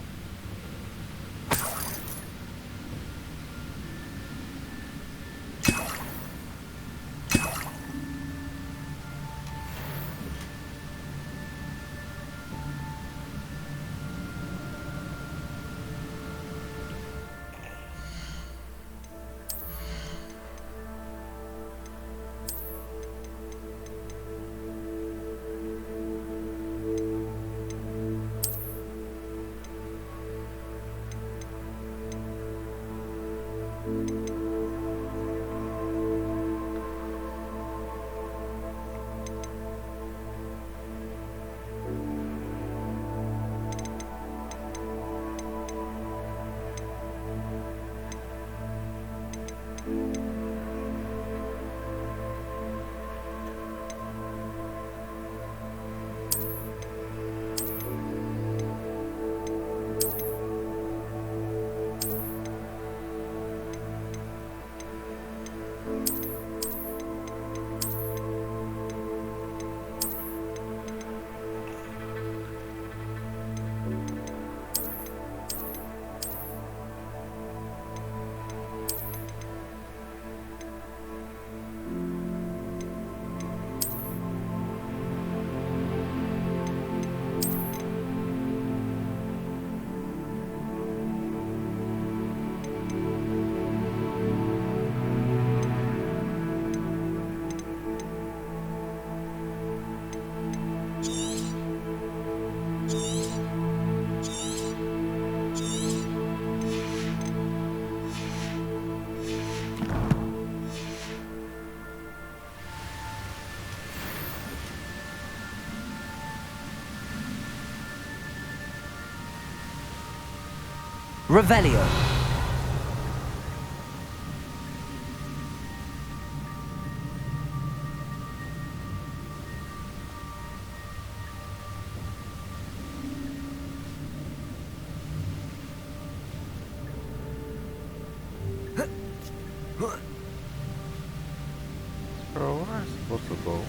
Revelio. So where am I supposed to go?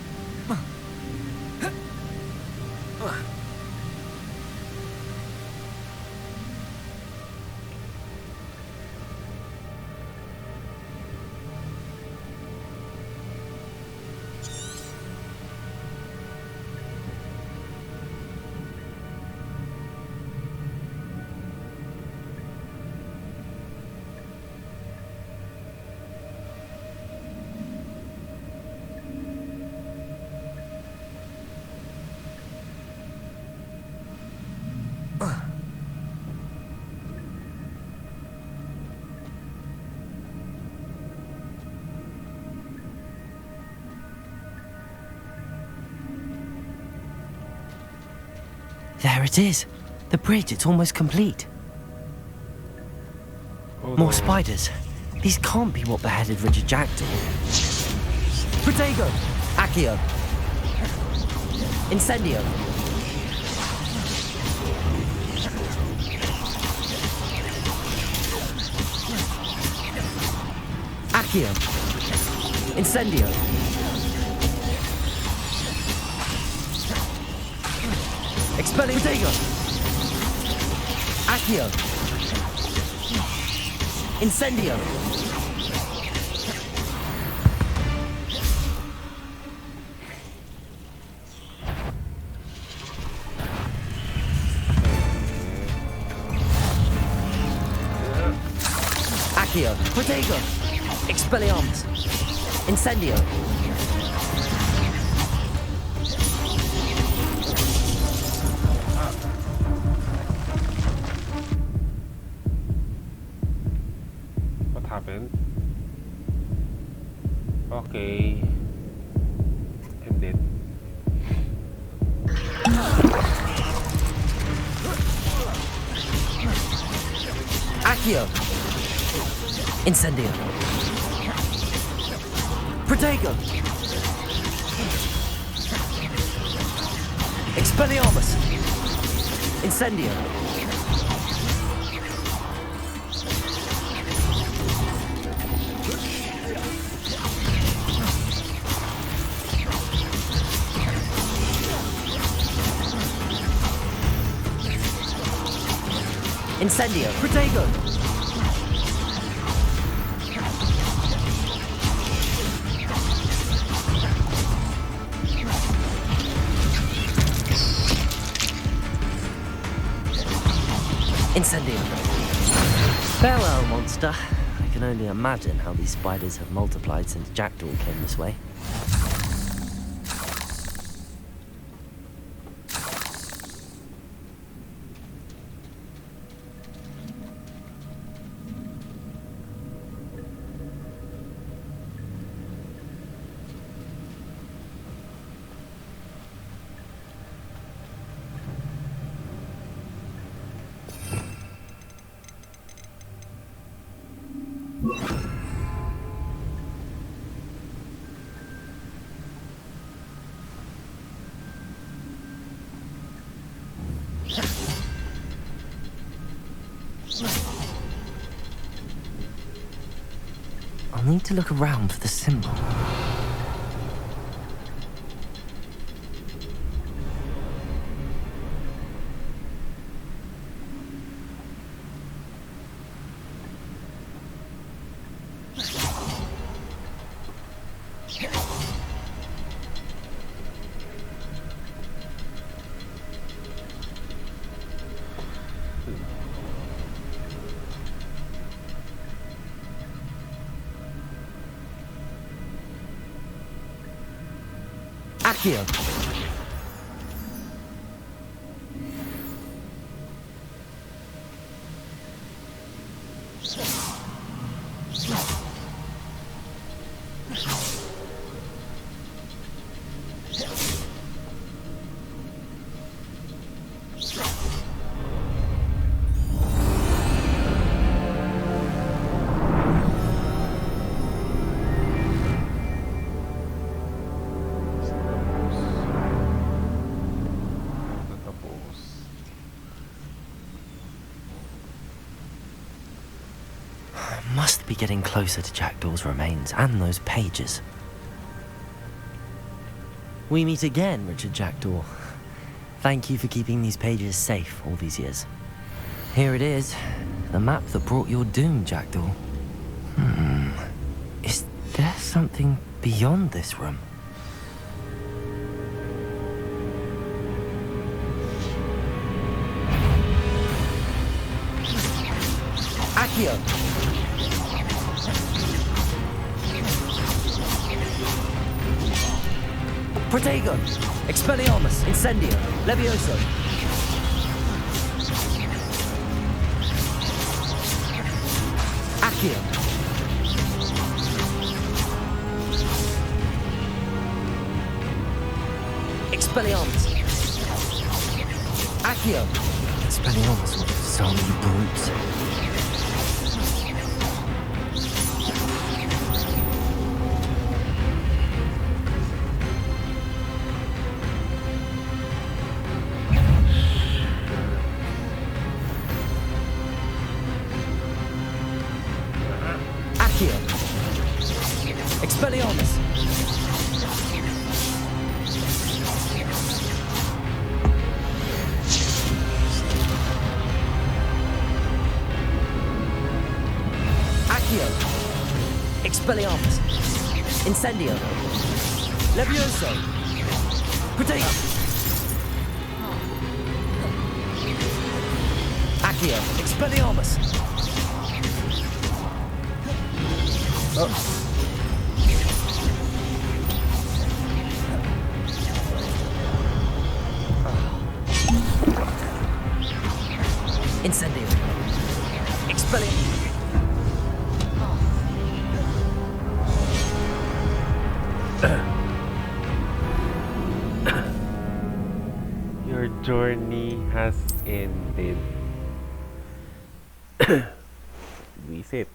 There it is. The bridge, it's almost complete. Oh, More no. spiders. These can't be what beheaded Richard Jackdaw. Protego! Accio! Incendio! Accio! Incendio! Expelling Protego! Accio! Incendio! Accio! Protego! Expelliarmus! Incendio! What happened? Okay. I'm dead. Accio! Incendio! Protego! Expelliarmus! Incendio! Incendio! Protego! Incendio! Farewell, monster. I can only imagine how these spiders have multiplied since Jackdaw came this way. I'll need to look around for the symbol. Accio! Must be getting closer to Jackdaw's remains and those pages. We meet again, Richard Jackdaw. Thank you for keeping these pages safe all these years. Here it is, the map that brought your doom, Jackdaw. Is there something beyond this room? Accio! Protego! Expelliarmus! Incendio! Levioso! Accio! Expelliarmus! Accio! Expelliarmus, some you brutes. Accio! Expelliarmus! Accio! Expelliarmus! Incendio! Levioso! Protego! Accio! Expelliarmus! Incendio! Expelliarmus! Your journey has ended. Visit.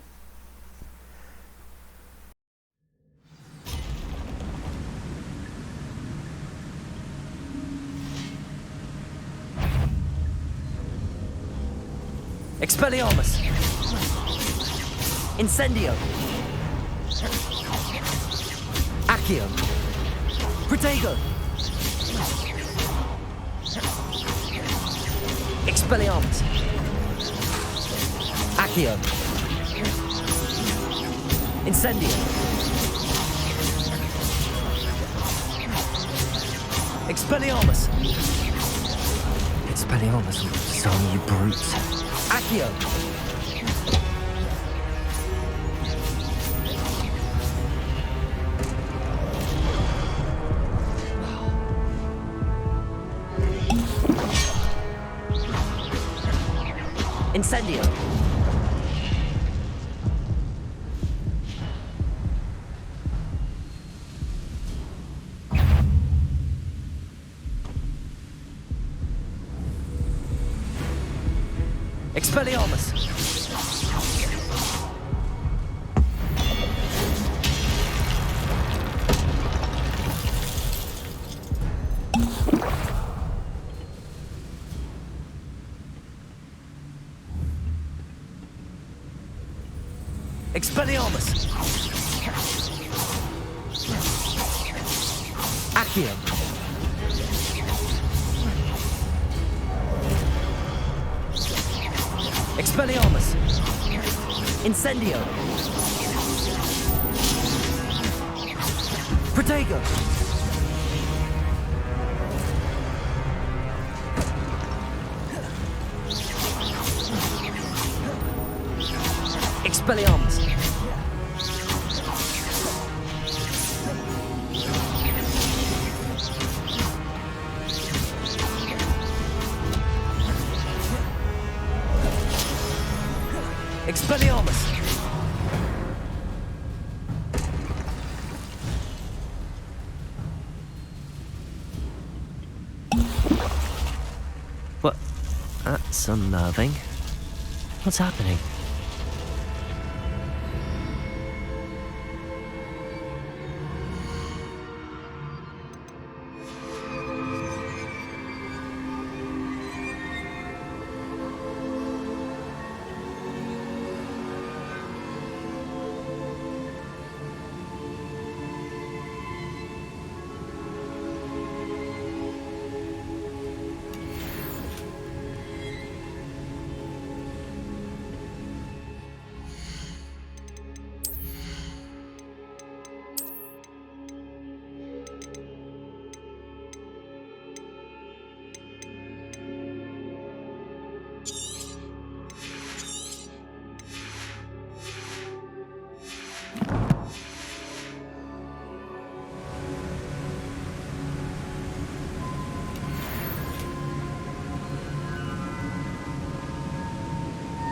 Expelliarmus! Incendio! Accio! Protego! Expelliarmus! Accio! Incendio! Expelliarmus! Expelliarmus, some you brutes. Accio! Incendio! Expelliarmus! Expelliarmus! Accio! Expelliarmus! Incendio! Protego! Expelliarmus! Expelliarmus! What? That's unnerving. What's happening?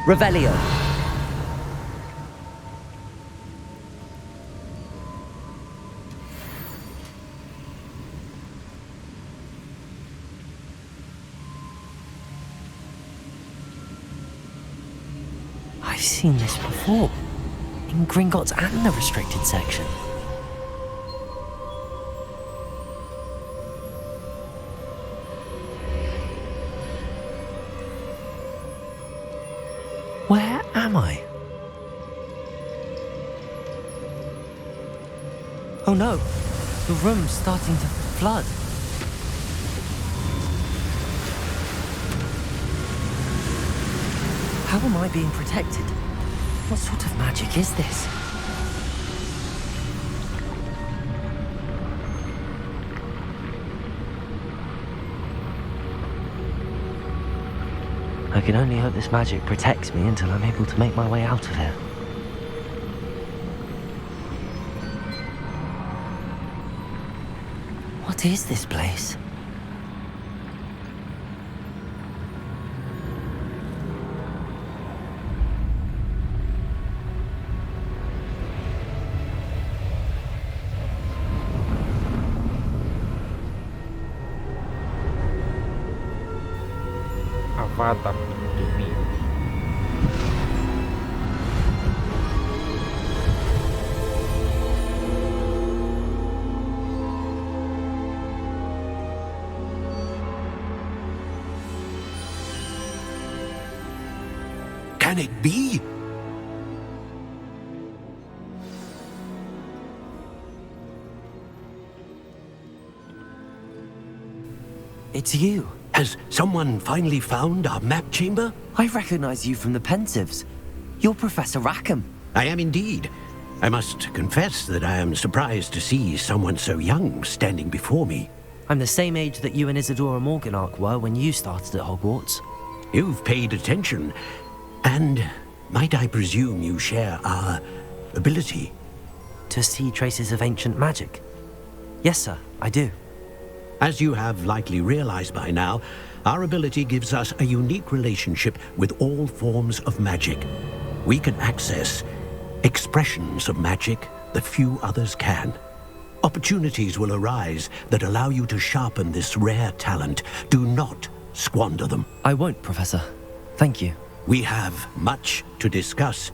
Revelio. I've seen this before. In Gringotts and the restricted section. Where am I? Oh no, the room's starting to flood. How am I being protected? What sort of magic is this? I can only hope this magic protects me until I'm able to make my way out of here. What is this place? Avatar ini. Can it be? It's you. Has someone finally found our map chamber? I recognize you from the Pensives. You're Professor Rackham. I am indeed. I must confess that I am surprised to see someone so young standing before me. I'm the same age that you and Isadora Morganach were when you started at Hogwarts. You've paid attention. And might I presume you share our ability? To see traces of ancient magic? Yes, sir, I do. As you have likely realized by now, our ability gives us a unique relationship with all forms of magic. We can access expressions of magic that few others can. Opportunities will arise that allow you to sharpen this rare talent. Do not squander them. I won't, Professor. Thank you. We have much to discuss.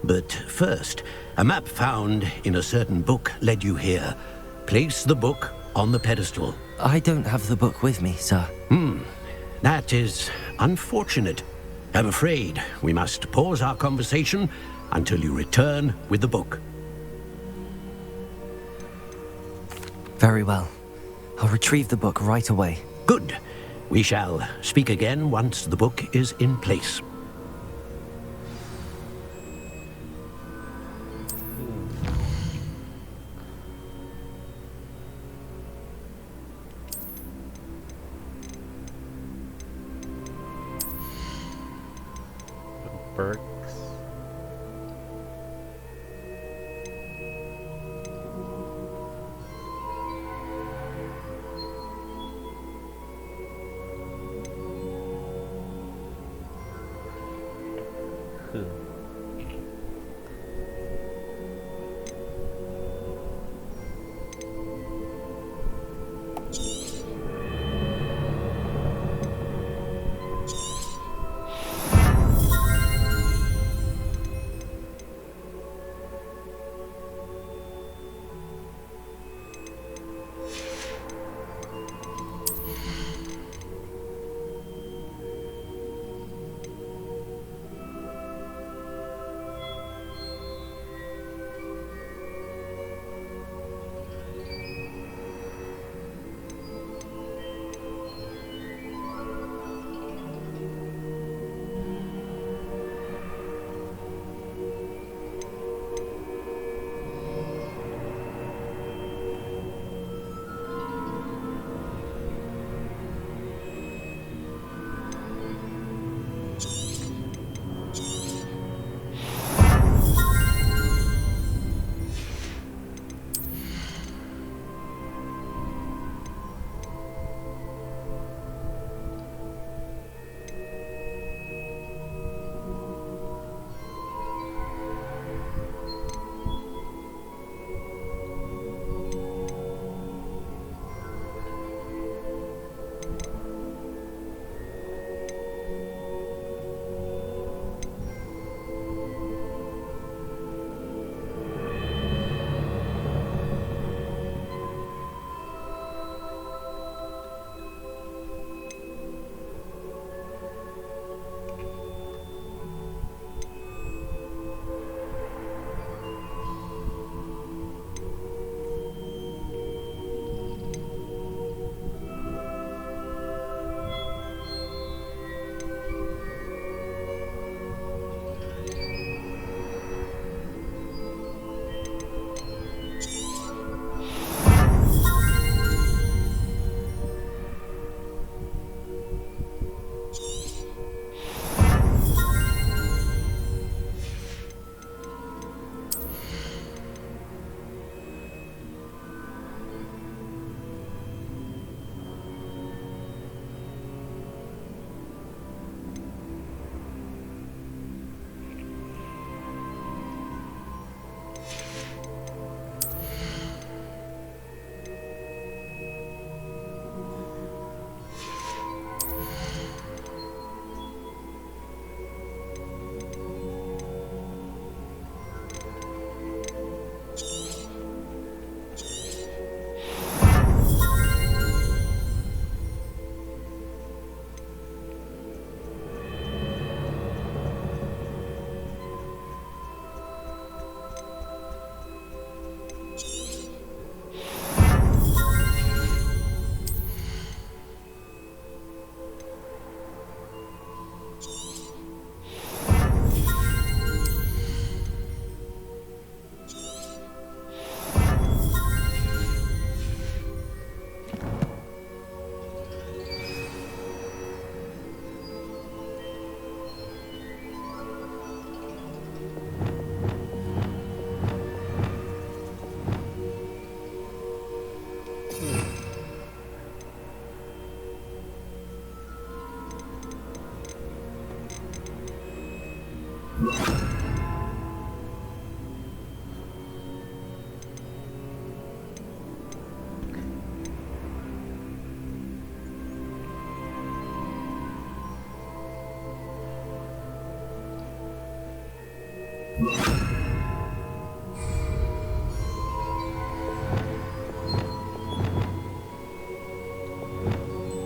But first, a map found in a certain book led you here. Place the book on the pedestal. I don't have the book with me, sir. That is unfortunate. I'm afraid we must pause our conversation until you return with the book. Very well. I'll retrieve the book right away. Good. We shall speak again once the book is in place. Perks.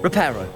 Reparo.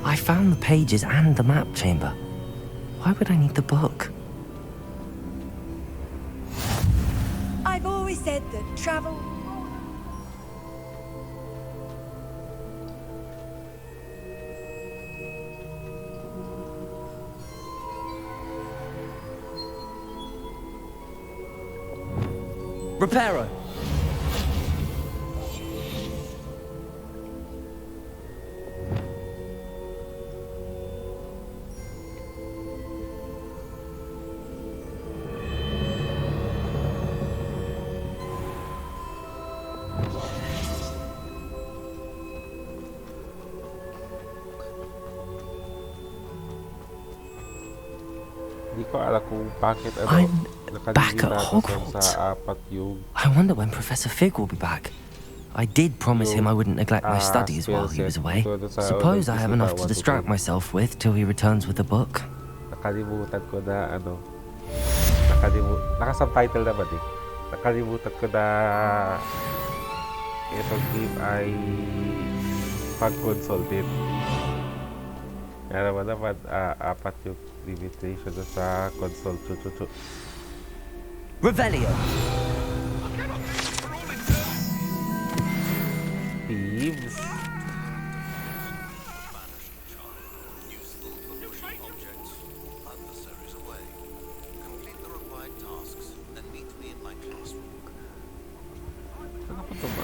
I found the pages and the map chamber. Why would I need the book? I've always said that travel... Reparo. Hindi ko alam kung bakit I'm back nakalilita at ako Hogwarts. sa apat yung I wonder when Professor Fig will be back. I did promise him I wouldn't neglect my studies while he was away. Suppose I have enough to distract myself with till he returns with the book. nakalimutan ko na naka-subtitle naman eh. Nakalimutan ko na itong game ay pag-console din. Kaya naman apat yung limitation sa console. Revelio. Thieves. Ano po ito ba?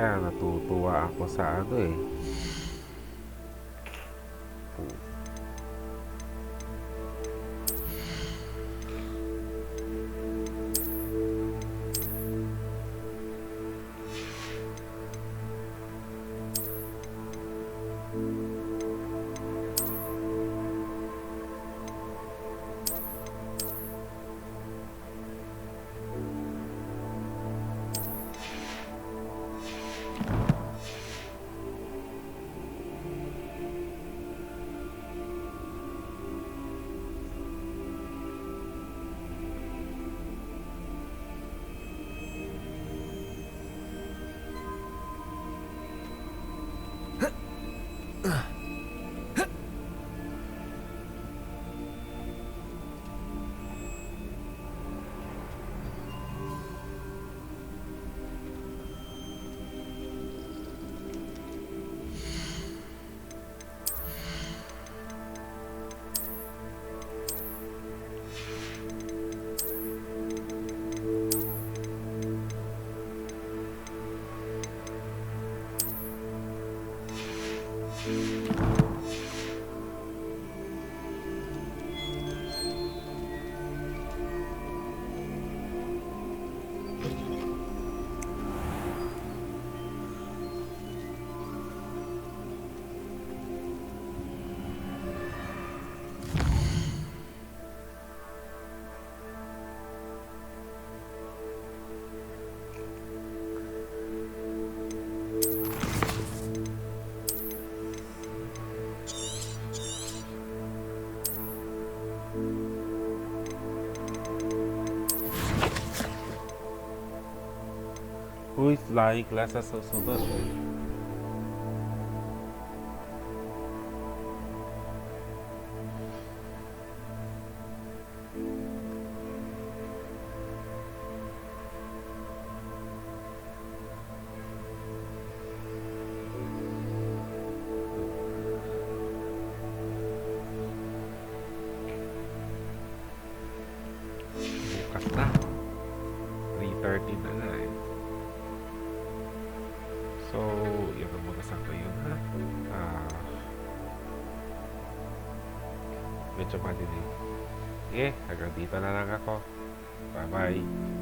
Kaya natutuwa ako sa ano eh. Who is flying class sa susunod? Bukas na. 3:30 na na eh. So, yun ang muna sakto yun ha. Medyo madilim. Sige, hanggang dito na lang ako. Bye-bye.